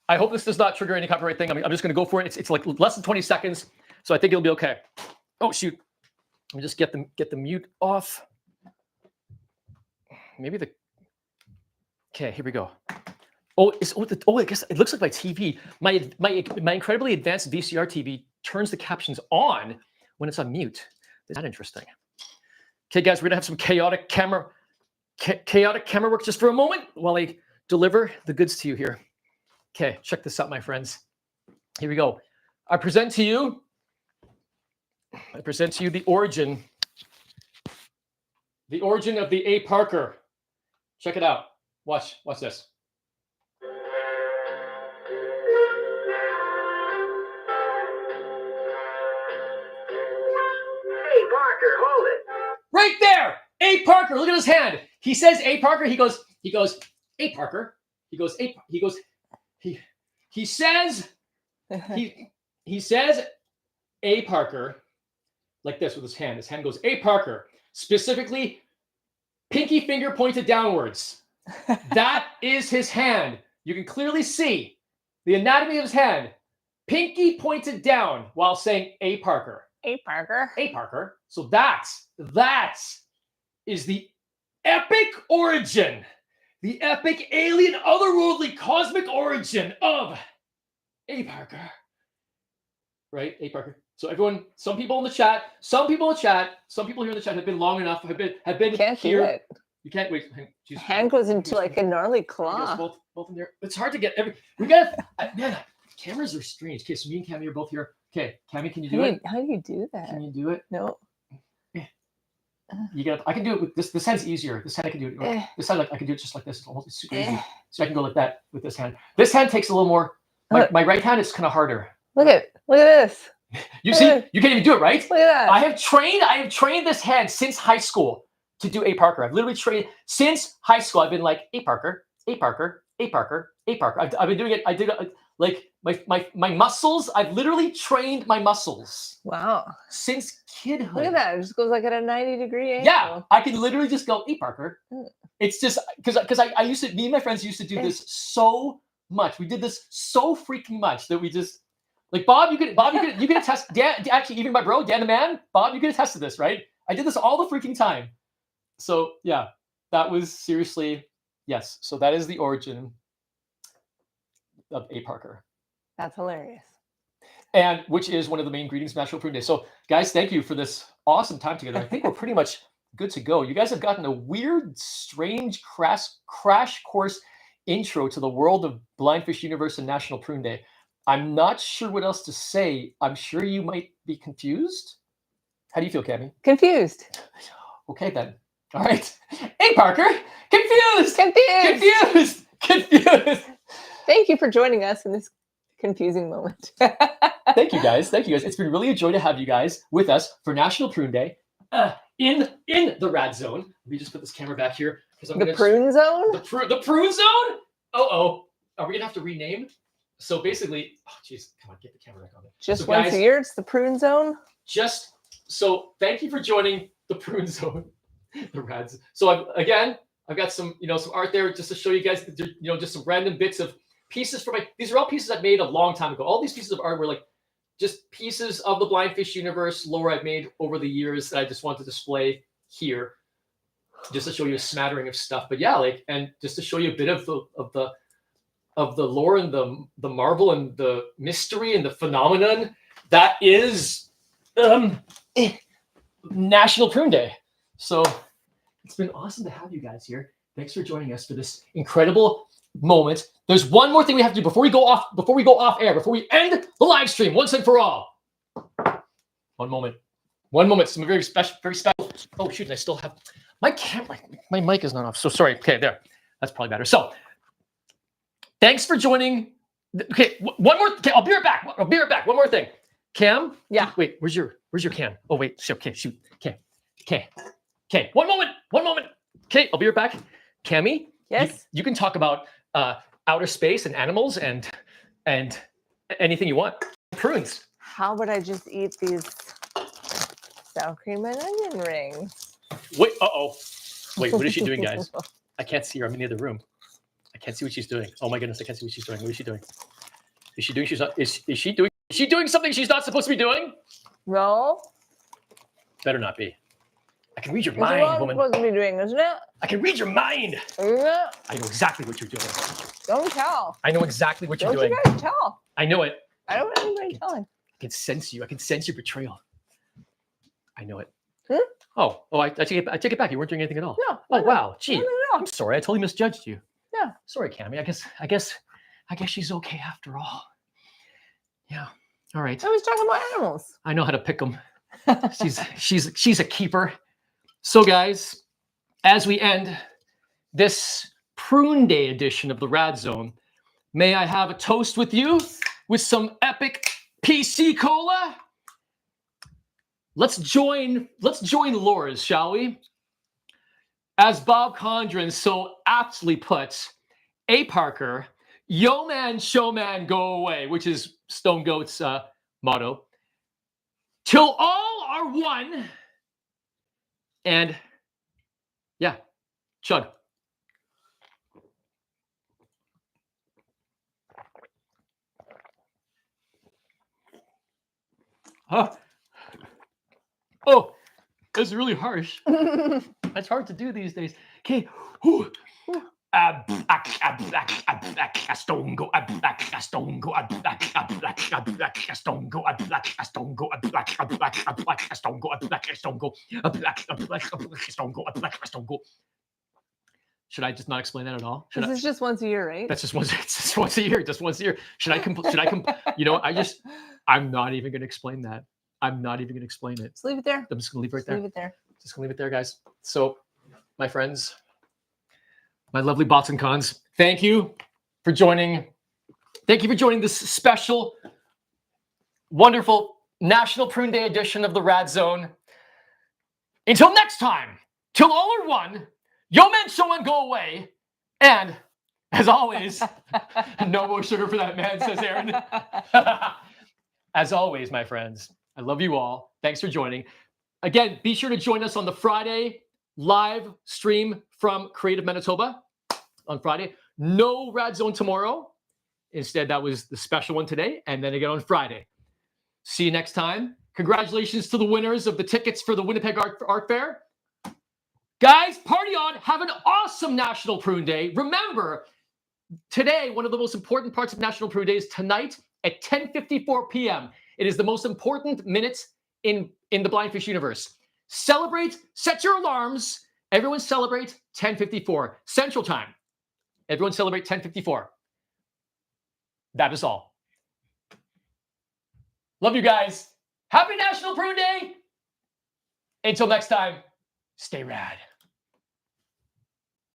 I hope this does not trigger any copyright thing. I'm just going to go for it. It's like less than 20 seconds, so I think it'll be okay. Oh shoot! Let me just get the mute off. Maybe the. Okay, here we go. I guess it looks like my TV. My incredibly advanced VCR TV turns the captions on when it's on mute. Is that interesting? Okay, guys, we're gonna have some chaotic camera work just for a moment while I deliver the goods to you here. Okay, check this out, my friends. Here we go. I present to you the origin of the A. Parker. Check it out. Watch this. Hey, Parker, hold it. Right there, A. Parker. Look at his hand. He says A. Parker. He goes A. Parker. He says A. Parker like this with his hand. His hand goes A. Parker. Specifically, pinky finger pointed downwards. That is his hand. You can clearly see the anatomy of his hand. Pinky pointed down while saying A. Parker. A. Parker. A. Parker. So that is the epic origin, the epic alien, otherworldly, cosmic origin of A. Parker. Right? A. Parker. So everyone, some people in the chat here in the chat have been long enough, have been Can't here. do it. You can't wait. Your hand goes into like a gnarly claw. Both in there. It's hard to get we got man, cameras are strange. Okay, so me and Cammy are both here. Okay, Cammy, can you do it? How do you do that? Can you do it? No. I can do it with this. This hand's easier. This hand I can do it. This hand I can do it just like this. It's super easy. So I can go like that with this hand. This hand takes a little more. My right hand is kind of harder. Look at this. You see, you can't even do it, right? Look at that. I have trained this hand since high school to do A. Parker. I've literally trained since high school. I've been like A. Parker, A. Parker, A. Parker, A. Parker. I've been doing it. I did it like my muscles. I've literally trained my muscles. Wow. Since kidhood. Look at that. It just goes like at a 90-degree angle. Yeah, I can literally just go A. Parker. It's just because I used to. Me and my friends used to do this so much. We did this so freaking much that we just. Like Bob, you can attest. Dan, actually, even my bro, Dan the man, Bob, you can attest to this, right? I did this all the freaking time. So yeah, that was seriously yes. So that is the origin of A. Parker. That's hilarious. And which is one of the main greetings of National Prune Day. So guys, thank you for this awesome time together. I think we're pretty much good to go. You guys have gotten a weird, strange crash course intro to the world of Blindfish Universe and National Prune Day. I'm not sure what else to say. I'm sure you might be confused. How do you feel, Cammy? Confused. Okay, then. All right. Hey, Parker. Confused. Confused. Confused. Thank you for joining us in this confusing moment. Thank you, guys. It's been really a joy to have you guys with us for National Prune Day in the Radzone. Let me just put this camera back here. The Prune Zone? The Prune Zone? Oh. Are we going to have to rename? So basically, oh geez, come on, get the camera back on there. Just once a year, it's the Prune Zone. So thank you for joining the Prune Zone, the Rads. So I've got some some art there just to show you guys just some random bits of pieces from these are all pieces I've made a long time ago. All these pieces of art were like just pieces of the Blindfish Universe lore I've made over the years that I just want to display here, just to show you a smattering of stuff. But yeah, and just to show you a bit of the lore and the marvel and the mystery and the phenomenon that is National Prune Day. So it's been awesome to have you guys here. Thanks for joining us for this incredible moment. There's one more thing we have to do before we go off air, before we end the live stream once and for all. One moment. Some very special. Oh shoot, I still have my camera. My mic is not off. So sorry. Okay, there. That's probably better. So thanks for joining. Okay, one more. Okay, I'll be right back. One more thing. Cam? Yeah. Wait, where's your can? Oh, wait. Okay, shoot. Okay. Okay, one moment. Okay, I'll be right back. Cammy, Yes. You can talk about outer space and animals and anything you want. Prunes. How would I just eat these sour cream and onion rings? Wait, Wait, what is she doing, guys? I can't see her. I'm in the other room. I can't see what she's doing. Oh my goodness, I can't see what she's doing. What is she doing? Is she doing something she's not supposed to be doing? No. Better not be. I can read your This is what mind, I'm woman. supposed to be doing, isn't it? I can read your mind. Isn't it? I know exactly what you're doing. Don't tell. I know exactly what you're Don't doing. you guys tell. I know it. I don't want anybody telling. I can sense you. I can sense your betrayal. I know it. Hmm? Oh, I take it back. You weren't doing anything at all. No. Oh wow, gee. No. I'm sorry. I totally misjudged you. Yeah. Sorry, Cammy. I guess she's okay after all. Yeah. All right. I was talking about animals. I know how to pick them. She's a keeper. So guys, as we end this Prune Day edition of the Radzone, may I have a toast with you with some epic PC cola? Let's join Laura's, shall we? As Bob Condren so aptly puts, A. Parker, yo man, show man, go away, which is Stone Goat's motto. Till all are one. And yeah, chug. Oh, that's really harsh. That's hard to do these days. Okay. Stone go, stone go, stone go. Should I just not explain that at all? This is just once a year, right? That's just once. It's just once a year. Just once a year. Should I? You know, I'm not even going to explain that. I'm not even going to explain it. Just leave it there. I'm just going to leave it right there. Leave it there. Just going to leave it there, guys. So, my friends, my lovely bots and cons, thank you for joining. Thank you for joining this special, wonderful National Prune Day edition of the Radzone. Until next time, till all are one, yo man, show and go away. And as always, no more sugar for that man, says Aaron. As always, my friends, I love you all. Thanks for joining. Again, be sure to join us on the Friday live stream from Creative Manitoba on Friday. No Radzone tomorrow. Instead, that was the special one today, and then again on Friday. See you next time. Congratulations to the winners of the tickets for the Winnipeg Art Fair. Guys, party on. Have an awesome National Prune Day. Remember, today, one of the most important parts of National Prune Day is tonight at 10:54 p.m. It is the most important minutes in the Blindfish universe. Celebrate, set your alarms. Everyone celebrate 10:54 Central Time. Everyone celebrate 10:54. That is all. Love you guys. Happy National Prune Day. Until next time, stay rad.